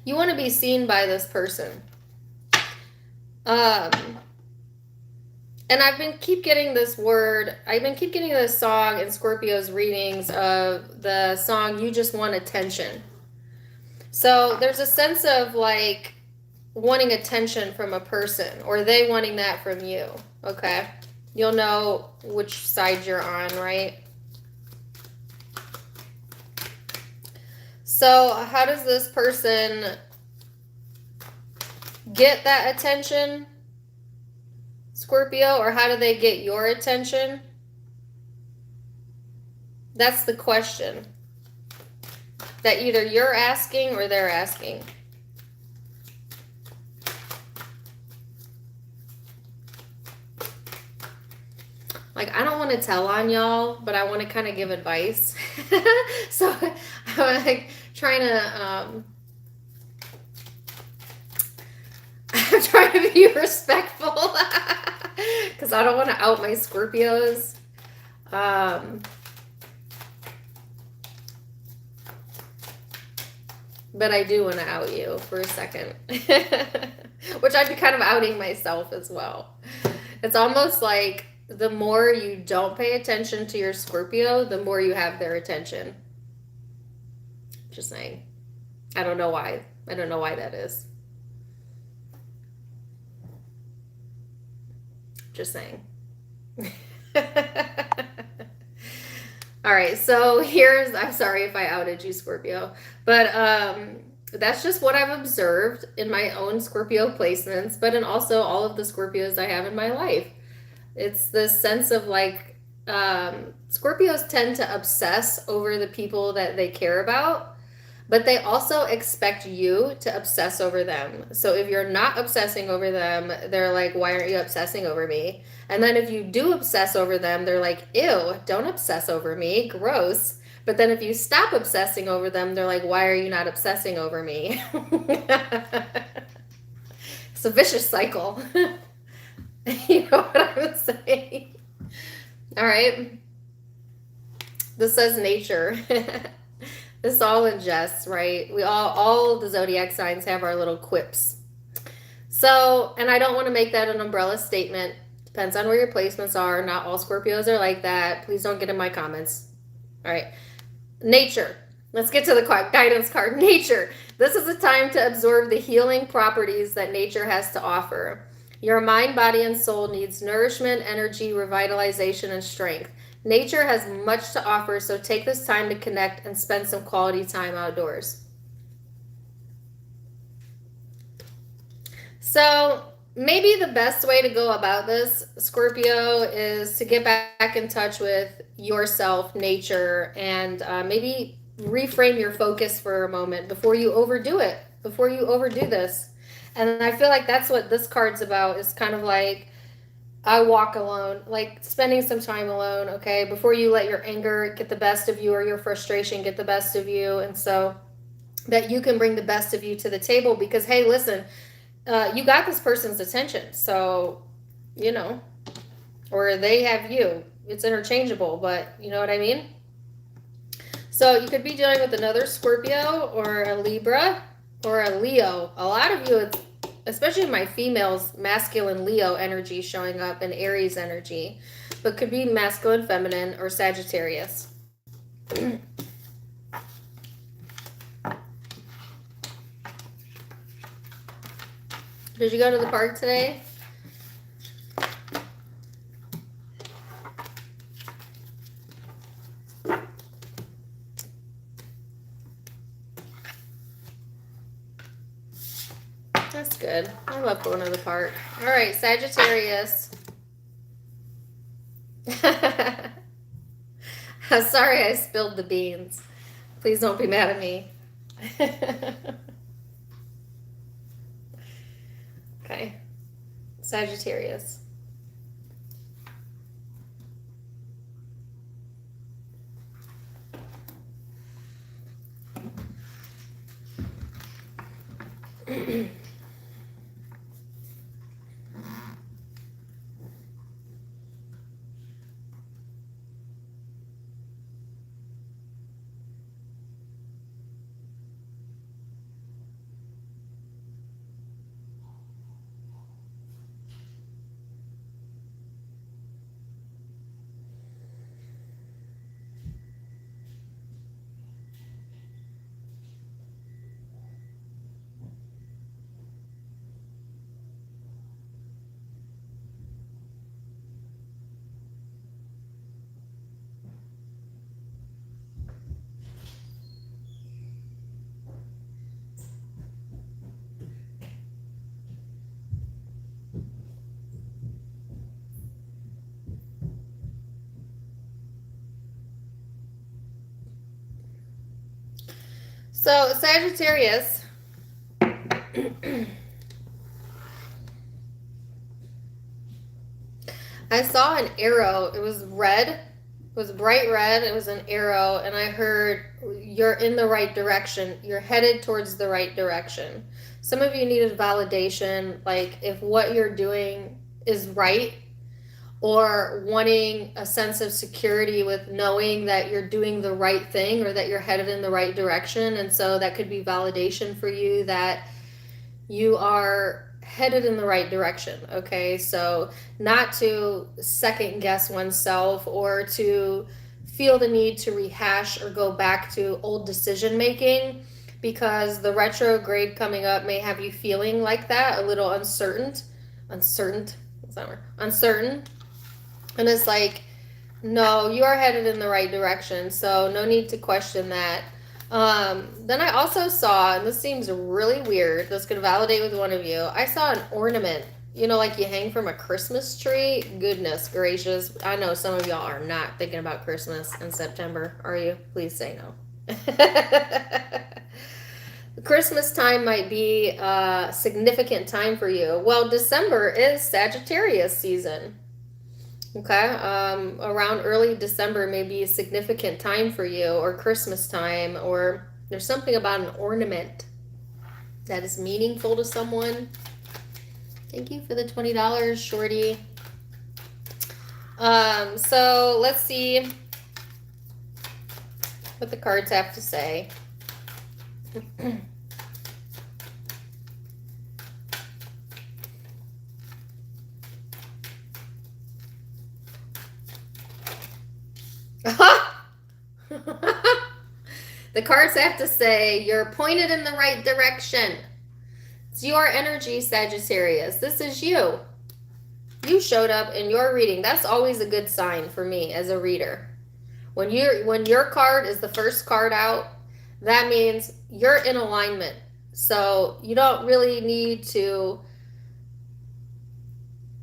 You want to be seen by this person. And I've been keep getting this song in Scorpio's readings of the song, You Just Want Attention. So there's a sense of like wanting attention from a person, or they wanting that from you, okay? You'll know which side you're on, right? So how does this person get that attention, Scorpio, or how do they get your attention? That's the question that either you're asking or they're asking. Like, I don't want to tell on y'all, but I want to kind of give advice. So I'm like trying to I'm trying to be respectful because I don't want to out my Scorpios. But I do want to out you for a second, which I'd be kind of outing myself as well. It's almost like the more you don't pay attention to your Scorpio, the more you have their attention. Just saying. I don't know why. I don't know why that is. Just saying. All right, so I'm sorry if I outed you, Scorpio, but that's just what I've observed in my own Scorpio placements, but in also all of the Scorpios I have in my life. It's this sense of like, Scorpios tend to obsess over the people that they care about, but they also expect you to obsess over them. So if you're not obsessing over them, they're like, why aren't you obsessing over me? And then if you do obsess over them, they're like, ew, don't obsess over me, gross. But then if you stop obsessing over them, they're like, why are you not obsessing over me? It's a vicious cycle. You know what I'm saying? All right. This says nature. This is all in jest, right? We all the zodiac signs have our little quips. So, and I don't want to make that an umbrella statement. Depends on where your placements are. Not all Scorpios are like that. Please don't get in my comments. All right. Nature. Let's get to the guidance card. Nature. This is a time to absorb the healing properties that nature has to offer. Your mind, body, and soul needs nourishment, energy, revitalization, and strength. Nature has much to offer, so take this time to connect and spend some quality time outdoors. So maybe the best way to go about this, Scorpio, is to get back in touch with yourself, nature, and maybe reframe your focus for a moment before you overdo it, before you overdo this. And I feel like that's what this card's about, is kind of like, I walk alone, like spending some time alone, okay, before you let your anger get the best of you or your frustration get the best of you. And so that you can bring the best of you to the table because, hey, listen, you got this person's attention. So, you know, or they have you. It's interchangeable, but you know what I mean? So you could be dealing with another Scorpio or a Libra or a Leo. A lot of you, especially my females, masculine Leo energy showing up and Aries energy, but could be masculine, feminine, or Sagittarius. Did you go to the park today? That's good. I love going to the park. All right, Sagittarius. I'm sorry I spilled the beans. Please don't be mad at me. Okay. Sagittarius. So, Sagittarius. I saw an arrow. It was red. It was bright red. It was an arrow. And I heard, you're in the right direction. You're headed towards the right direction. Some of you needed validation, like if what you're doing is right, or wanting a sense of security with knowing that you're doing the right thing or that you're headed in the right direction. And so that could be validation for you that you are headed in the right direction. Okay, so not to second guess oneself or to feel the need to rehash or go back to old decision making, because the retrograde coming up may have you feeling like that, a little uncertain. And it's like, no, you are headed in the right direction, so no need to question that. Then I also saw, and this seems really weird, this could validate with one of you, I saw an ornament, you know, like you hang from a Christmas tree. Goodness gracious. I know some of y'all are not thinking about Christmas in September, are you? Please say no. Christmas time might be a significant time for you. Well, December is Sagittarius season. Okay, around early December may be a significant time for you, or Christmas time, or there's something about an ornament that is meaningful to someone. Thank you for the $20, Shorty. So let's see what the cards have to say. The cards have to say you're pointed in the right direction. It's your energy, Sagittarius. This is you. You showed up in your reading. That's always a good sign for me as a reader. When your card is the first card out, that means you're in alignment. So you don't really need to.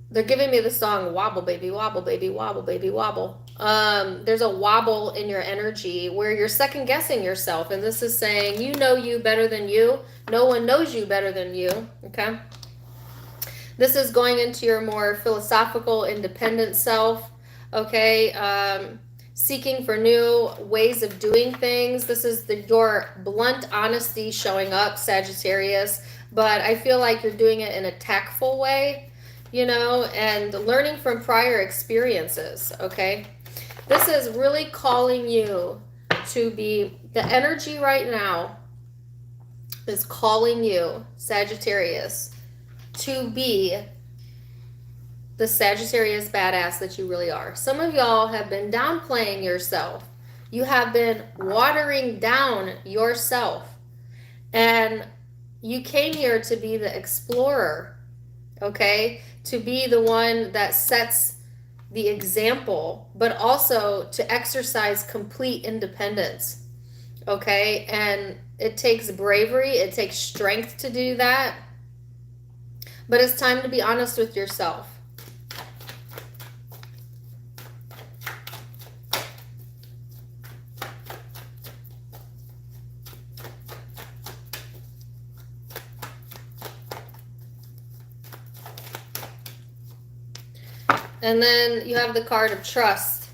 They're giving me the song Wobble Baby, Wobble Baby, Wobble Baby, Wobble. there's a wobble in your energy where you're second guessing yourself. And this is saying, you know you better than you. No one knows you better than you. Okay. This is going into your more philosophical, independent self. Okay. Seeking for new ways of doing things. This is your blunt honesty showing up, Sagittarius. But I feel like you're doing it in a tactful way, you know, and learning from prior experiences. Okay. This is really calling you to be, the energy right now is calling you, Sagittarius, to be the Sagittarius badass that you really are. Some of y'all have been downplaying yourself. You have been watering down yourself. And you came here to be the explorer, okay? To be the one that sets the example, but also to exercise complete independence, okay? And it takes bravery, it takes strength to do that, but it's time to be honest with yourself. And then you have the card of trust.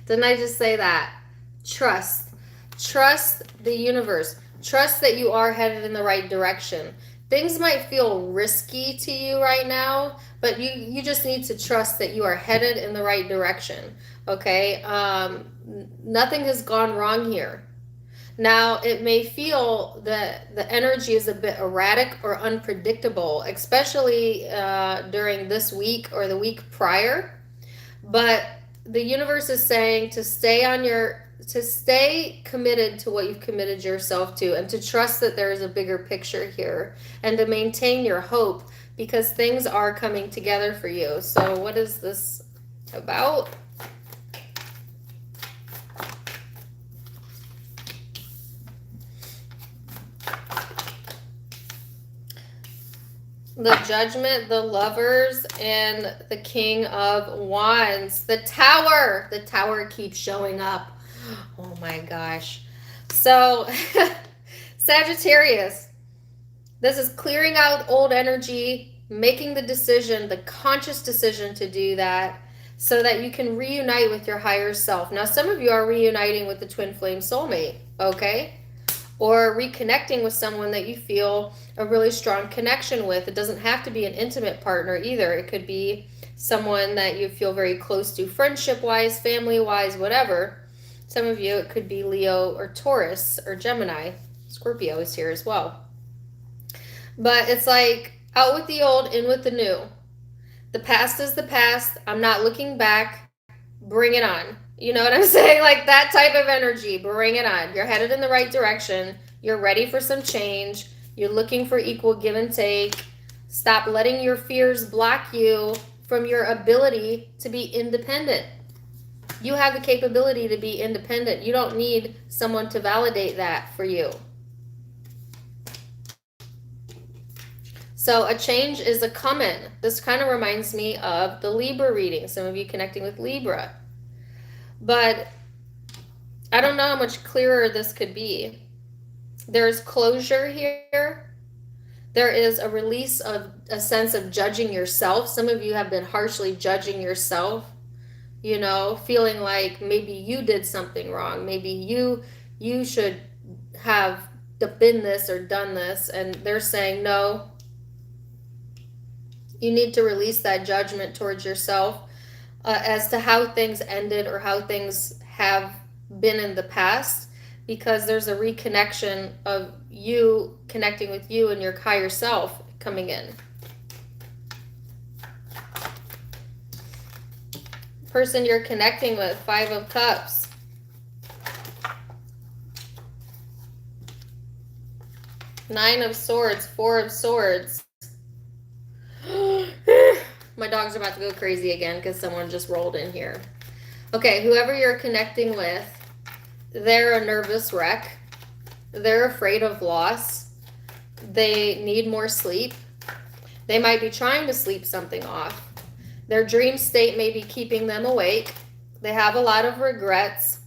Didn't I just say that? Trust. Trust the universe. Trust that you are headed in the right direction. Things might feel risky to you right now, but you just need to trust that you are headed in the right direction. Okay? Nothing has gone wrong here. Now, it may feel that the energy is a bit erratic or unpredictable, especially during this week or the week prior. But the universe is saying to stay committed to what you've committed yourself to, and to trust that there is a bigger picture here, and to maintain your hope, because things are coming together for you. So what is this about? The Judgment, the Lovers, and the King of Wands. The Tower. The Tower keeps showing up. Oh my gosh. So, Sagittarius, this is clearing out old energy, making the decision, the conscious decision to do that, so that you can reunite with your higher self. Now, some of you are reuniting with the twin flame soulmate, okay? Or reconnecting with someone that you feel a really strong connection with. It doesn't have to be an intimate partner either. It could be someone that you feel very close to, friendship-wise, family-wise, whatever. Some of you, it could be Leo or Taurus or Gemini. Scorpio is here as well. But it's like, out with the old, in with the new. The past is the past. I'm not looking back. Bring it on. You know what I'm saying? Like that type of energy. Bring it on. You're headed in the right direction. You're ready for some change. You're looking for equal give and take. Stop letting your fears block you from your ability to be independent. You have the capability to be independent. You don't need someone to validate that for you. So a change is a coming. This kind of reminds me of the Libra reading. Some of you connecting with Libra. But I don't know how much clearer this could be. There's closure here. There is a release of a sense of judging yourself. Some of you have been harshly judging yourself, you know, feeling like maybe you did something wrong. Maybe you should have been this or done this. And they're saying, no, you need to release that judgment towards yourself. As to how things ended or how things have been in the past, because there's a reconnection of you connecting with you and your higher self coming in. Person you're connecting with, 5 of Cups. Nine of Swords, 4 of Swords. My dogs are about to go crazy again because someone just rolled in here. Okay, whoever you're connecting with, they're a nervous wreck. They're afraid of loss. They need more sleep. They might be trying to sleep something off. Their dream state may be keeping them awake. They have a lot of regrets.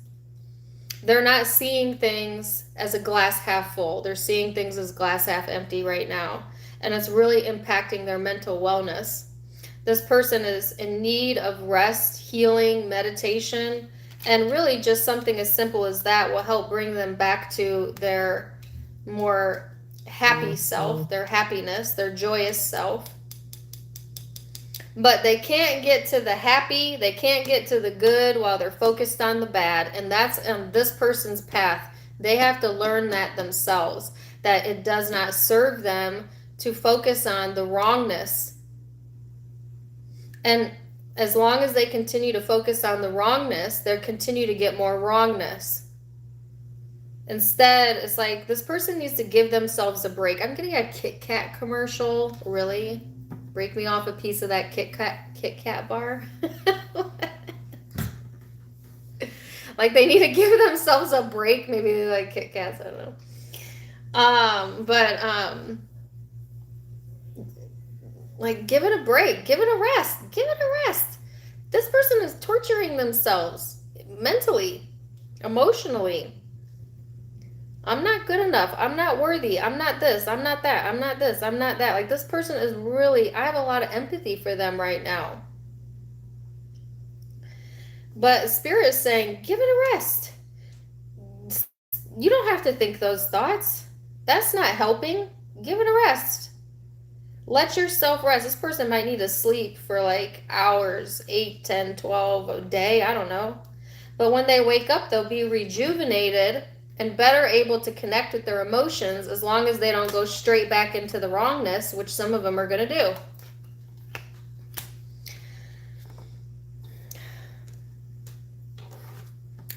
They're not seeing things as a glass half full. They're seeing things as glass half empty right now. And it's really impacting their mental wellness. This person is in need of rest, healing, meditation, and really just something as simple as that will help bring them back to their more happy self, their happiness, their joyous self. But they can't get to the happy, they can't get to the good while they're focused on the bad. And that's on this person's path. They have to learn that themselves, that it does not serve them to focus on the wrongness. And as long as they continue to focus on the wrongness, they'll continue to get more wrongness. Instead, it's like this person needs to give themselves a break. I'm getting a Kit Kat commercial. Really? Break me off a piece of that Kit Kat bar. Like they need to give themselves a break. Maybe they like Kit Kats. I don't know. Like give it a break. Give it a rest. Give it a rest. This person is torturing themselves mentally, emotionally. I'm not good enough. I'm not worthy. I'm not this. I'm not that. I'm not this. I'm not that. Like this person is really, I have a lot of empathy for them right now. But Spirit is saying, give it a rest. You don't have to think those thoughts. That's not helping. Give it a rest. Let yourself rest. This person might need to sleep for like hours, 8, 10, 12 a day. I don't know. But when they wake up, they'll be rejuvenated and better able to connect with their emotions as long as they don't go straight back into the wrongness, which some of them are going to do.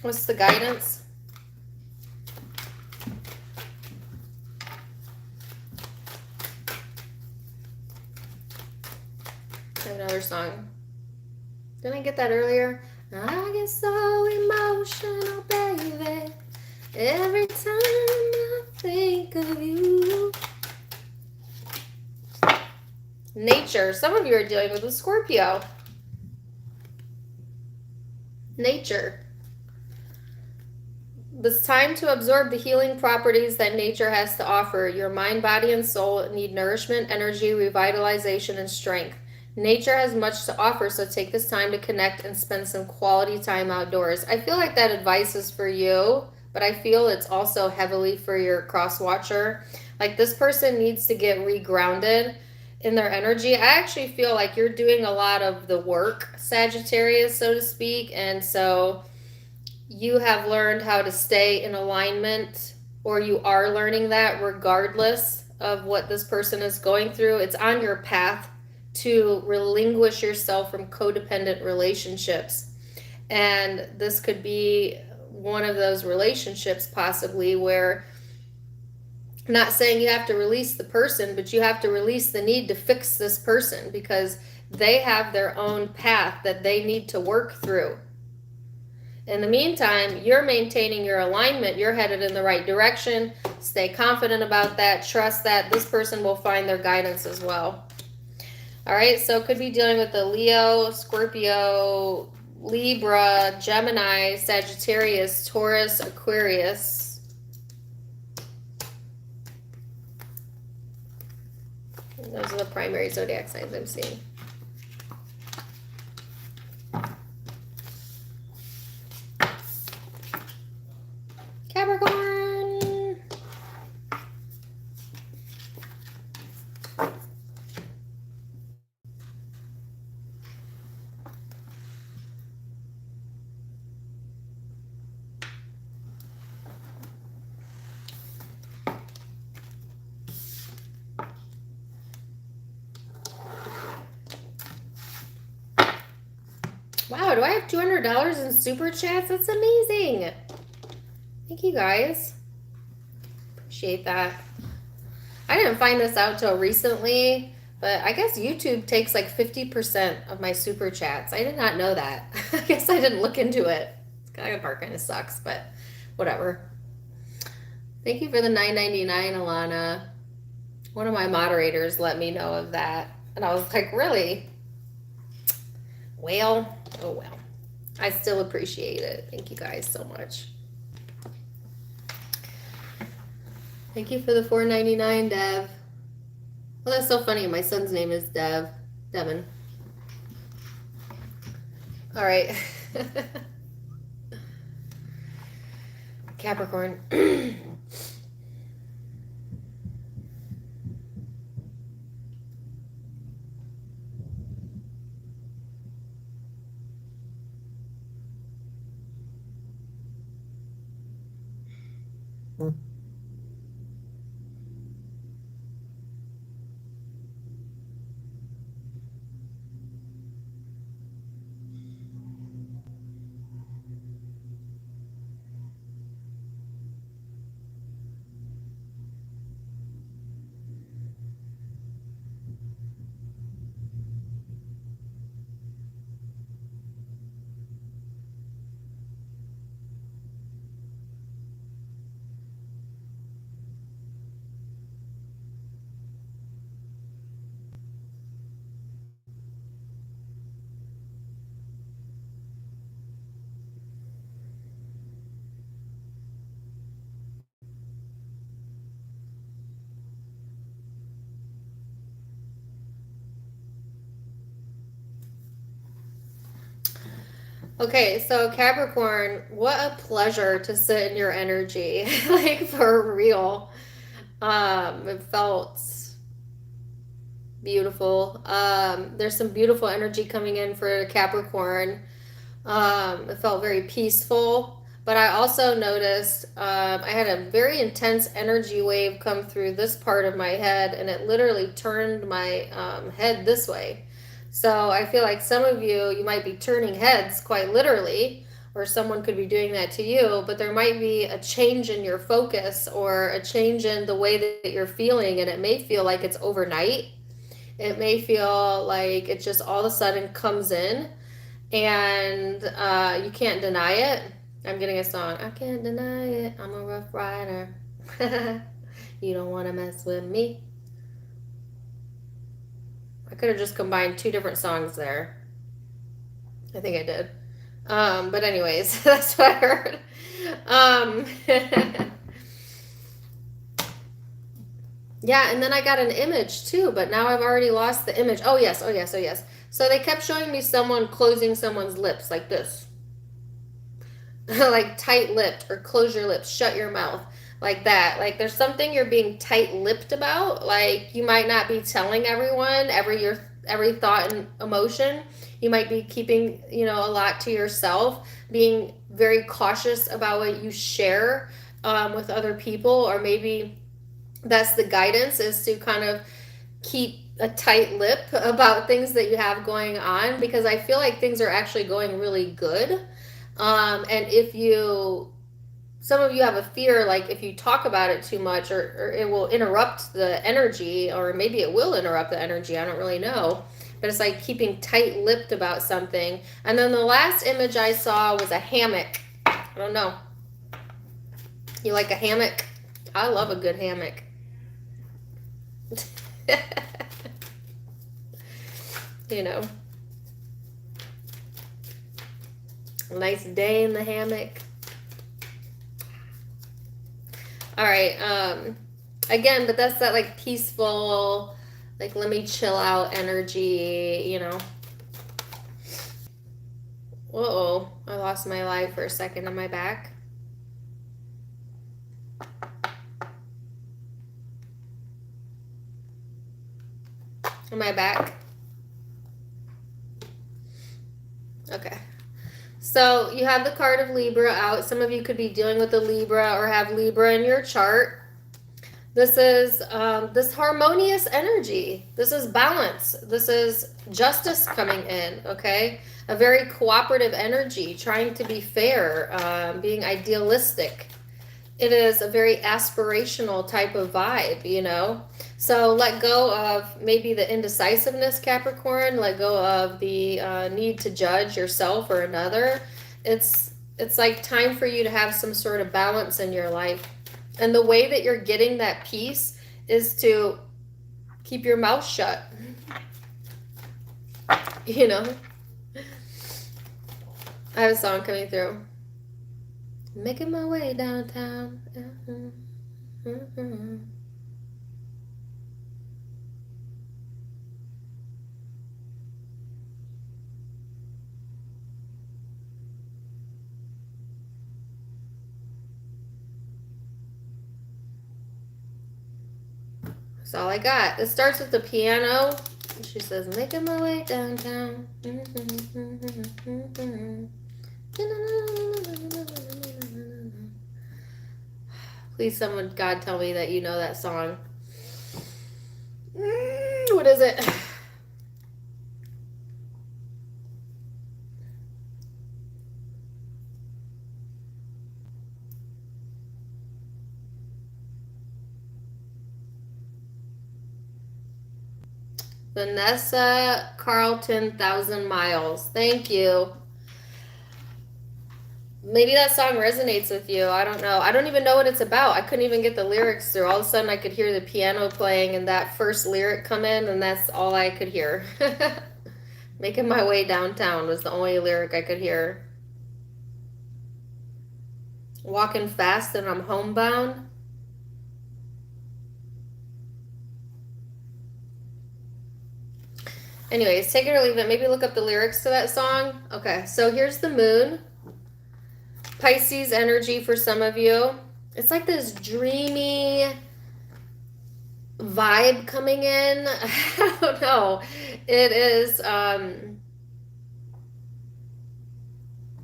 What's the guidance? Another song. Didn't I get that earlier? I get so emotional, baby, every time I think of you. Nature. Some of you are dealing with a Scorpio. Nature. It's time to absorb the healing properties that nature has to offer. Your mind, body, and soul need nourishment, energy, revitalization, and strength. Nature has much to offer, so take this time to connect and spend some quality time outdoors. I feel like that advice is for you, but I feel it's also heavily for your cross watcher. Like this person needs to get regrounded in their energy. I actually feel like you're doing a lot of the work, Sagittarius, so to speak, and so you have learned how to stay in alignment, or you are learning that regardless of what this person is going through. It's on your path to relinquish yourself from codependent relationships. And this could be one of those relationships possibly where, not saying you have to release the person, but you have to release the need to fix this person because they have their own path that they need to work through. In the meantime, you're maintaining your alignment. You're headed in the right direction. Stay confident about that. Trust that this person will find their guidance as well. All right, so could be dealing with the Leo, Scorpio, Libra, Gemini, Sagittarius, Taurus, Aquarius. Those are the primary zodiac signs I'm seeing. Capricorn. Wow, do I have $200 in super chats? That's amazing. Thank you guys. Appreciate that. I didn't find this out till recently, but I guess YouTube takes like 50% of my super chats. I did not know that. I guess I didn't look into it. That part kind of sucks, but whatever. Thank you for the $9.99, Alana. One of my moderators let me know of that. And I was like, really? Well, oh well. I still appreciate it. Thank you guys so much. Thank you for the $4.99, Dev. Well, that's so funny. My son's name is Devin. All right. Capricorn. Okay, so Capricorn, what a pleasure to sit in your energy. Like for real. It felt beautiful. There's some beautiful energy coming in for Capricorn. It felt very peaceful, but I also noticed I had a very intense energy wave come through this part of my head, and it literally turned my head this way. So I feel like some of you might be turning heads quite literally, or someone could be doing that to you, but there might be a change in your focus or a change in the way that you're feeling, and it may feel like it's overnight. It may feel like it just all of a sudden comes in, and you can't deny it. I'm getting a song. I can't deny it. I'm a rough rider. You don't want to mess with me. I could have just combined two different songs there. I think I did. But anyways, that's what I heard. Yeah, and then I got an image too, but now I've already lost the image. Oh yes, oh yes, oh yes. So they kept showing me someone closing someone's lips like this. Like tight-lipped, or close your lips, shut your mouth, like that. Like there's something you're being tight-lipped about. Like you might not be telling everyone every thought and emotion. You might be keeping, a lot to yourself, being very cautious about what you share with other people, or maybe that's the guidance, is to kind of keep a tight lip about things that you have going on, because I feel like things are actually going really good. And some of you have a fear, like if you talk about it too much, or it will interrupt the energy, or maybe it will interrupt the energy. I don't really know. But it's like keeping tight-lipped about something. And then the last image I saw was a hammock. I don't know. You like a hammock? I love a good hammock. A nice day in the hammock. All right. Again, but that's that like peaceful, like let me chill out energy, Whoa, I lost my life for a second on my back. Am I back? Okay. So you have the card of Libra out. Some of you could be dealing with the Libra or have Libra in your chart. This is this harmonious energy. This is balance. This is justice coming in, okay? A very cooperative energy, trying to be fair, being idealistic. It is a very aspirational type of vibe, So let go of maybe the indecisiveness, Capricorn. Let go of the need to judge yourself or another. It's like time for you to have some sort of balance in your life. And the way that you're getting that peace is to keep your mouth shut. I have a song coming through. Making my way downtown. That's all I got. It starts with the piano. She says, making my way downtown. Please, someone, God, tell me that you know that song. What is it? Vanessa Carlton, 1,000 Miles. Thank you. Maybe that song resonates with you. I don't know. I don't even know what it's about. I couldn't even get the lyrics through. All of a sudden, I could hear the piano playing and that first lyric come in, and that's all I could hear. Making my way downtown was the only lyric I could hear. Walking fast and I'm homebound. Anyways, take it or leave it. Maybe look up the lyrics to that song. Okay, so here's the moon. Pisces energy for some of you. It's like this dreamy vibe coming in. I don't know. It is,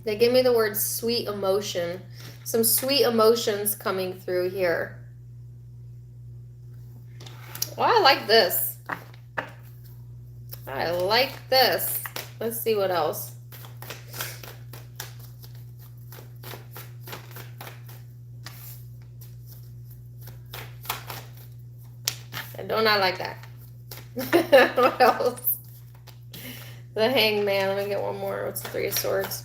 they give me the word sweet emotion. Some sweet emotions coming through here. Oh, I like this. I like this. Let's see what else. I do not like that. What else? The Hangman. Let me get one more. What's the Three of Swords?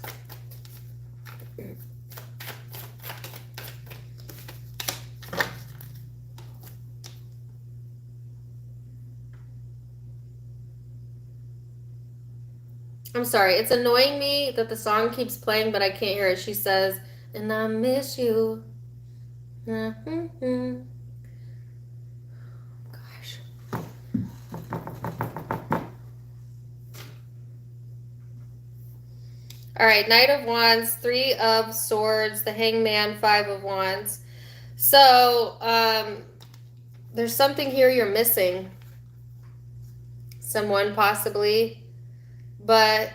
I'm sorry. It's annoying me that the song keeps playing, but I can't hear it. She says, and I miss you. Mm-hmm. Gosh. All right. Knight of Wands, Three of Swords, the Hangman, Five of Wands. So, there's something here you're missing. Someone possibly. But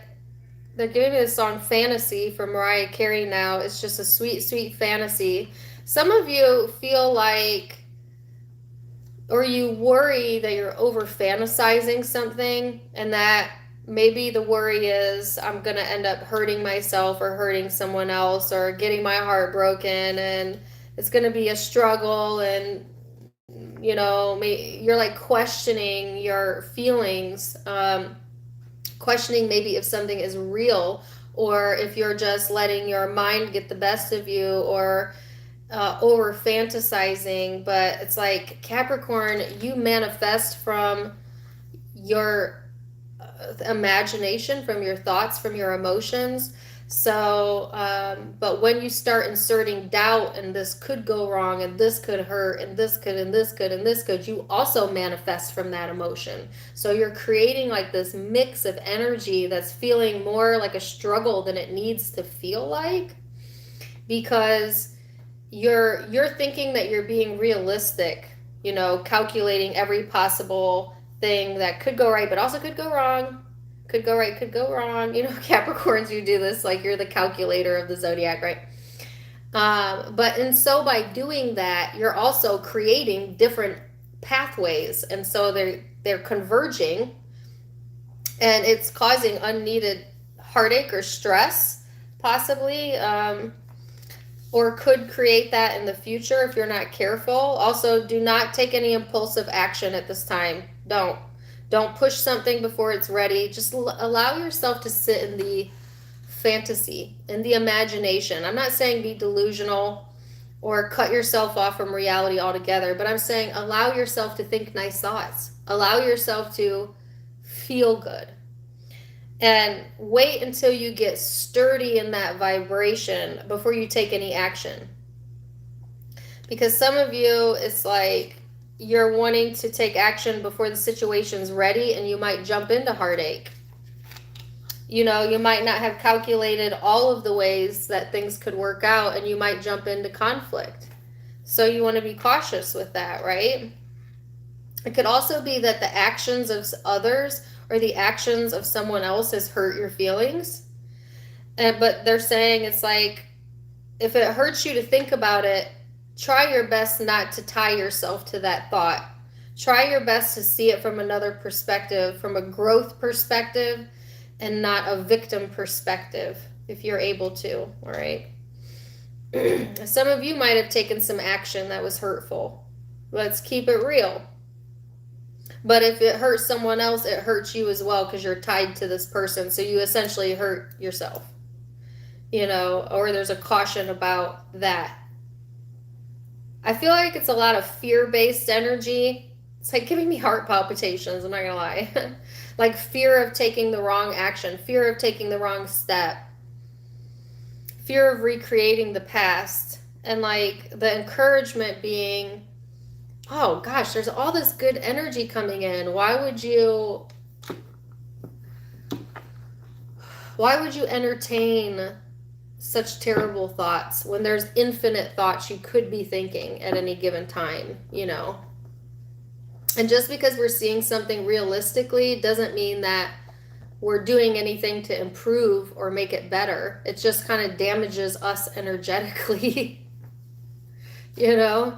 they're giving me the song Fantasy from Mariah Carey now. It's just a sweet, sweet fantasy. Some of you feel like, or you worry that you're over fantasizing something, and that maybe the worry is I'm going to end up hurting myself or hurting someone else or getting my heart broken, and it's going to be a struggle, and you know, you're like questioning your feelings, questioning maybe if something is real, or if you're just letting your mind get the best of you, or over fantasizing. But it's like, Capricorn, you manifest from your imagination, from your thoughts, from your emotions. So, but when you start inserting doubt, and this could go wrong, and this could hurt, and this could, and this could, and this could, you also manifest from that emotion. So you're creating like this mix of energy that's feeling more like a struggle than it needs to feel like, because you're thinking that you're being realistic, you know, calculating every possible thing that could go right, but also could go wrong. Could go right, could go wrong. You know, Capricorns, you do this like you're the calculator of the Zodiac, right? And so by doing that, you're also creating different pathways, and so they're converging, and it's causing unneeded heartache or stress, possibly, or could create that in the future if you're not careful. Also, do not take any impulsive action at this time. Don't push something before it's ready. Just allow yourself to sit in the fantasy, in the imagination. I'm not saying be delusional or cut yourself off from reality altogether, but I'm saying allow yourself to think nice thoughts. Allow yourself to feel good. And wait until you get sturdy in that vibration before you take any action. Because some of you, it's like you're wanting to take action before the situation's ready, and you might jump into heartache. You know, you might not have calculated all of the ways that things could work out, and you might jump into conflict. So you want to be cautious with that, right? It could also be that the actions of others or the actions of someone else has hurt your feelings. But they're saying it's like, if it hurts you to think about it, try your best not to tie yourself to that thought. Try your best to see it from another perspective, from a growth perspective, and not a victim perspective, if you're able to, all right? Some of you might have taken some action that was hurtful. Let's keep it real. But if it hurts someone else, it hurts you as well, because you're tied to this person. So you essentially hurt yourself, you know, or there's a caution about that. I feel like it's a lot of fear-based energy. It's like giving me heart palpitations, I'm not gonna lie. Like fear of taking the wrong action, fear of taking the wrong step, fear of recreating the past, and like the encouragement being, oh gosh, there's all this good energy coming in. Why would you entertain such terrible thoughts when there's infinite thoughts you could be thinking at any given time, you know? And just because we're seeing something realistically doesn't mean that we're doing anything to improve or make it better. It just kind of damages us energetically, you know?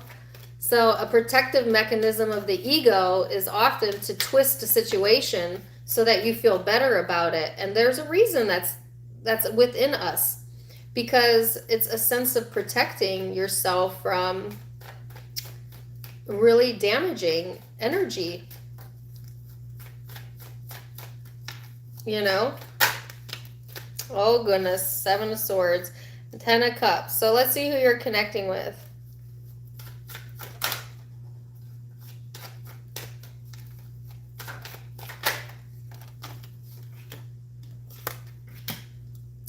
So a protective mechanism of the ego is often to twist a situation so that you feel better about it. And there's a reason that's within us, because it's a sense of protecting yourself from really damaging energy, you know? Oh goodness, 7 of Swords, 10 of Cups. So let's see who you're connecting with.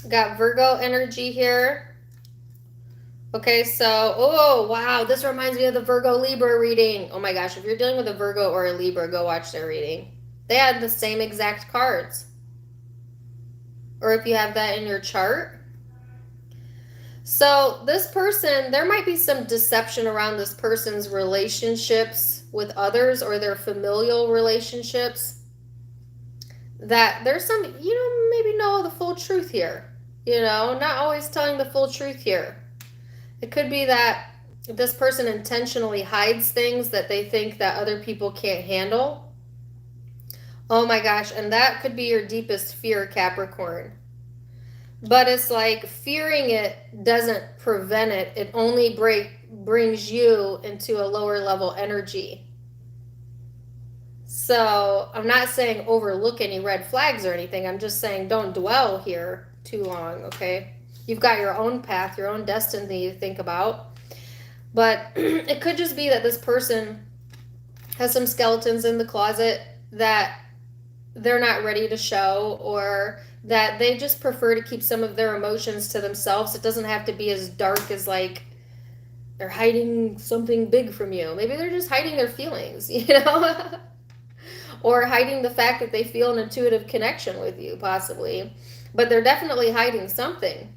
Got Virgo energy here. Okay, so, oh, wow, this reminds me of the Virgo-Libra reading. Oh my gosh, if you're dealing with a Virgo or a Libra, go watch their reading. They had the same exact cards. Or if you have that in your chart. So this person, there might be some deception around this person's relationships with others or their familial relationships. That there's some, you don't maybe know the full truth here. You know, not always telling the full truth here. It could be that this person intentionally hides things that they think that other people can't handle. Oh my gosh, and that could be your deepest fear, Capricorn. But it's like fearing it doesn't prevent it. It only brings you into a lower level energy. So I'm not saying overlook any red flags or anything. I'm just saying don't dwell here too long, okay? You've got your own path, your own destiny to think about. But it could just be that this person has some skeletons in the closet that they're not ready to show, or that they just prefer to keep some of their emotions to themselves. It doesn't have to be as dark as like they're hiding something big from you. Maybe they're just hiding their feelings, you know? Or hiding the fact that they feel an intuitive connection with you, possibly. But they're definitely hiding something.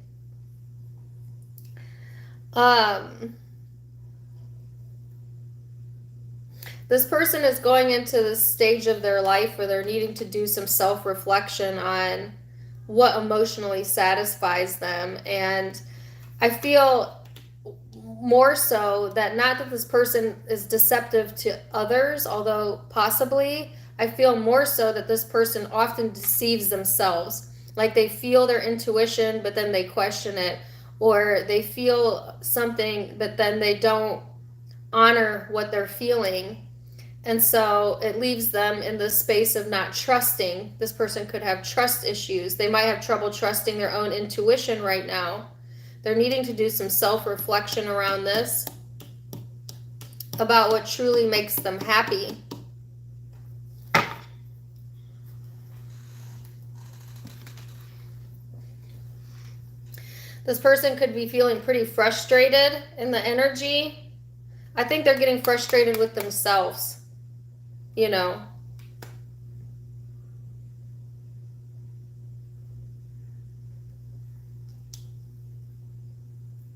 This person is going into this stage of their life where they're needing to do some self-reflection on what emotionally satisfies them. And I feel more so that not that this person is deceptive to others, although possibly, I feel more so that this person often deceives themselves. Like they feel their intuition, but then they question it. Or they feel something, but then they don't honor what they're feeling. And so it leaves them in the space of not trusting. This person could have trust issues. They might have trouble trusting their own intuition right now. They're needing to do some self-reflection around this, about what truly makes them happy. This person could be feeling pretty frustrated in the energy. I think they're getting frustrated with themselves, you know.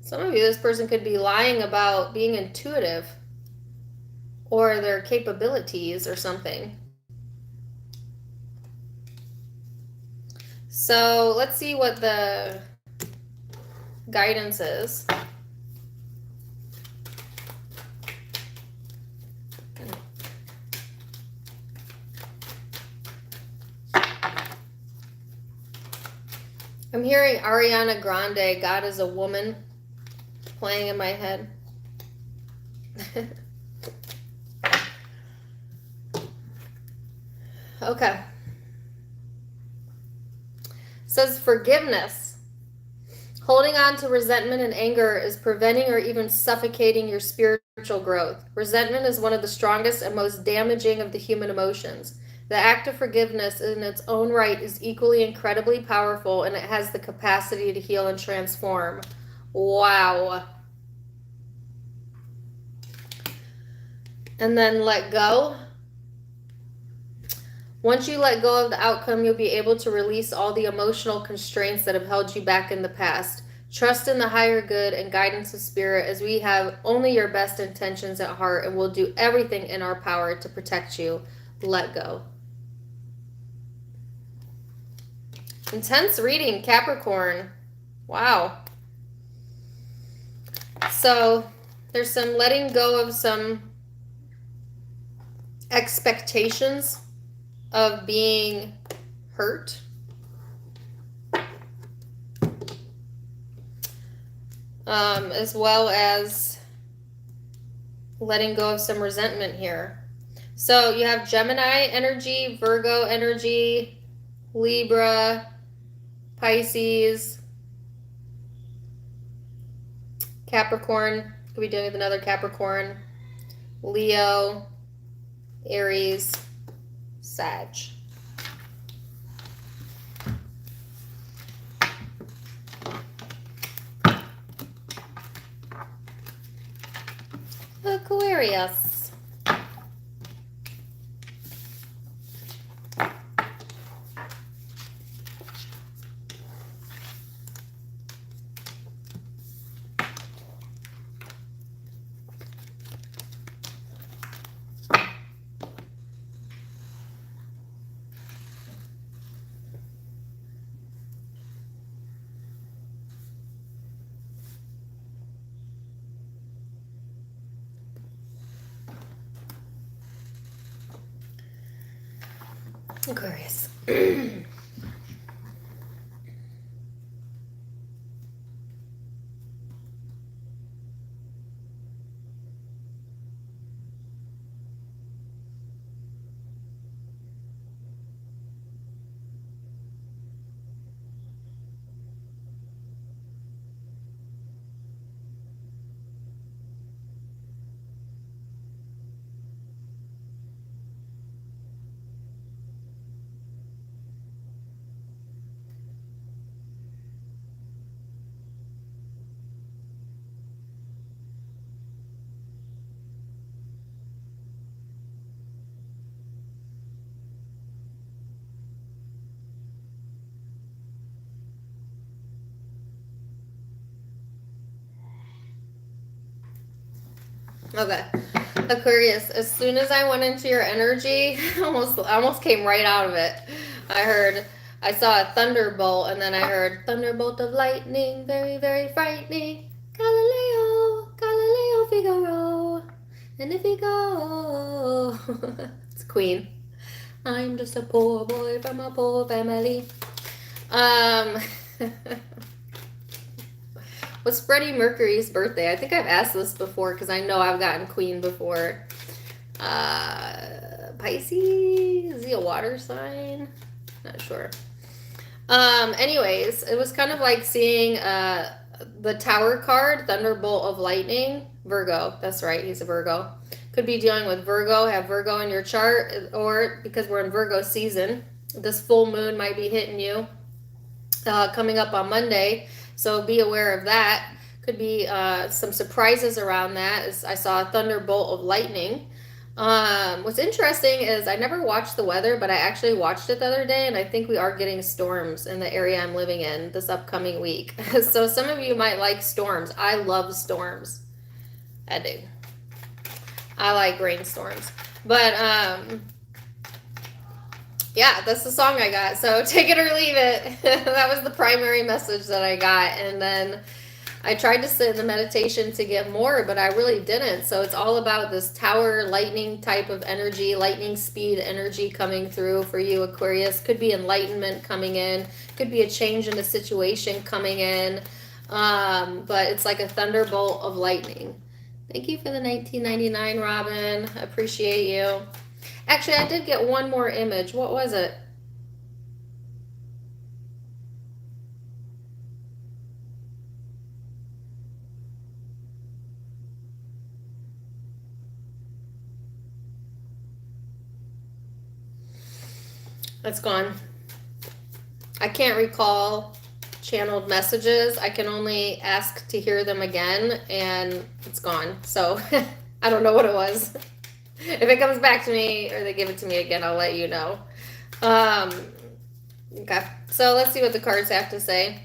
Some of you, this person could be lying about being intuitive or their capabilities or something. So let's see what the guidance is. I'm hearing Ariana Grande, God is a Woman, playing in my head. Okay. Says forgiveness. Holding on to resentment and anger is preventing or even suffocating your spiritual growth. Resentment is one of the strongest and most damaging of the human emotions. The act of forgiveness in its own right is equally incredibly powerful, and it has the capacity to heal and transform. Wow. And then let go. Once you let go of the outcome, you'll be able to release all the emotional constraints that have held you back in the past. Trust in the higher good and guidance of spirit, as we have only your best intentions at heart and will do everything in our power to protect you. Let go. Intense reading, Capricorn. Wow. So there's some letting go of some expectations of being hurt. As well as letting go of some resentment here. So you have Gemini energy, Virgo energy, Libra, Pisces, Capricorn. Could be dealing with another Capricorn, Leo, Aries, Sag. Aquarius. Aquarius. Okay. Aquarius, as soon as I went into your energy, I almost came right out of it. I saw a thunderbolt, and then I heard thunderbolt of lightning, very, very frightening. Galileo, Galileo Figaro, and if you go, it's Queen. I'm just a poor boy from a poor family. What's Freddie Mercury's birthday? I think I've asked this before because I know I've gotten Queen before. Pisces? Is he a water sign? Not sure. Anyways, it was kind of like seeing the Tower card, Thunderbolt of Lightning. Virgo. That's right. He's a Virgo. Could be dealing with Virgo. Have Virgo in your chart, or because we're in Virgo season, this full moon might be hitting you coming up on Monday. So be aware of that. Could be some surprises around that. As I saw a thunderbolt of lightning. What's interesting is I never watched the weather, but I actually watched it the other day, and I think we are getting storms in the area I'm living in this upcoming week. So some of you might like storms. I love storms. I do. I like rainstorms. But yeah, that's the song I got. So take it or leave it. That was the primary message that I got. And then I tried to sit in the meditation to get more, but I really didn't. So it's all about this tower lightning type of energy, lightning speed energy coming through for you, Aquarius. Could be enlightenment coming in. Could be a change in the situation coming in. But it's like a thunderbolt of lightning. Thank you for the 1999, Robin. I appreciate you. Actually, I did get one more image. What was it? It's gone. I can't recall channeled messages. I can only ask to hear them again, and it's gone. So I don't know what it was. If it comes back to me or they give it to me again, I'll let you know. Okay, so let's see what the cards have to say.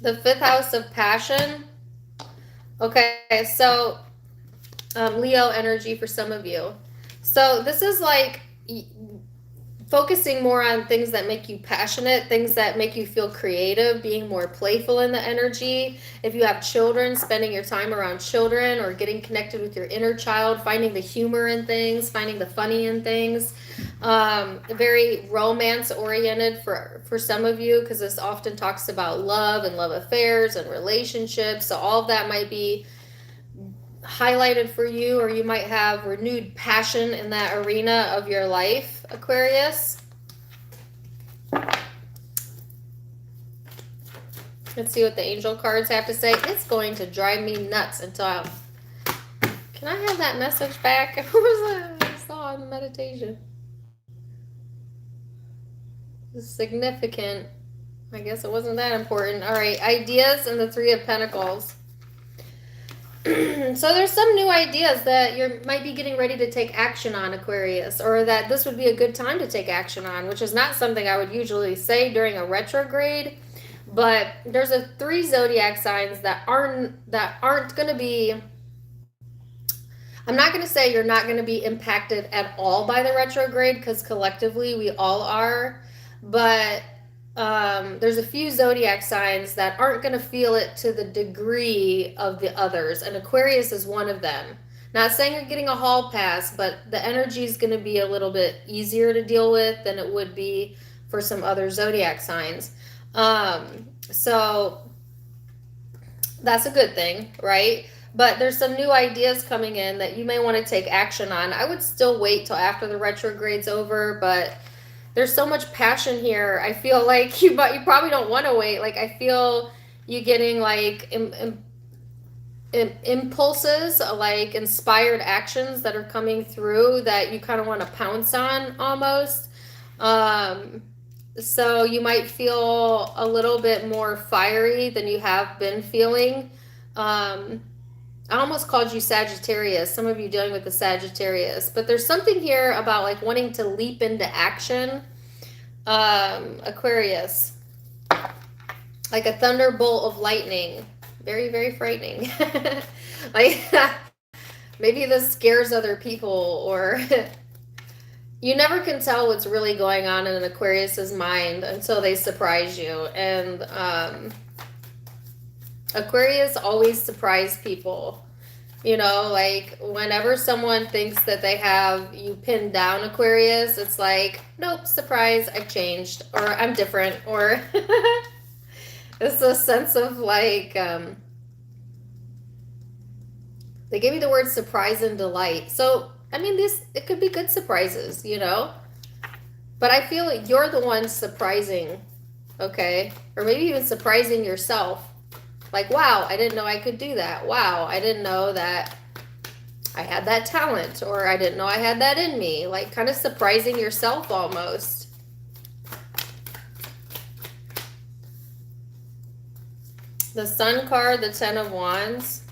The 5th house of passion. Okay, so Leo energy for some of you. So this is like focusing more on things that make you passionate, things that make you feel creative, being more playful in the energy. If you have children, spending your time around children or getting connected with your inner child, finding the humor in things, finding the funny in things. Very romance oriented for some of you, because this often talks about love and love affairs and relationships. So all of that might be highlighted for you, or you might have renewed passion in that arena of your life, Aquarius. Let's see what the angel cards have to say. It's going to drive me nuts until Can I have that message back? What was that I saw in the meditation? Significant. I guess it wasn't that important. All right, ideas and the 3 of Pentacles. So there's some new ideas that you might be getting ready to take action on, Aquarius, or that this would be a good time to take action on, which is not something I would usually say during a retrograde. But there's 3 zodiac signs that aren't going to be. I'm not going to say you're not going to be impacted at all by the retrograde, because collectively we all are. But there's a few zodiac signs that aren't going to feel it to the degree of the others, and Aquarius is one of them. Not saying you're getting a hall pass, but the energy is going to be a little bit easier to deal with than it would be for some other zodiac signs. So that's a good thing, right? But there's some new ideas coming in that you may want to take action on. I would still wait till after the retrograde's over, but there's so much passion here. I feel like you probably don't want to wait. Like, I feel you getting like impulses, like inspired actions that are coming through that you kind of want to pounce on almost. So you might feel a little bit more fiery than you have been feeling. I almost called you Sagittarius, some of you dealing with the Sagittarius, but there's something here about like wanting to leap into action, Aquarius, like a thunderbolt of lightning. Very, very frightening. Like, maybe this scares other people, or you never can tell what's really going on in an Aquarius's mind until they surprise you. And Aquarius always surprise people. You know, like whenever someone thinks that they have you pinned down, Aquarius, it's like, nope, surprise, I've changed, or I'm different, or it's a sense of like, they gave me the word surprise and delight. So, I mean, it could be good surprises, you know, but I feel like you're the one surprising, okay? Or maybe even surprising yourself. Like, wow, I didn't know I could do that. Wow, I didn't know that I had that talent, or I didn't know I had that in me. Like, kind of surprising yourself almost. The Sun card, the Ten of Wands,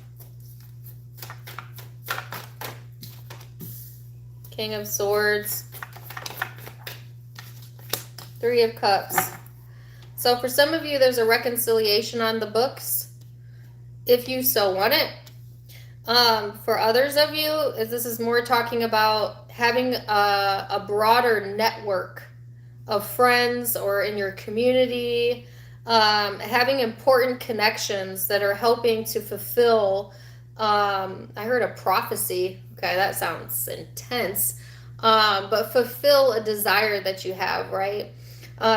King of Swords, Three of Cups. So for some of you, there's a reconciliation on the books, if you so want it. For others of you, this is more talking about having a broader network of friends or in your community, having important connections that are helping to fulfill, I heard a prophecy. Okay, that sounds intense. But fulfill a desire that you have, right?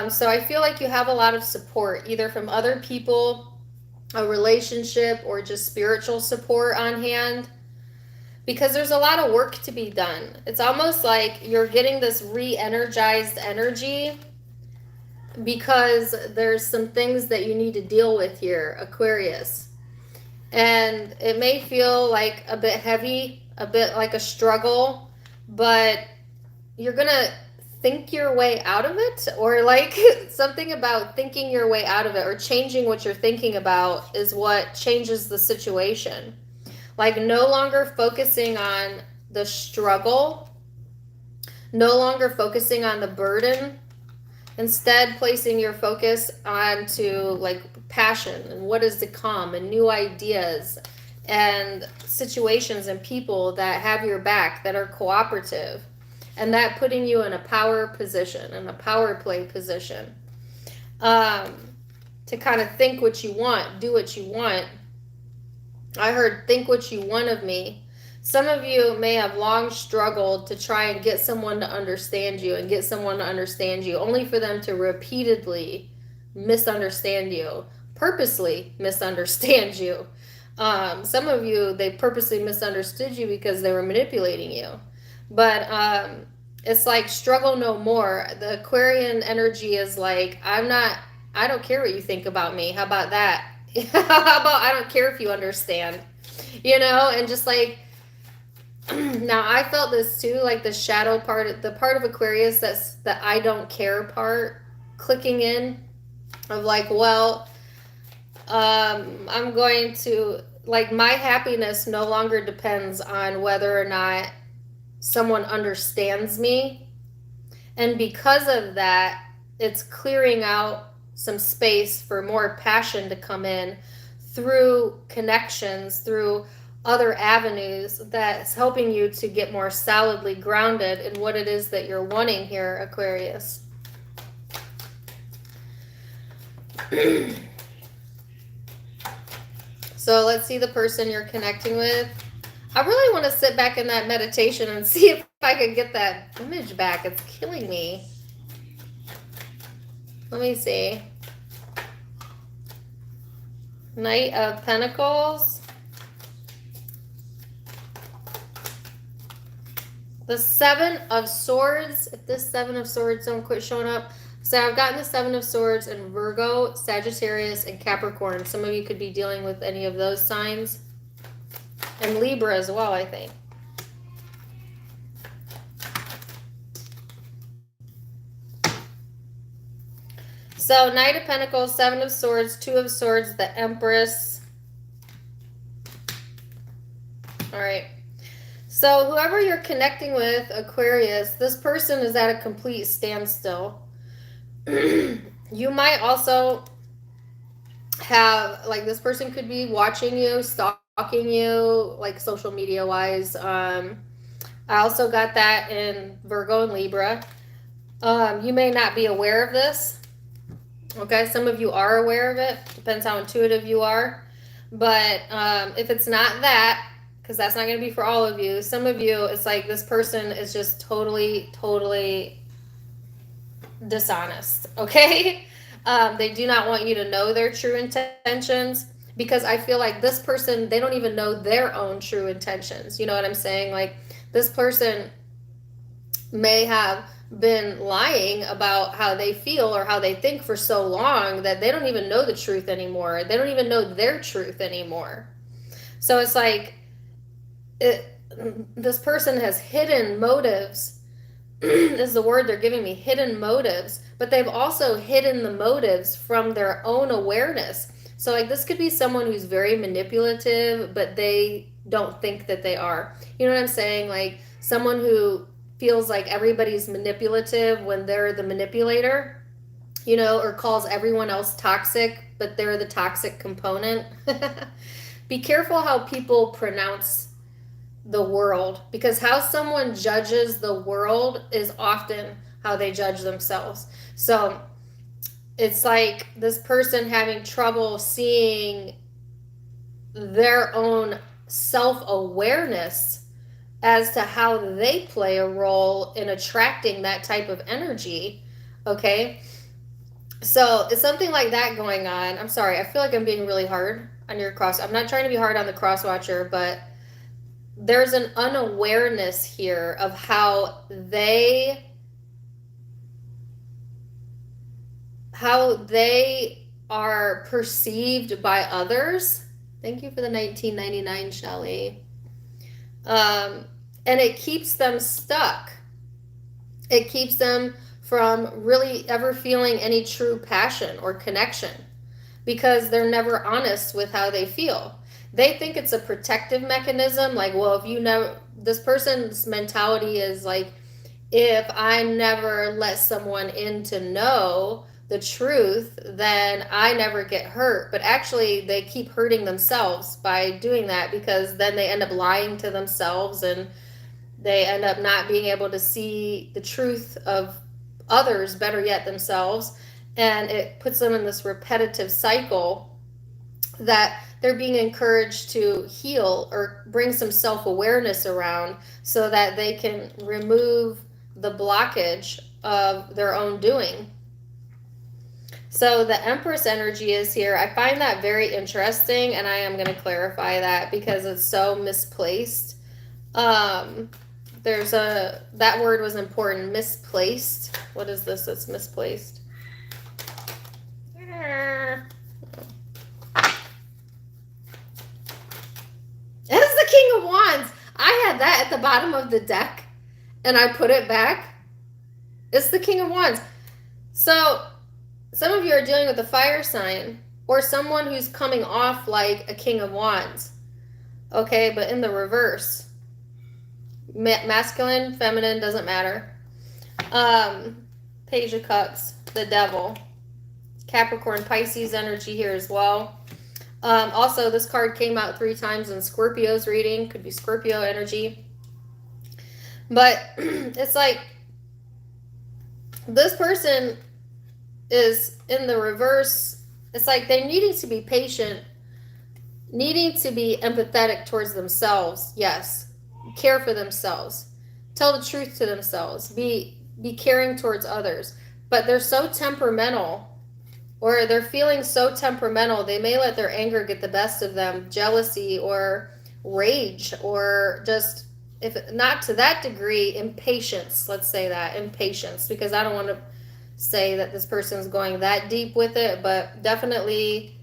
So I feel like you have a lot of support, either from other people, a relationship, or just spiritual support on hand, because there's a lot of work to be done. It's almost like you're getting this re-energized energy because there's some things that you need to deal with here, Aquarius. And it may feel like a bit heavy, a bit like a struggle, but you're going to think your way out of it, or like something about thinking your way out of it or changing what you're thinking about is what changes the situation. Like no longer focusing on the struggle, no longer focusing on the burden, instead placing your focus onto like passion and what is to come and new ideas and situations and people that have your back, that are cooperative. And that putting you in a power position, in a power play position, to kind of think what you want, do what you want. I heard think what you want of me. Some of you may have long struggled to try and get someone to understand you and get someone to understand you, only for them to repeatedly misunderstand you, purposely misunderstand you. Some of you, they purposely misunderstood you because they were manipulating you. But it's like struggle no more. The Aquarian energy is like, I don't care what you think about me. How about that? How about I don't care if you understand, and just like, now I felt this too, like the shadow part, the part of Aquarius that's the I don't care part clicking in of like, well, I'm going to, like, my happiness no longer depends on whether or not someone understands me. And because of that, it's clearing out some space for more passion to come in through connections, through other avenues, that's helping you to get more solidly grounded in what it is that you're wanting here, Aquarius. So let's see the person you're connecting with. I really want to sit back in that meditation and see if I could get that image back. It's killing me. Let me see. Knight of Pentacles. The Seven of Swords. If this Seven of Swords don't quit showing up. So I've gotten the Seven of Swords in Virgo, Sagittarius, and Capricorn. Some of you could be dealing with any of those signs. And Libra as well, I think. So Knight of Pentacles, Seven of Swords, Two of Swords, the Empress. All right. So whoever you're connecting with, Aquarius, this person is at a complete standstill. You might also have, like, this person could be watching you, stalking you, like social media wise. I also got that in Virgo and Libra. You may not be aware of this. Okay, some of you are aware of it. Depends how intuitive you are. But if it's not that, because that's not going to be for all of you, some of you, it's like this person is just totally dishonest. Okay? They do not want you to know their true intentions, because I feel like this person, they don't even know their own true intentions. You know what I'm saying? Like, this person may have been lying about how they feel or how they think for so long that they don't even know the truth anymore. They don't even know their truth anymore. So it's like this person has hidden motives is the word they're giving me, hidden motives, but they've also hidden the motives from their own awareness. So like this could be someone who's very manipulative, but they don't think that they are. You know what I'm saying? Like someone who feels like everybody's manipulative when they're the manipulator, you know, or calls everyone else toxic, but they're the toxic component. Be careful how people pronounce the world, because how someone judges the world is often how they judge themselves. So it's like this person having trouble seeing their own self-awareness as to how they play a role in attracting that type of energy. Okay, so it's something like that going on. I'm sorry, I feel like I'm being really hard on your cross. I'm not trying to be hard on the cross watcher, but there's an unawareness here of how they are perceived by others. Thank you for the 1999, Shelley. And it keeps them stuck. It keeps them from really ever feeling any true passion or connection because they're never honest with how they feel. They think it's a protective mechanism. Like, well, if you know, this person's mentality is like, if I never let someone in to know the truth, then I never get hurt. But actually, they keep hurting themselves by doing that, because then they end up lying to themselves and they end up not being able to see the truth of others, better yet themselves. And it puts them in this repetitive cycle that they're being encouraged to heal or bring some self-awareness around so that they can remove the blockage of their own doing. So the Empress energy is here. I find that very interesting, and I am going to clarify that because it's so misplaced. That word was important. Misplaced. What is this that's misplaced? It's the King of Wands. I had that at the bottom of the deck, and I put it back. It's the King of Wands. So some of you are dealing with a fire sign or someone who's coming off like a King of Wands. Okay, but in the reverse. Masculine, feminine, doesn't matter. Page of Cups, the Devil. Capricorn, Pisces energy here as well. Also, this card came out 3 times in Scorpio's reading. Could be Scorpio energy. But it's like this person is in the reverse. It's like they're needing to be patient, needing to be empathetic towards themselves. Yes. Care for themselves. Tell the truth to themselves. Be caring towards others. But they're so temperamental, or they're feeling so temperamental, they may let their anger get the best of them, jealousy or rage, or just, if not to that degree, impatience. Let's say that, impatience, because I don't want to say that this person's going that deep with it, but definitely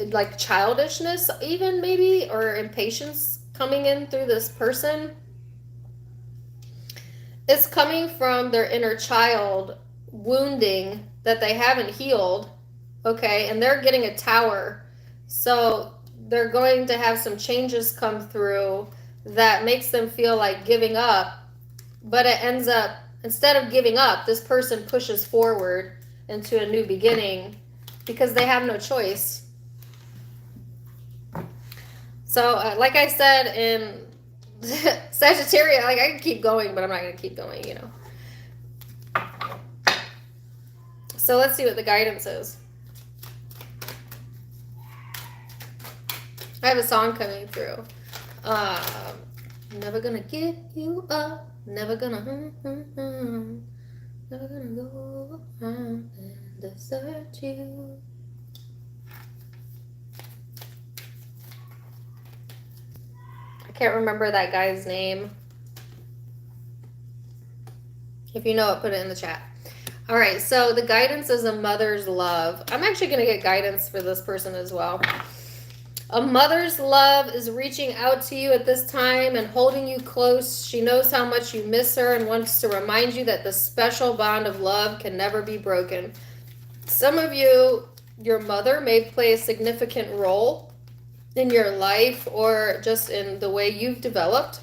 like childishness even, maybe, or impatience coming in through this person. It's coming from their inner child wounding that they haven't healed, okay, and they're getting a tower, so they're going to have some changes come through that makes them feel like giving up, but it ends up, instead of giving up, this person pushes forward into a new beginning because they have no choice. So like I said in Sagittarius, like I can keep going, but I'm not going to keep going, you know. So let's see what the guidance is. I have a song coming through. Never gonna give you up. Never gonna, never gonna go around and desert you. I can't remember that guy's name. If you know it, put it in the chat. All right, so the guidance is a mother's love. I'm actually going to get guidance for this person as well. A mother's love is reaching out to you at this time and holding you close. She knows how much you miss her and wants to remind you that the special bond of love can never be broken. Some of you Your mother may play a significant role in your life or just in the way you've developed.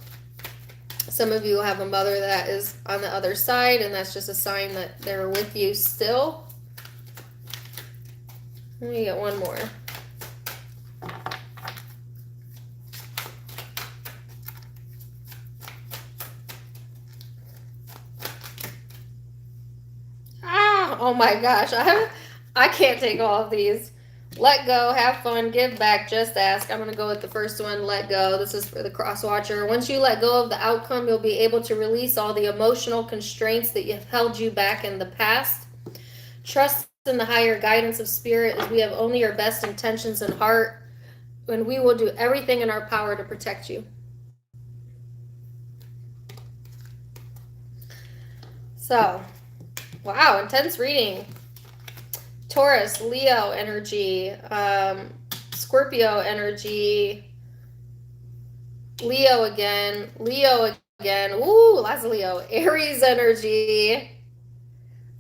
Some of you have a mother that is on the other side, and that's just a sign that they're with you still. Let me get one more. Oh my gosh, I can't take all of these. Let go, have fun, give back, just ask. I'm going to go with the first one, let go. This is for the cross watcher. Once you let go of the outcome, you'll be able to release all the emotional constraints that have held you back in the past. Trust in the higher guidance of spirit, as we have only your best intentions in heart, and we will do everything in our power to protect you. So, wow, intense reading. Taurus, Leo energy, Scorpio energy, Leo again, ooh, lots of Leo, Aries energy,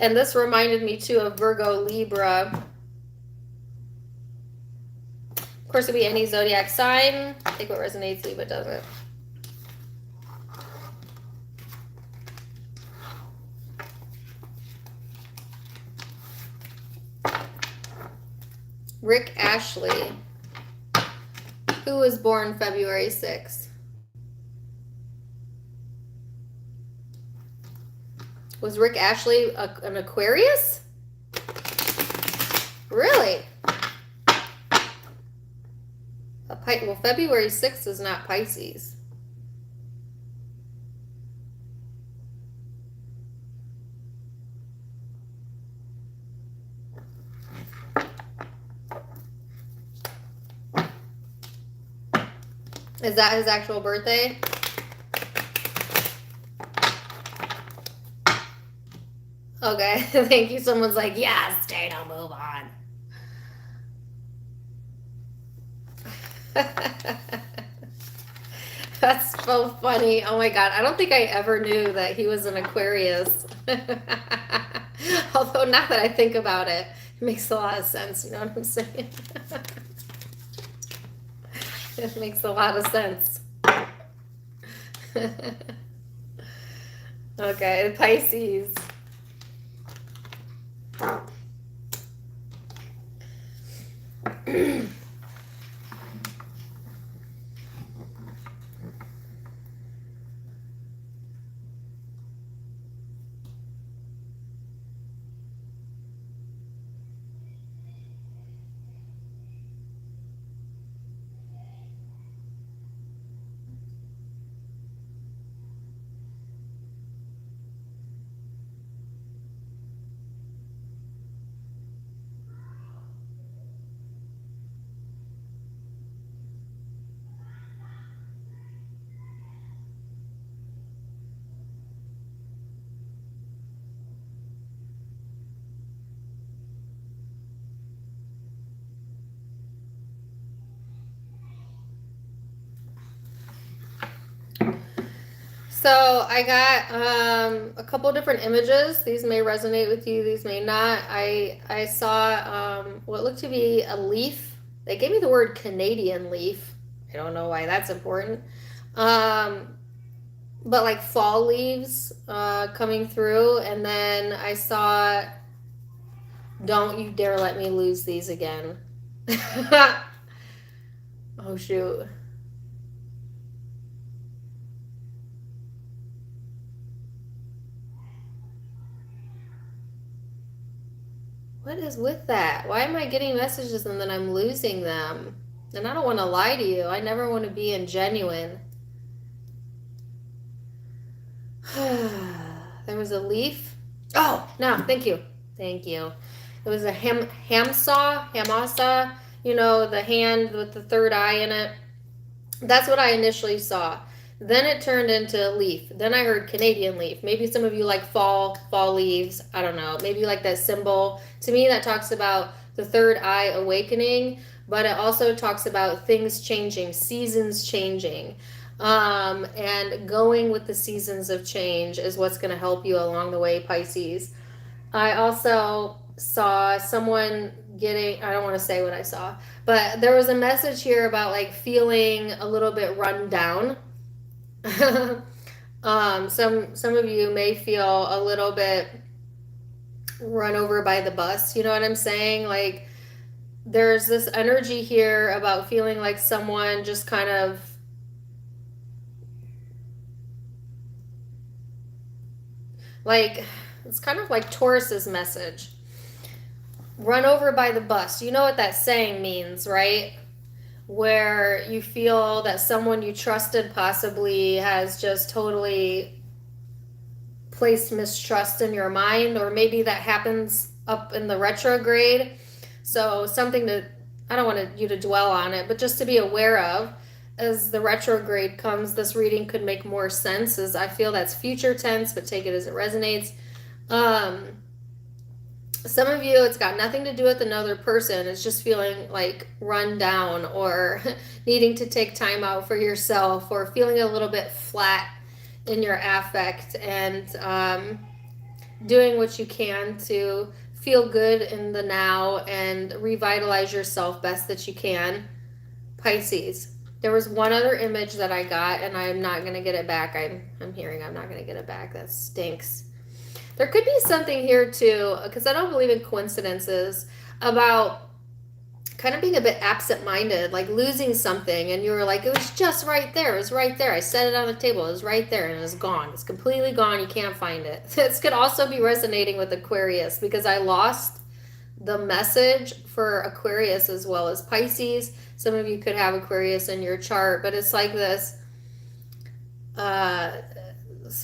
and this reminded me too of Virgo, Libra. Of course, it could be any zodiac sign. Take what resonates, leave what doesn't. Rick Ashley, who was born February 6th. Was Rick Ashley an Aquarius? Really? Well, February 6th is not Pisces. Is that his actual birthday? Okay, thank you. Someone's like, yes, Dana, move on. That's so funny. Oh my God. I don't think I ever knew that he was an Aquarius. Although now that I think about it, it makes a lot of sense. You know what I'm saying? It makes a lot of sense. Okay, Pisces. So I got a couple different images. These may resonate with you, these may not. I saw what looked to be a leaf. They gave me the word Canadian leaf. I don't know why that's important. But like fall leaves coming through. And then I saw, don't you dare let me lose these again. Oh, shoot. What is with that? Why am I getting messages and then I'm losing them? And I don't want to lie to you. I never want to be ingenuine. There was a leaf. Oh, no, thank you. Thank you. It was a hamasa, you know, the hand with the third eye in it. That's what I initially saw. Then it turned into a leaf. Then I heard Canadian leaf. Maybe some of you like fall leaves. I don't know. Maybe you like that symbol. To me, that talks about the third eye awakening, but it also talks about things changing, seasons changing. And going with the seasons of change is what's going to help you along the way, Pisces. I also saw someone getting, I don't want to say what I saw, but there was a message here about like feeling a little bit run down. Some of you may feel a little bit run over by the bus. You know what I'm saying? Like there's this energy here about feeling like someone just kind of like, it's kind of like Taurus's message. Run over by the bus. You know what that saying means, right? Where you feel that someone you trusted possibly has just totally placed mistrust in your mind, or maybe that happens up in the retrograde. So something to, I don't want you to dwell on it, but just to be aware of as the retrograde comes, this reading could make more sense, as I feel that's future tense, but take it as it resonates. Some of you, it's got nothing to do with another person. It's just feeling like run down, or needing to take time out for yourself, or feeling a little bit flat in your affect, and doing what you can to feel good in the now and revitalize yourself best that you can. Pisces. There was one other image that I got, and I'm not going to get it back. I'm hearing I'm not going to get it back. That stinks. There could be something here too, because I don't believe in coincidences, about kind of being a bit absent-minded, like losing something, and you were like, it was just right there. It was right there. I set it on the table. It was right there, and it was gone. It's completely gone. You can't find it. This could also be resonating with Aquarius, because I lost the message for Aquarius as well as Pisces. Some of you could have Aquarius in your chart, but it's like this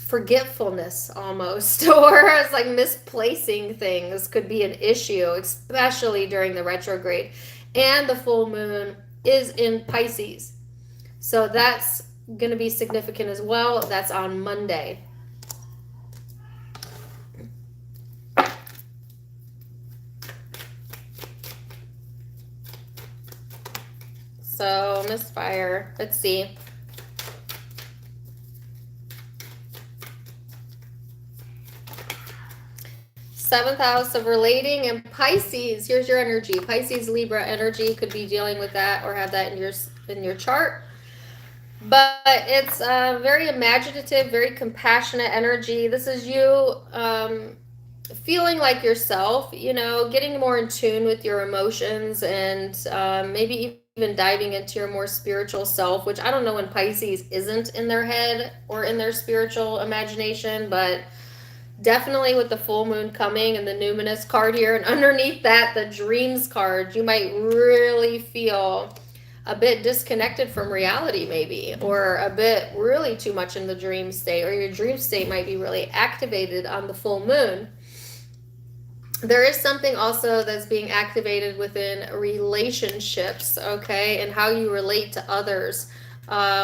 forgetfulness almost, or it's like misplacing things could be an issue, especially during the retrograde. And the full moon is in Pisces, so that's going to be significant as well. That's on Monday. So misfire, let's see. Seventh house of relating and Pisces. Here's your energy. Pisces, Libra energy could be dealing with that, or have that in your chart. But it's very imaginative, very compassionate energy. This is you feeling like yourself, you know, getting more in tune with your emotions, and maybe even diving into your more spiritual self, which I don't know when Pisces isn't in their head or in their spiritual imagination, but definitely with the full moon coming and the numinous card here, and underneath that, the dreams card, you might really feel a bit disconnected from reality maybe, or a bit really too much in the dream state, or your dream state might be really activated on the full moon. There is something also that's being activated within relationships, okay, and how you relate to others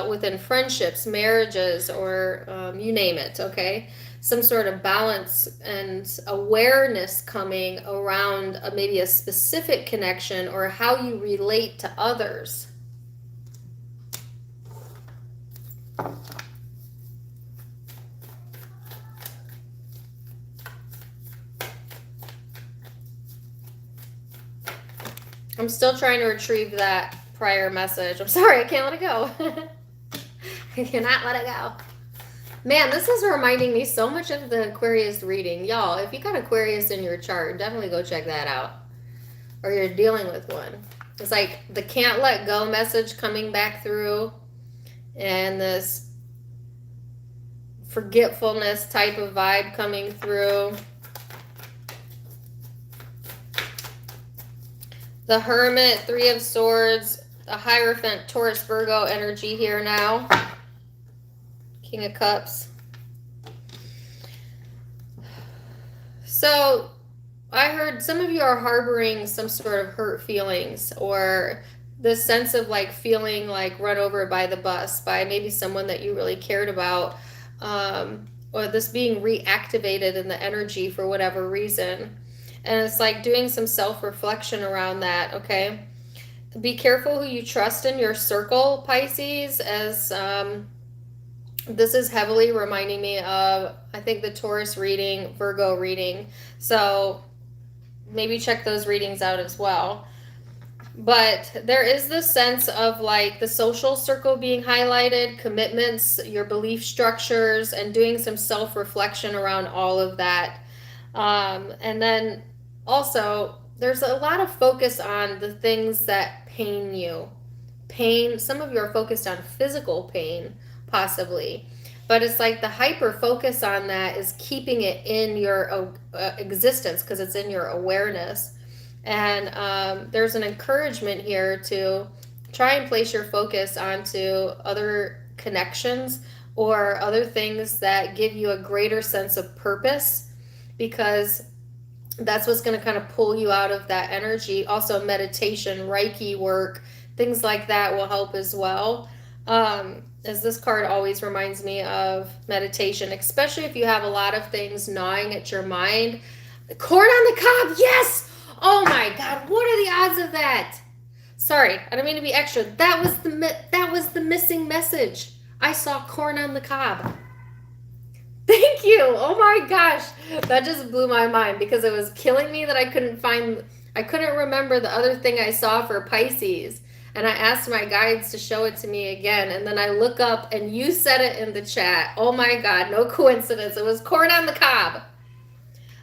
within friendships, marriages, or you name it, okay? Some sort of balance and awareness coming around maybe a specific connection, or how you relate to others. I'm still trying to retrieve that prior message. I'm sorry, I can't let it go. I cannot let it go. Man, this is reminding me so much of the Aquarius reading. Y'all, if you got Aquarius in your chart, definitely go check that out. Or you're dealing with one. It's like the can't let go message coming back through, and this forgetfulness type of vibe coming through. The Hermit, Three of Swords, the Hierophant, Taurus, Virgo energy here now. King of Cups. So I heard some of you are harboring some sort of hurt feelings, or this sense of like feeling like run over by the bus by maybe someone that you really cared about, or this being reactivated in the energy for whatever reason. And it's like doing some self-reflection around that, okay? Be careful who you trust in your circle, Pisces, as this is heavily reminding me of, I think, the Taurus reading, Virgo reading. So maybe check those readings out as well. But there is this sense of like the social circle being highlighted, commitments, your belief structures, and doing some self-reflection around all of that. And then also, there's a lot of focus on the things that pain you. Pain, some of you are focused on physical pain, possibly. But it's like the hyper focus on that is keeping it in your existence because it's in your awareness. And there's an encouragement here to try and place your focus onto other connections or other things that give you a greater sense of purpose, because that's what's going to kind of pull you out of that energy. Also, meditation, Reiki work, things like that will help as well. As this card always reminds me of meditation, especially if you have a lot of things gnawing at your mind. Corn on the cob, yes! Oh my God, what are the odds of that? Sorry, I don't mean to be extra. That was the missing message. I saw corn on the cob. Thank you. Oh my gosh, that just blew my mind because it was killing me that I couldn't remember the other thing I saw for Pisces. And I asked my guides to show it to me again. And then I look up and you said it in the chat. Oh my God, no coincidence. It was corn on the cob.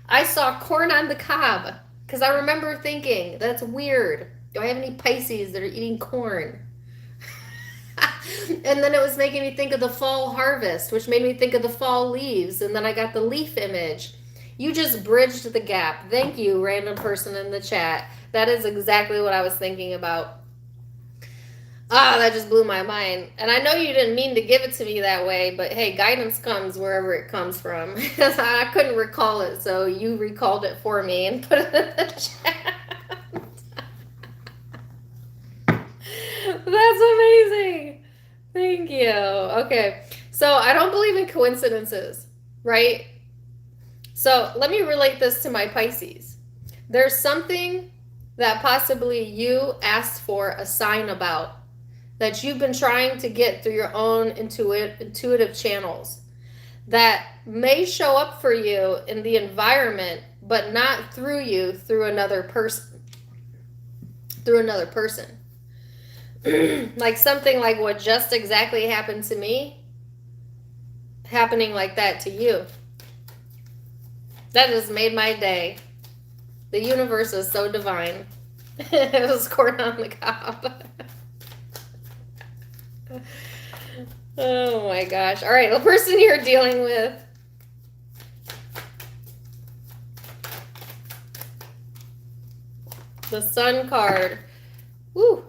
I saw corn on the cob because I remember thinking, that's weird. Do I have any Pisces that are eating corn? And then it was making me think of the fall harvest, which made me think of the fall leaves. And then I got the leaf image. You just bridged the gap. Thank you, random person in the chat. That is exactly what I was thinking about. That just blew my mind. And I know you didn't mean to give it to me that way, but hey, guidance comes wherever it comes from. I couldn't recall it, so you recalled it for me and put it in the chat. That's amazing. Thank you. Okay, so I don't believe in coincidences, right? So let me relate this to my Pisces. There's something that possibly you asked for a sign about, that you've been trying to get through your own intuitive channels, that may show up for you in the environment, but not through you, through another person. Like something like what just exactly happened to me, happening like that to you. That just made my day. The universe is so divine. It was corn on the cob. Oh my gosh. All right, the person you're dealing with. The Sun card. Woo.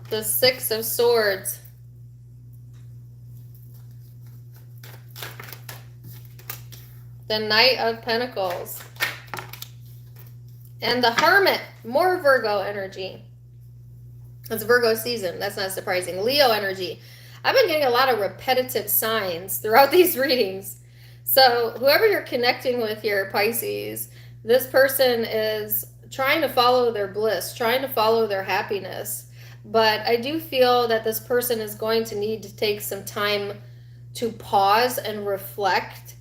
The Six of Swords. The Knight of Pentacles. And the Hermit. More Virgo energy. It's Virgo season. That's not surprising. Leo energy. I've been getting a lot of repetitive signs throughout these readings. So whoever you're connecting with here, Pisces, this person is trying to follow their bliss, trying to follow their happiness. But I do feel that this person is going to need to take some time to pause and reflect.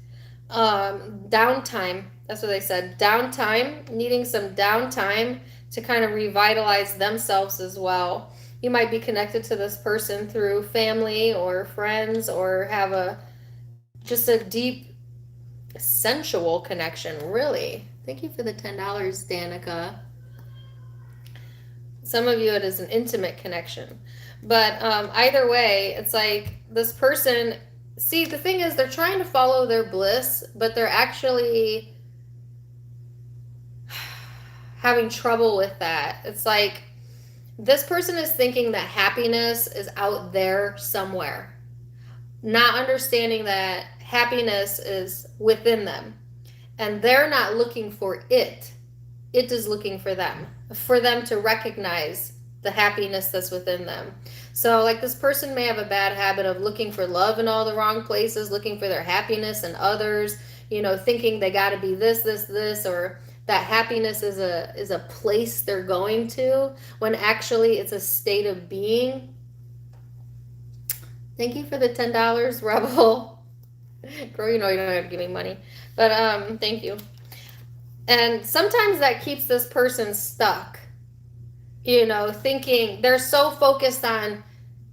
Downtime. That's what they said. Downtime. Needing some downtime to kind of revitalize themselves as well. You might be connected to this person through family or friends, or have just a deep sensual connection, really. Thank you for the $10, Danica. Some of you, it is an intimate connection. But either way, it's like this person, see, the thing is, they're trying to follow their bliss, but they're actually having trouble with that. It's like this person is thinking that happiness is out there somewhere, not understanding that happiness is within them. And they're not looking for it. It is looking for them to recognize the happiness that's within them. So like this person may have a bad habit of looking for love in all the wrong places, looking for their happiness in others, thinking they got to be this, or that happiness is a place they're going to, when actually it's a state of being. Thank you for the $10, Rebel. Girl, you know you don't have to give me money. But thank you. And sometimes that keeps this person stuck. You know, thinking they're so focused on,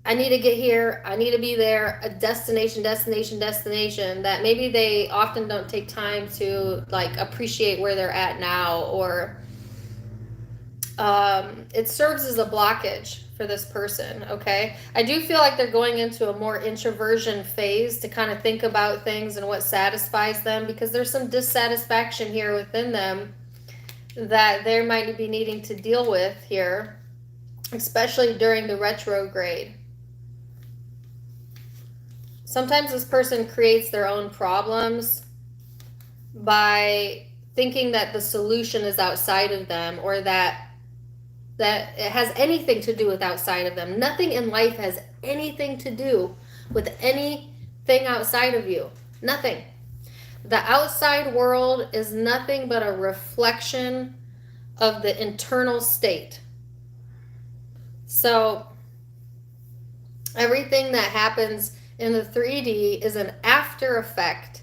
I need to get here, I need to be there, a destination, that maybe they often don't take time to like appreciate where they're at now, or it serves as a blockage for this person. Okay, I do feel like they're going into a more introversion phase to kind of think about things and what satisfies them, because there's some dissatisfaction here within them that they might be needing to deal with here, especially during the retrograde. Sometimes this person creates their own problems by thinking that the solution is outside of them, or that it has anything to do with outside of them. Nothing in life has anything to do with anything outside of you. Nothing. The outside world is nothing but a reflection of the internal state. So everything that happens in the 3D is an after effect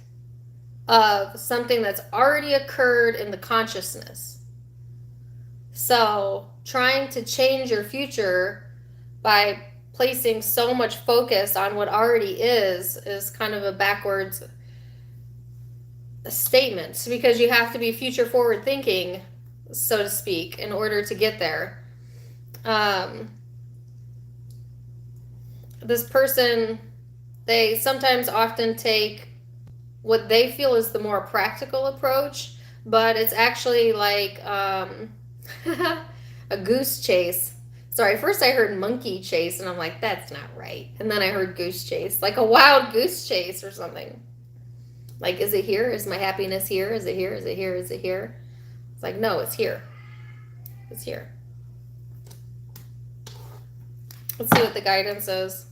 of something that's already occurred in the consciousness. So trying to change your future by placing so much focus on what already is kind of a backwards statement, because you have to be future forward thinking, so to speak, in order to get there. This person, they sometimes often take what they feel is the more practical approach, but it's actually like a goose chase. Sorry, first I heard monkey chase, and I'm like, that's not right. And then I heard goose chase, like a wild goose chase or something. Like, is it here? Is my happiness here? Is it here? Is it here? Is it here? It's like, no, it's here. It's here. Let's see what the guidance is.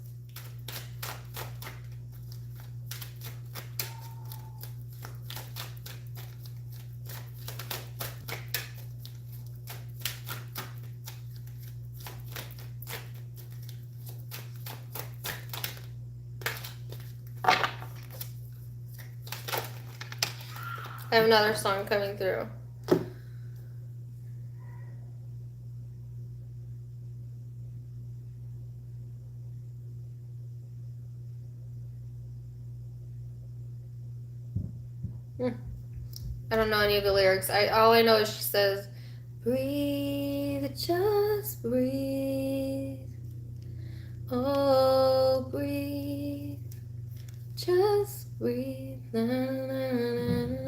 I have another song coming through. I don't know any of the lyrics. All I know is she says, breathe, just breathe. Oh, breathe, just breathe. Na, na, na, na, na.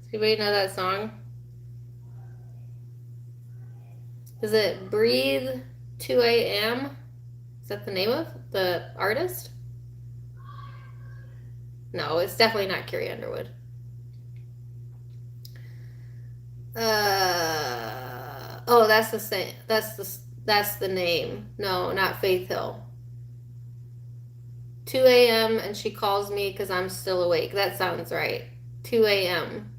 Does anybody know that song? Is it Breathe 2 a.m.? Is that the name of the artist? No, it's definitely not Carrie Underwood. Oh, that's the same. That's the name. No, not Faith Hill. 2 a.m. and she calls me because I'm still awake. That sounds right. 2 a.m.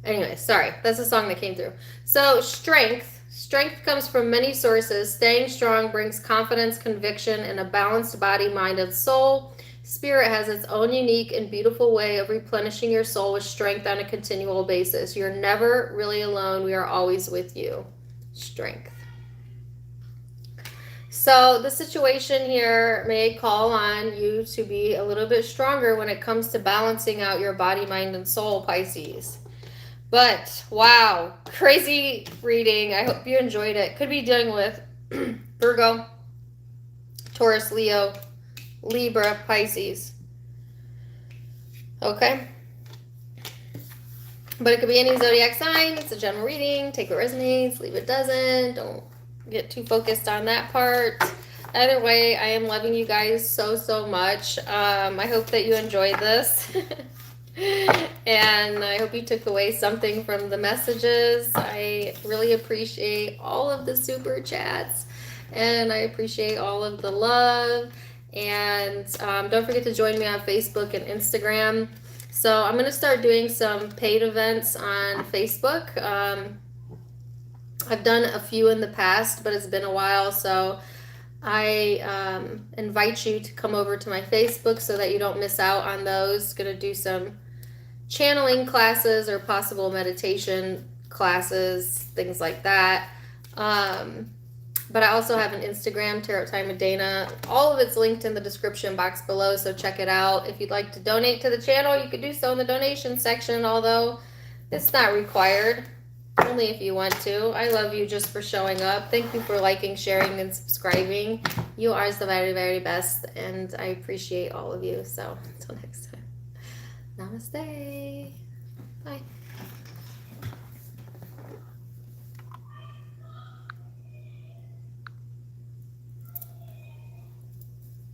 Anyway, sorry. That's a song that came through. So, strength. Strength comes from many sources. Staying strong brings confidence, conviction, and a balanced body, mind, and soul. Spirit has its own unique and beautiful way of replenishing your soul with strength on a continual basis. You're never really alone. We are always with you. Strength. So the situation here may call on you to be a little bit stronger when it comes to balancing out your body, mind, and soul, Pisces. But, wow, crazy reading. I hope you enjoyed it. Could be dealing with Virgo, Taurus, Leo, Libra, Pisces. Okay? But it could be any zodiac sign. It's a general reading. Take what resonates, leave what doesn't. Don't get too focused on that part. Either way, I am loving you guys so, so much. I hope that you enjoyed this. And I hope you took away something from the messages. I really appreciate all of the super chats. And I appreciate all of the love. And don't forget to join me on Facebook and Instagram. So I'm going to start doing some paid events on Facebook. I've done a few in the past, but it's been a while, so I invite you to come over to my Facebook so that you don't miss out on those. Going to do some channeling classes or possible meditation classes, things like that. But I also have an Instagram, Tarot Time with Dana. All of it's linked in the description box below, so check it out. If you'd like to donate to the channel, you could do so in the donation section, although it's not required. Only if you want to. I love you just for showing up. Thank you for liking, sharing, and subscribing. You are the very, very best, and I appreciate all of you. So, until next time. Namaste. Bye.